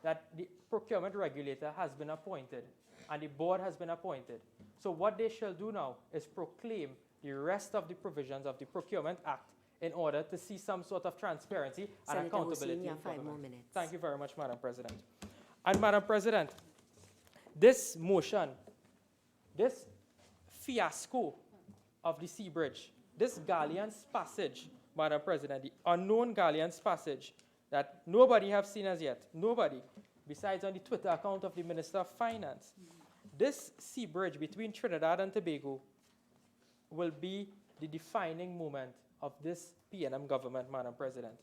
that the procurement regulator has been appointed and the board has been appointed. So what they shall do now is proclaim the rest of the provisions of the Procurement Act in order to see some sort of transparency and accountability. Hussein, 5 more minutes. Thank you very much, Madam President. And Madam President, this motion, this fiasco of the Sea Bridge, this Galleons Passage, Madam President, the unknown Galleons Passage that nobody have seen as yet, nobody, besides on the Twitter account of the Minister of Finance, this sea bridge between Trinidad and Tobago will be the defining moment of this PNM government, Madam President.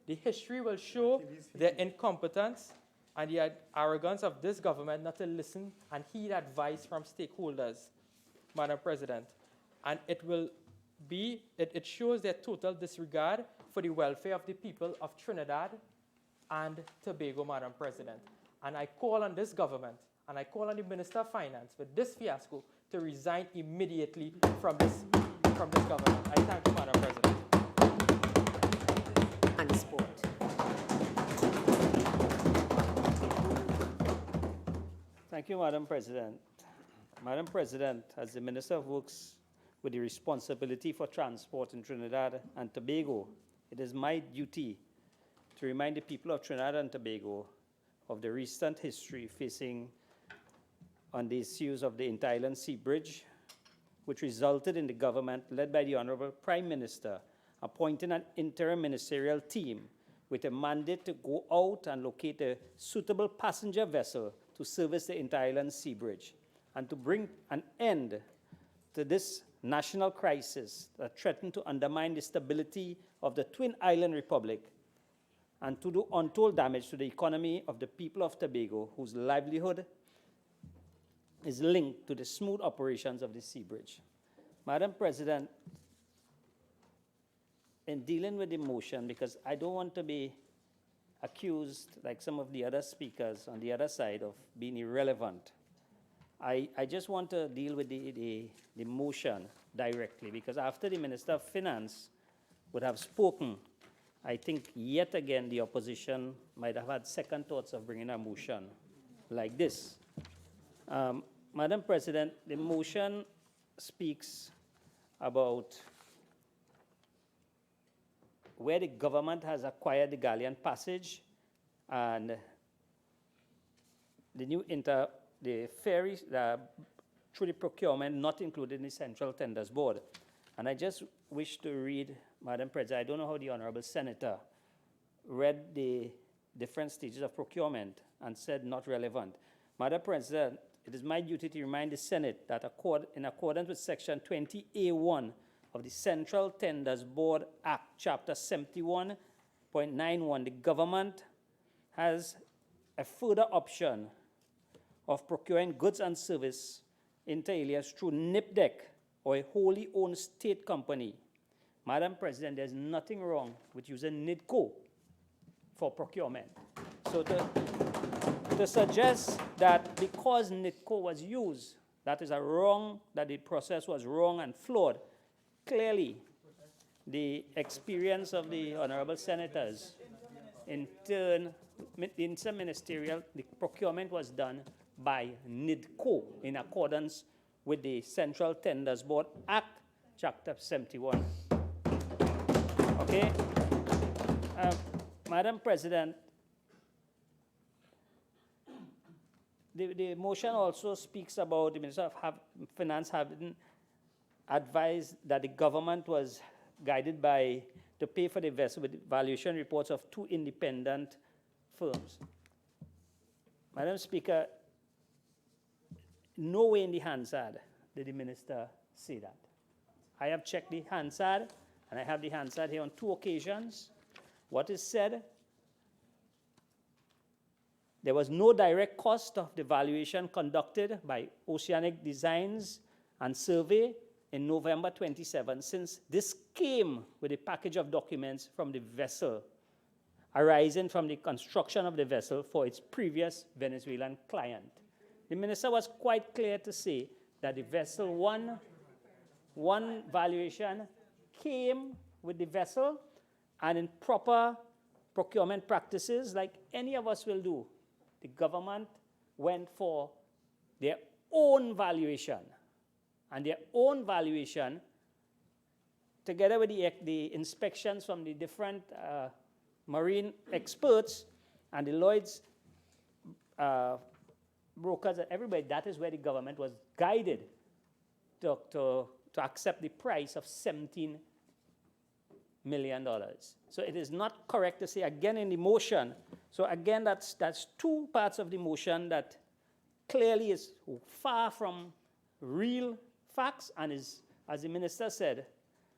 The history will show the incompetence and the arrogance of this government not to listen and heed advice from stakeholders, Madam President. And it will be, it shows their total disregard for the welfare of the people of Trinidad and Tobago, Madam President. And I call on this government, and I call on the Minister of Finance for this fiasco to resign immediately from this government. I thank you, Madam President. And sport. Thank you, Madam President. Madam President, as the Minister of Works with the responsibility for transport in Trinidad and Tobago, it is my duty to remind the people of Trinidad and Tobago of the recent history facing on the issues of the Untitled Sea Bridge, which resulted in the government led by the Honorable Prime Minister appointing an interim ministerial team with a mandate to go out and locate a suitable passenger vessel to service the Untitled Sea Bridge and to bring an end to this national crisis that threatened to undermine the stability of the Twin Island Republic and to do untold damage to the economy of the people of Tobago, whose livelihood is linked to the smooth operations of the sea bridge. Madam President, in dealing with the motion, because I don't want to be accused, like some of the other speakers on the other side, of being irrelevant, I just want to deal with the motion directly, because after the Minister of Finance would have spoken, I think yet again the opposition might have had second thoughts of bringing a motion like this. Madam President, the motion speaks about where the government has acquired the Galleon Passage and the ferries through the procurement not included in the Central Tenders Board. And I just wish to read, Madam President, I don't know how the Honorable Senator read the different stages of procurement and said not relevant. Madam President, it is my duty to remind the Senate that in accordance with Section 20A1 of the Central Tenders Board Act, Chapter 71.91, the government has a further option of procuring goods and service inter alia through NIPDEC or a wholly owned state company. Madam President, there's nothing wrong with using NIDCO for procurement. So to suggest that because NIDCO was used, that the process was wrong and flawed, clearly the experience of the honorable senators in turn, interministerial, the procurement was done by NIDCO in accordance with the Central Tenders Board Act, Chapter 71. Okay? Madam President, the motion also speaks about the Minister of Finance having advised that the government was guided to pay for the vessel with valuation reports of two independent firms. Madam Speaker, no way in the Hansard did the minister say that. I have checked the Hansard, and I have the Hansard here on 2 occasions. What is said? There was no direct cost of the valuation conducted by Oceanic Designs and Survey in November 27, since this came with a package of documents from the vessel arising from the construction of the vessel for its previous Venezuelan client. The minister was quite clear to say that the vessel one valuation came with the vessel, and in proper procurement practices, like any of us will do, the government went for their own valuation. And their own valuation, together with the inspections from the different marine experts and the Lloyd's brokers and everybody, that is where the government was guided to accept the price of $17 million. So it is not correct to say again in the motion. So again, that's 2 parts of the motion that clearly is far from real facts and is, as the minister said,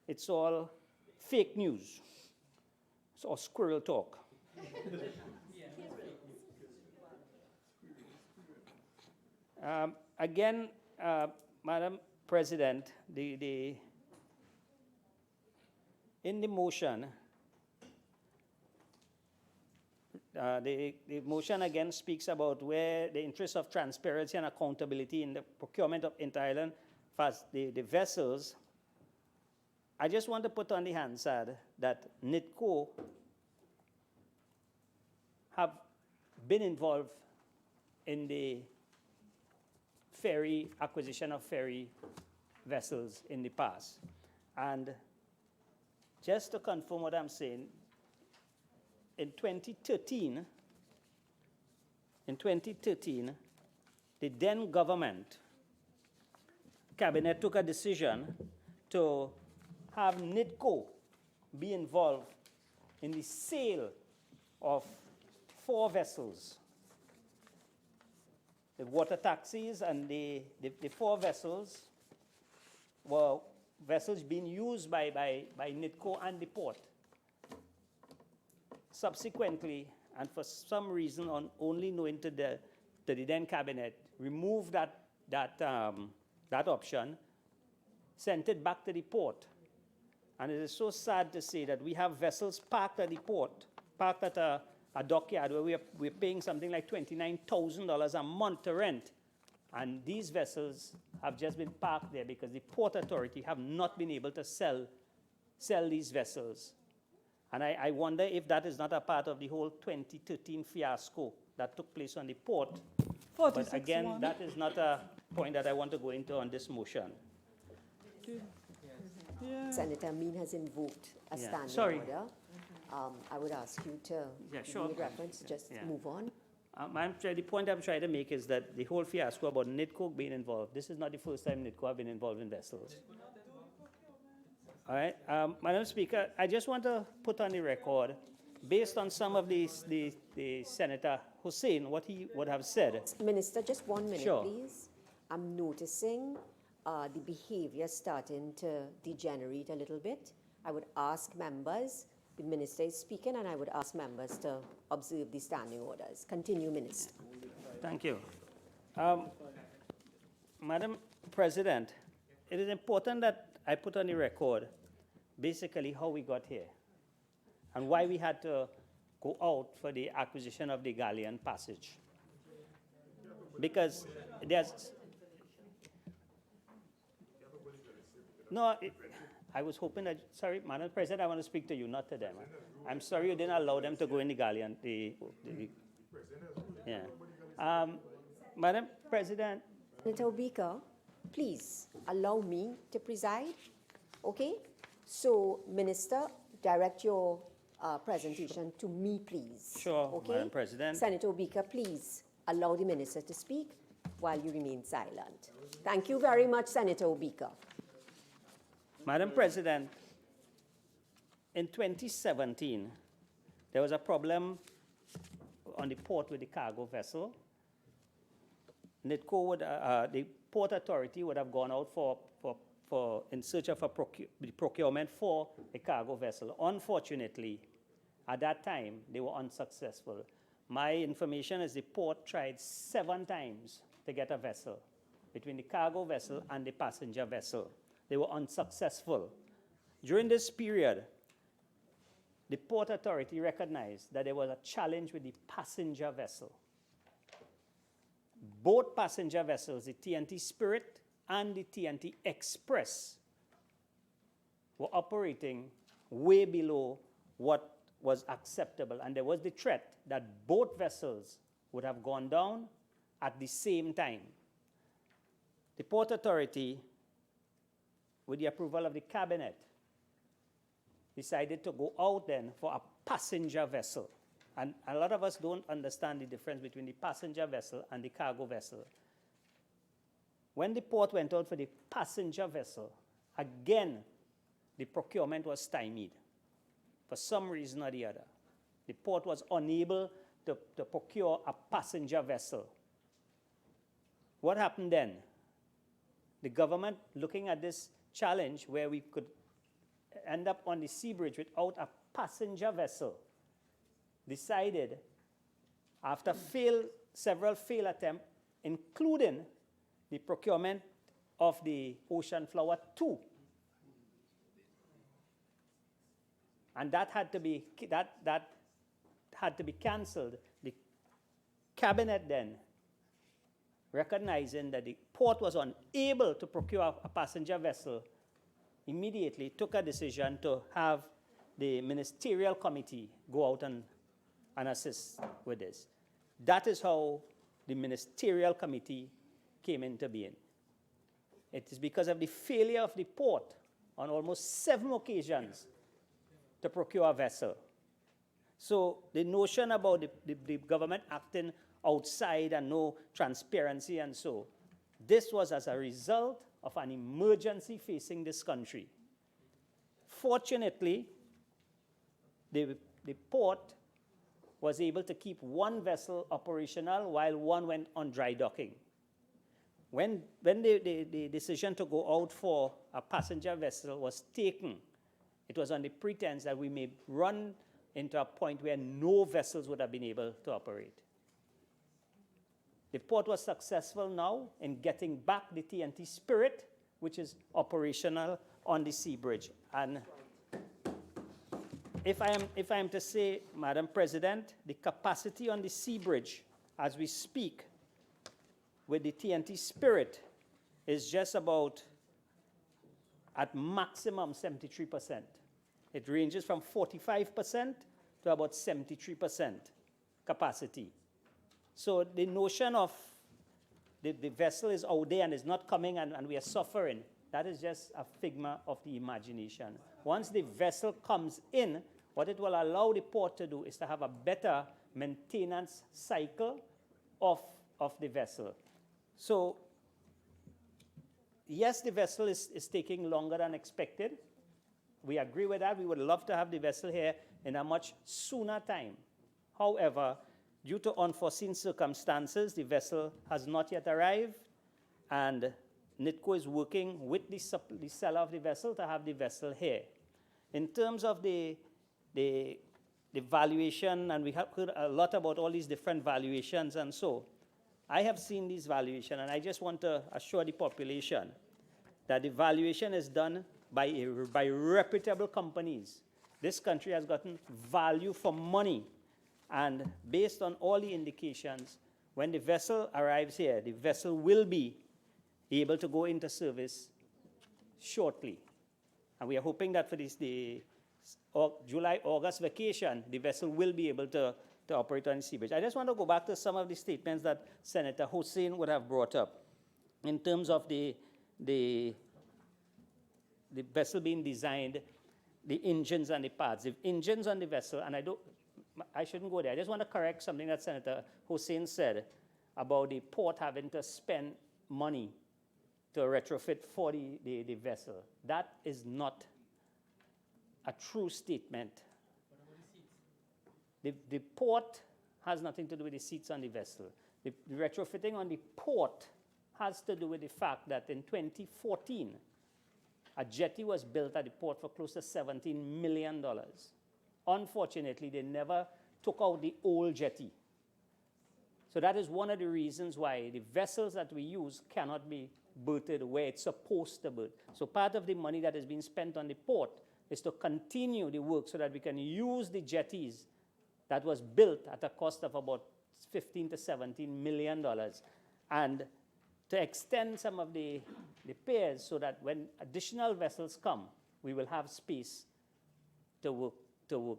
it's all fake news. It's all squirrel talk. Again, Madam President, in the motion, the motion again speaks about where the interest of transparency and accountability in the procurement of inter-island the vessels. I just want to put on the Hansard that NITCO have been involved in the acquisition of ferry vessels in the past. And just to confirm what I'm saying, in 2013, the then government cabinet took a decision to have NITCO be involved in the sale of 4 vessels. The water taxis and the 4 vessels were vessels being used by NITCO and the port. Subsequently, and for some reason only known to the then cabinet, removed that option, sent it back to the port. And it is so sad to say that we have vessels parked at the port, parked at a dockyard where we're paying something like $29,000 a month to rent. And these vessels have just been parked there because the Port Authority have not been able to sell these vessels. And I wonder if that is not a part of the whole 2013 fiasco that took place on the port. But again, that is not a point that I want to go into on this motion. Yeah. Senator Amin has invoked a standing order. I would ask you to give me reference, just move on. The point I'm trying to make is that the whole fiasco about NITCO being involved, this is not the first time NITCO have been involved in vessels. All right, Madam Speaker, I just want to put on the record, based on some of the Senator Hussain, what he would have said. Minister, just 1 minute, please. I'm noticing the behavior starting to degenerate a little bit. I would ask members, the minister is speaking, and I would ask members to observe the standing orders. Continue, Minister. Thank you. Madam President, it is important that I put on the record basically how we got here and why we had to go out for the acquisition of the Galleon Passage. Because there's... No, I was hoping that... Sorry, Madam President, I want to speak to you, not to them. I'm sorry you didn't allow them to go in the Galleon. Madam President... Senator Obika, please allow me to preside. Okay? So, Minister, direct your presentation to me, please. Sure, okay? Madam President. Senator Obika, please allow the minister to speak while you remain silent. Thank you very much, Senator Obika. Madam President, in 2017, there was a problem on the port with the cargo vessel. NITCO would, the Port Authority would have gone out in search of the procurement for a cargo vessel. Unfortunately, at that time, they were unsuccessful. My information is the port tried 7 times to get a vessel, between the cargo vessel and the passenger vessel. They were unsuccessful. During this period, the Port Authority recognized that there was a challenge with the passenger vessel. Both passenger vessels, the TNT Spirit and the TNT Express, were operating way below what was acceptable. And there was the threat that both vessels would have gone down at the same time. The Port Authority, with the approval of the cabinet, decided to go out then for a passenger vessel. And a lot of us don't understand the difference between the passenger vessel and the cargo vessel. When the port went out for the passenger vessel, again, the procurement was stymied for some reason or the other. The port was unable to procure a passenger vessel. what happened then? The government, looking at this challenge where we could end up on the sea bridge without a passenger vessel, decided, after several failed attempts, including the procurement of the Ocean Flower 2. And that had to be cancelled. The cabinet then, recognizing that the port was unable to procure a passenger vessel, immediately took a decision to have the ministerial committee go out and assist with this. That is how the ministerial committee came into being. It is because of the failure of the port on almost 7 occasions to procure a vessel. So the notion about the government acting outside and no transparency and so, this was as a result of an emergency facing this country. Fortunately, the port was able to keep 1 vessel operational while 1 went on dry docking. When the decision to go out for a passenger vessel was taken, it was on the pretense that we may run into a point where no vessels would have been able to operate. The port was successful now in getting back the TNT Spirit, which is operational on the sea bridge. And if I am to say, Madam President, the capacity on the sea bridge as we speak with the TNT Spirit is just about, at maximum, 73%. It ranges from 45% to about 73% capacity. So the notion of the vessel is out there and is not coming and we are suffering, that is just a figment of the imagination. Once the vessel comes in, what it will allow the port to do is to have a better maintenance cycle of the vessel. So, yes, the vessel is taking longer than expected. We agree with that. We would love to have the vessel here in a much sooner time. However, due to unforeseen circumstances, the vessel has not yet arrived, and NITCO is working with the seller of the vessel to have the vessel here. In terms of the valuation, and we have heard a lot about all these different valuations and so, I have seen these valuations, and I just want to assure the population that the valuation is done by reputable companies. This country has gotten value for money, and based on all the indications, when the vessel arrives here, the vessel will be able to go into service shortly. And we are hoping that for the July-August vacation, the vessel will be able to operate on the sea bridge. I just want to go back to some of the statements that Senator Hussain would have brought up in terms of the vessel being designed, the engines and the parts. The engines on the vessel, and I shouldn't go there. I just want to correct something that Senator Hussain said about the port having to spend money to retrofit for the vessel. That is not a true statement. The port has nothing to do with the seats on the vessel. The retrofitting on the port has to do with the fact that in 2014, a jetty was built at the port for close to $17 million. Unfortunately, they never took out the old jetty. So that is one of the reasons why the vessels that we use cannot be berthed where it's supposed to berth. So part of the money that is being spent on the port is to continue the work so that we can use the jetties that was built at a cost of about $15 to $17 million, and to extend some of the piers so that when additional vessels come, we will have space to work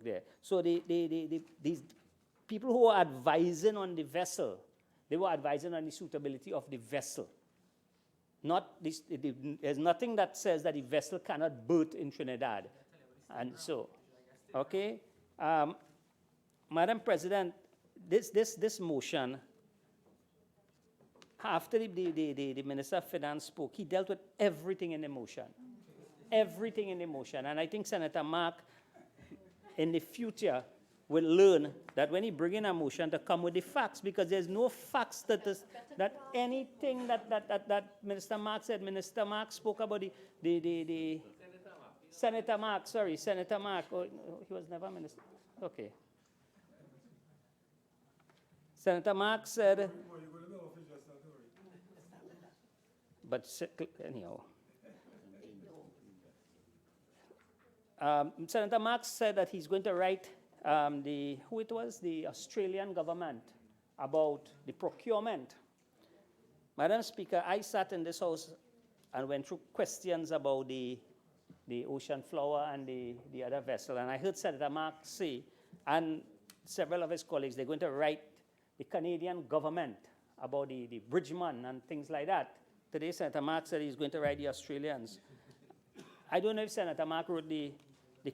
there. So these people who are advising on the vessel, they were advising on the suitability of the vessel. There's nothing that says that the vessel cannot berth in Trinidad. And so, okay. Madam President, this motion, after the Minister of Finance spoke, he dealt with everything in the motion. Everything in the motion. And I think Senator Mark, in the future, will learn that when he bring in a motion to come with the facts, because there's no facts that anything that Minister Mark said. Minister Mark spoke about the Senator Mark, sorry, Senator Mark. Oh, no, he was never minister. Okay. Senator Mark said, but anyhow. Senator Mark said that he's going to write the Australian government about the procurement. Madam Speaker, I sat in this house and went through questions about the Ocean Flower and the other vessel, and I heard Senator Mark say, and several of his colleagues, they're going to write the Canadian government about the Bridgeman and things like that. Today, Senator Mark said he's going to write the Australians. I don't know if Senator Mark wrote the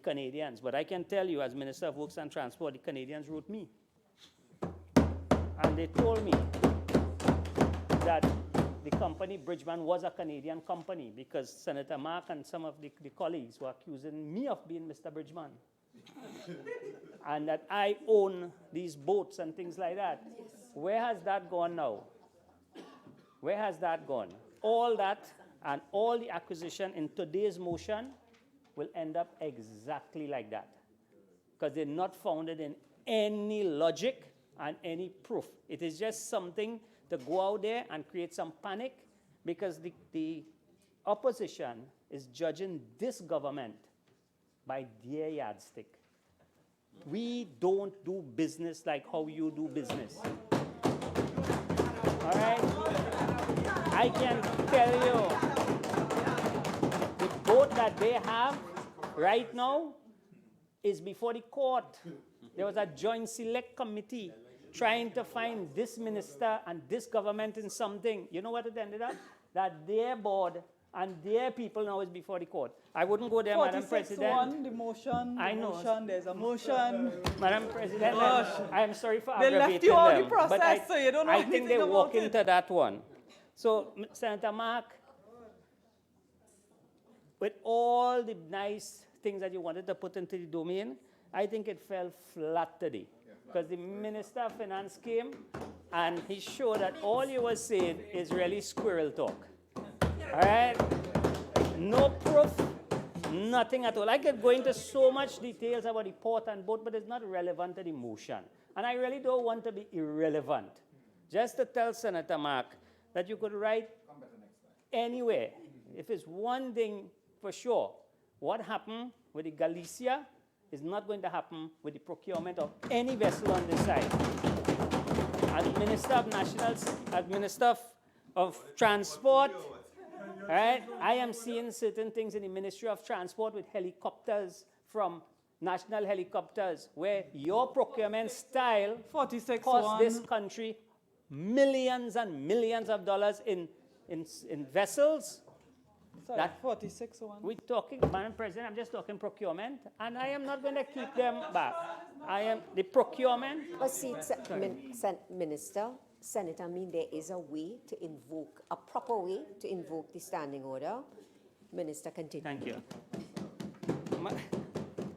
Canadians, but I can tell you, as Minister of Works and Transport, the Canadians wrote me. And they told me that the company Bridgeman was a Canadian company because Senator Mark and some of the colleagues were accusing me of being Mr. Bridgeman. And that I own these boats and things like that. Where has that gone now? Where has that gone? All that and all the acquisition in today's motion will end up exactly like that. Because they're not founded in any logic and any proof. It is just something to go out there and create some panic because the opposition is judging this government by their yardstick. We don't do business like how you do business. All right? I can tell you, the boat that they have right now is before the court. There was a joint select committee trying to find this minister and this government in something. You know what it ended up? That their board and their people now is before the court. I wouldn't go there, Madam President. The motion, I know. motion, there's a motion. Madam President, I'm sorry for They aggravating left you all them, the process, but so you don't know I think anything they about walk it. into that one. So, Senator Mark, with all the nice things that you wanted to put into the domain, I think it fell flat today. Because the Minister of Finance came and he showed that all you were saying is really squirrel talk. All right? No proof, nothing at all. I could go into so much details about the port and boat, but it's not relevant to the motion. And I really don't want to be irrelevant. Just to tell Senator Mark that you could write anywhere. If it's one thing for sure, what happened with the Galicia is not going to happen with the procurement of any vessel on this side. As Minister of Transport, right, I am seeing certain things in the Ministry of Transport with helicopters from national helicopters where your procurement style costs this country millions and millions of dollars in vessels. Sorry, 46-1. We're talking, Madam President, I'm just talking procurement, and I am not going to keep them back. I am the procurement. But see, Minister, Senator, I mean, there is a way to invoke, a proper way to invoke the standing order. Minister, continue. Thank you.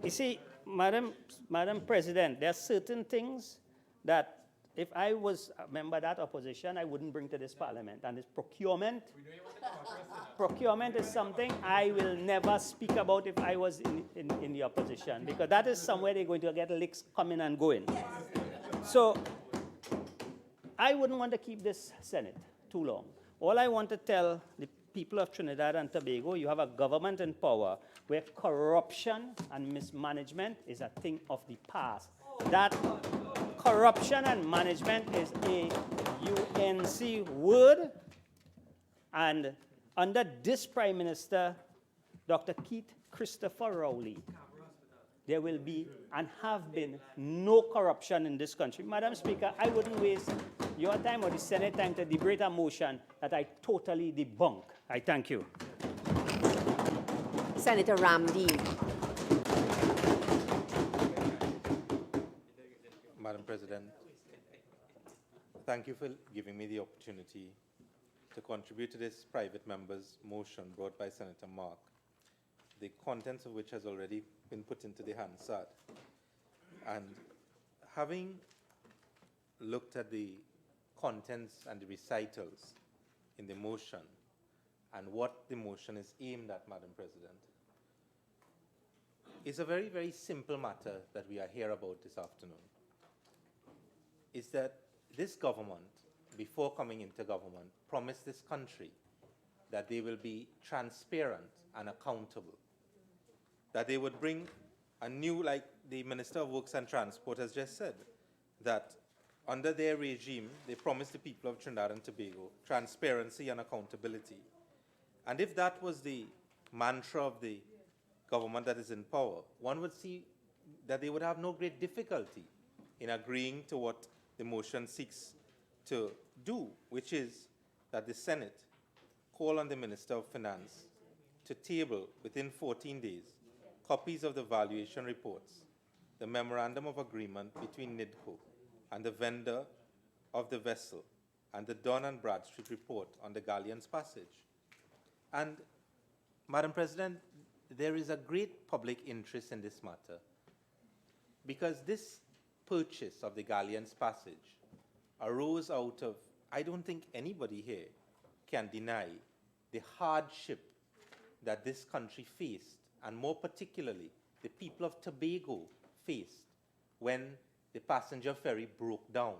You see, Madam President, there are certain things that if I was a member of that opposition, I wouldn't bring to this parliament. And this procurement, procurement is something I will never speak about if I was in the opposition, because that is somewhere they're going to get licks coming and going. So I wouldn't want to keep this Senate too long. All I want to tell the people of Trinidad and Tobago, you have a government in power where corruption and mismanagement is a thing of the past. That corruption and management is a UNC word, and under this Prime Minister, Dr. Keith Christopher Rowley, there will be and have been no corruption in this country. Madam Speaker, I wouldn't waste your time or the Senate time to debate a motion that I totally debunk. I thank you. Senator Ramdi. Madam President, thank you for giving me the opportunity to contribute to this private member's motion brought by Senator Mark, the contents of which has already been put into the Hansard. And having looked at the contents and the recitals in the motion and what the motion is aimed at, Madam President, it's a very, very simple matter that we are here about this afternoon. Is that this government, before coming into government, promised this country that they will be transparent and accountable, that they would bring a new, like the Minister of Works and Transport has just said, that under their regime, they promised the people of Trinidad and Tobago transparency and accountability. And if that was the mantra of the government that is in power, one would see that they would have no great difficulty in agreeing to what the motion seeks to do, which is that the Senate call on the Minister of Finance to table within 14 days copies of the valuation reports, the Memorandum of Agreement between NIDCO and the vendor of the vessel, and the Dun and Bradstreet report on the Galleons Passage. And, Madam President, there is a great public interest in this matter because this purchase of the Galleons Passage arose out of, I don't think anybody here can deny the hardship that this country faced, and more particularly the people of Tobago faced when the passenger ferry broke down,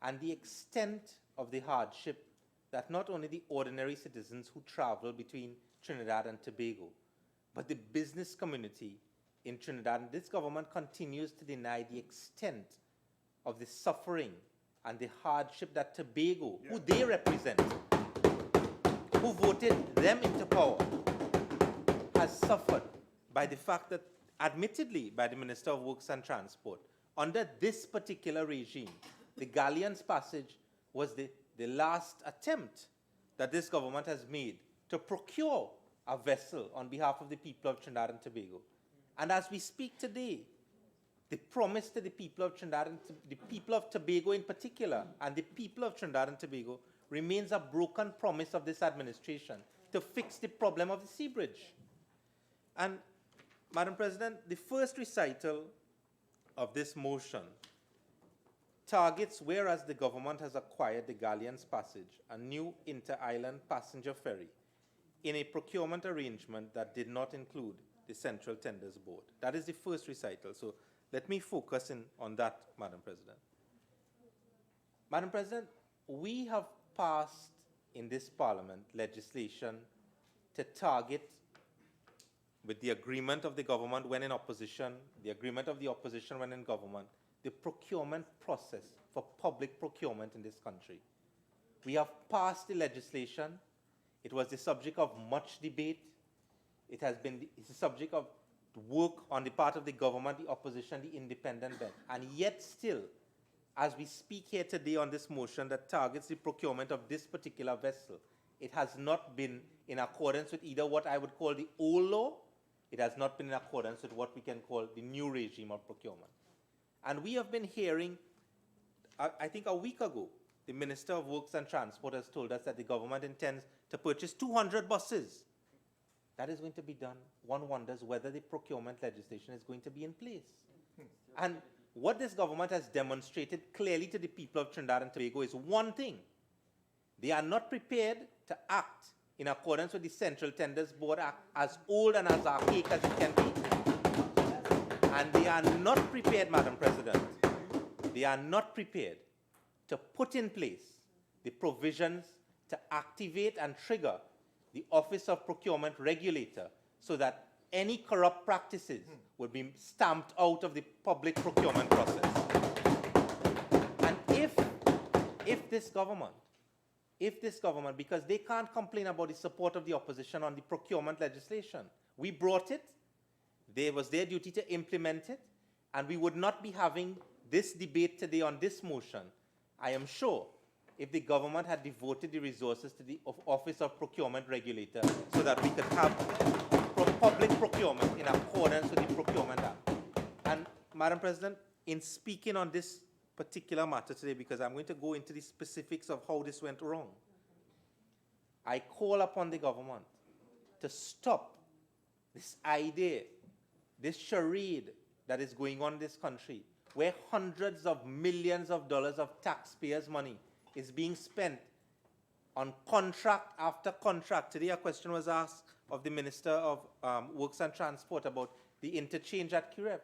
and the extent of the hardship that not only the ordinary citizens who travel between Trinidad and Tobago, but the business community in Trinidad, and this government continues to deny the extent of the suffering and the hardship that Tobago, who they represent, who voted them into power, has suffered by the fact that, admittedly by the Minister of Works and Transport, under this particular regime, the Galleons Passage was the last attempt that this government has made to procure a vessel on behalf of the people of Trinidad and Tobago. And as we speak today, the promise to the people of Trinidad and the people of Tobago in particular, and the people of Trinidad and Tobago, remains a broken promise of this administration to fix the problem of the sea bridge. And, Madam President, the first recital of this motion targets, whereas the government has acquired the Galleons Passage, a new inter-island passenger ferry, in a procurement arrangement that did not include the Central Tenders Board. That is the first recital. So let me focus in on that, Madam President. Madam President, we have passed in this Parliament legislation to target, with the agreement of the government when in opposition, the agreement of the opposition when in government, the procurement process for public procurement in this country. We have passed the legislation. It was the subject of much debate. It's the subject of work on the part of the government, the opposition, the independent bench. And yet still, as we speak here today on this motion that targets the procurement of this particular vessel, it has not been in accordance with either what I would call the old law, it has not been in accordance with what we can call the new regime of procurement. And we have been hearing, I think a week ago, the Minister of Works and Transport has told us that the government intends to purchase 200 buses. That is going to be done. One wonders whether the procurement legislation is going to be in place. And what this government has demonstrated clearly to the people of Trinidad and Tobago is one thing. They are not prepared to act in accordance with the Central Tenders Board Act, as old and as archaic as it can be. And they are not prepared, Madam President, they are not prepared to put in place the provisions to activate and trigger the Office of Procurement Regulator so that any corrupt practices would be stamped out of the public procurement process. And if this government, because they can't complain about the support of the opposition on the procurement legislation, we brought it, it was their duty to implement it, and we would not be having this debate today on this motion, I am sure, if the government had devoted the resources to the Office of Procurement Regulator so that we could have public procurement in accordance with the Procurement Act. And, Madam President, in speaking on this particular matter today, because I'm going to go into the specifics of how this went wrong, I call upon the government to stop this idea, this charade that is going on in this country, where hundreds of millions of dollars of taxpayers' money is being spent on contract after contract. Today a question was asked of the Minister of Works and Transport about the interchange at Kirep.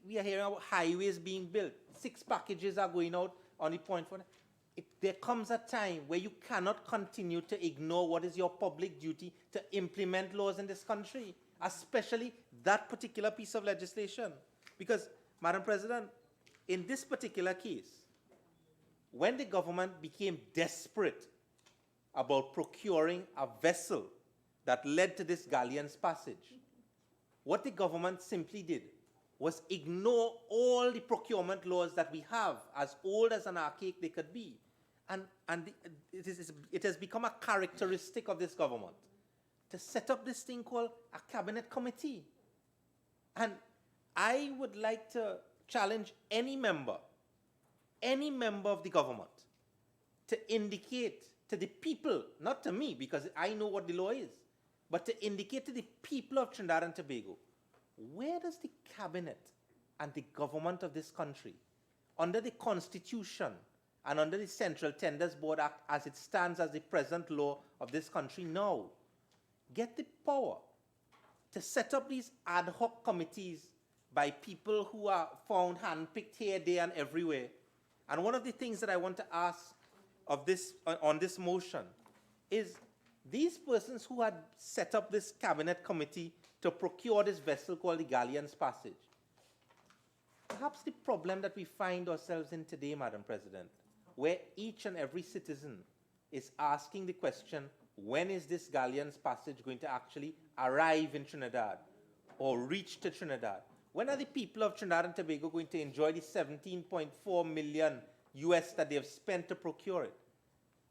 We are hearing about highways being built. 6 packages are going out on the point for there comes a time where you cannot continue to ignore what is your public duty to implement laws in this country, especially that particular piece of legislation. Because, Madam President, in this particular case, when the government became desperate about procuring a vessel that led to this Galleons Passage, what the government simply did was ignore all the procurement laws that we have, as old as an archaic they could be. And it has become a characteristic of this government to set up this thing called a cabinet committee. And I would like to challenge any member of the government to indicate to the people, not to me because I know what the law is, but to indicate to the people of Trinidad and Tobago, where does the cabinet and the government of this country, under the Constitution and under the Central Tenders Board Act as it stands as the present law of this country now, get the power to set up these ad hoc committees by people who are found handpicked here, there, and everywhere? And one of the things that I want to ask of this, on this motion is these persons who had set up this cabinet committee to procure this vessel called the Galleons Passage, perhaps the problem that we find ourselves in today, Madam President, where each and every citizen is asking the question, when is this Galleons Passage going to actually arrive in Trinidad or reach to Trinidad? When are the people of Trinidad and Tobago going to enjoy the 17.4 million US that they have spent to procure it?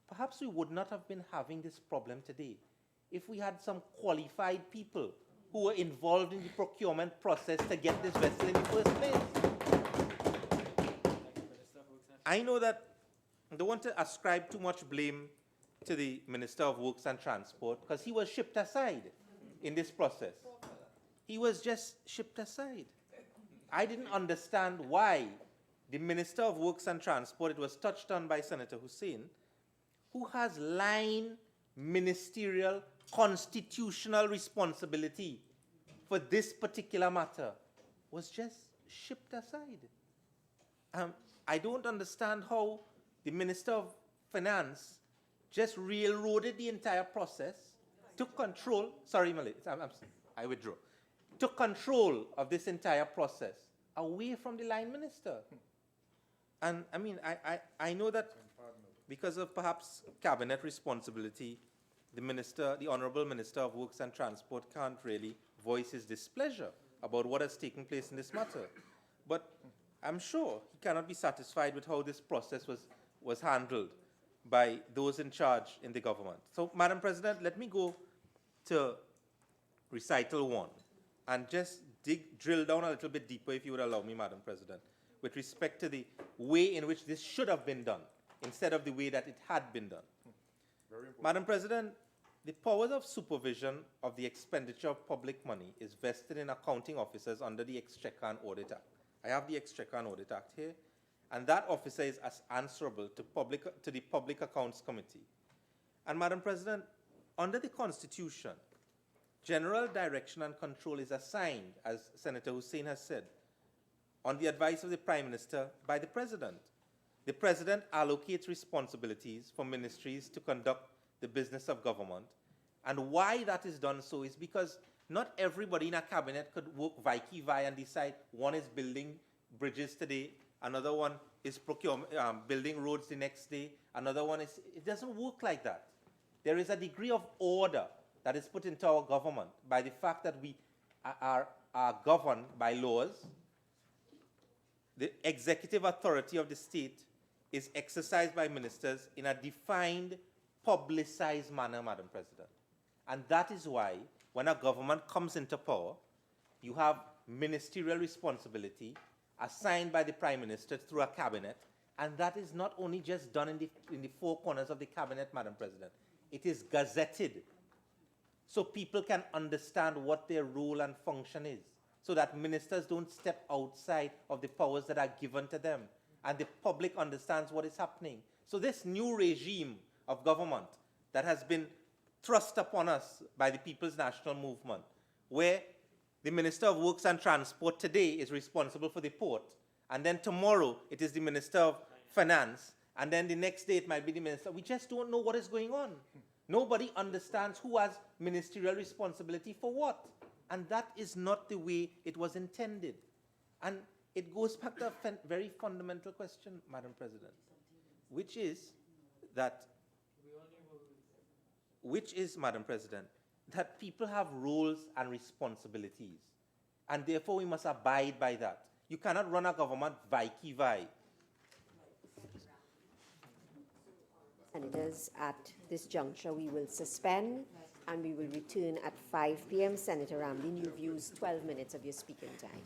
Perhaps we would not have been having this problem today if we had some qualified people who were involved in the procurement process to get this vessel in the first place. I know that I don't want to ascribe too much blame to the Minister of Works and Transport because he was shipped aside in this process. He was just shipped aside. I didn't understand why the Minister of Works and Transport, it was touched on by Senator Hussain, who has line ministerial constitutional responsibility for this particular matter, was just shipped aside. I don't understand how the Minister of Finance just railroaded the entire process, took control, sorry, Malik, I withdraw, took control of this entire process away from the line minister. And I mean, I know that because of perhaps cabinet responsibility, the minister, the Honorable Minister of Works and Transport can't really voice his displeasure about what has taken place in this matter. But I'm sure he cannot be satisfied with how this process was handled by those in charge in the government. So, Madam President, let me go to recital 1 and just drill down a little bit deeper, if you would allow me, Madam President, with respect to the way in which this should have been done instead of the way that it had been done. Madam President, the powers of supervision of the expenditure of public money is vested in accounting officers under the Exchequer and Audit Act. I have the Exchequer and Audit Act here, and that officer is answerable to the Public Accounts Committee. And Madam President, under the Constitution, general direction and control is assigned, as Senator Hussain has said, on the advice of the Prime Minister by the President. The President allocates responsibilities for ministries to conduct the business of government. And why that is done so is because not everybody in a cabinet could work vice-versa and decide one is building bridges today, another one is building roads the next day, another one is... It doesn't work like that. There is a degree of order that is put into our government by the fact that we are governed by laws. The executive authority of the state is exercised by ministers in a defined, publicized manner, Madam President. And that is why, when a government comes into power, you have ministerial responsibility assigned by the Prime Minister through a cabinet, and that is not only just done in the four corners of the cabinet, Madam President. It is gazetted so people can understand what their role and function is. so that ministers don't step outside of the powers that are given to them and the public understands what is happening. So this new regime of government that has been thrust upon us by the People's National Movement, where the Minister of Works and Transport today is responsible for the port, and then tomorrow it is the Minister of Finance, and then the next day it might be the Minister. We just don't know what is going on. Nobody understands who has ministerial responsibility for what. And that is not the way it was intended. And it goes back to a very fundamental question, Madam President, which is, Madam President, that people have roles and responsibilities. And therefore we must abide by that. You cannot run a government vai-ki-vai. Senators, at this juncture, we will suspend and we will return at 5 p.m. Senator Ramlin, you've used 12 minutes of your speaking time.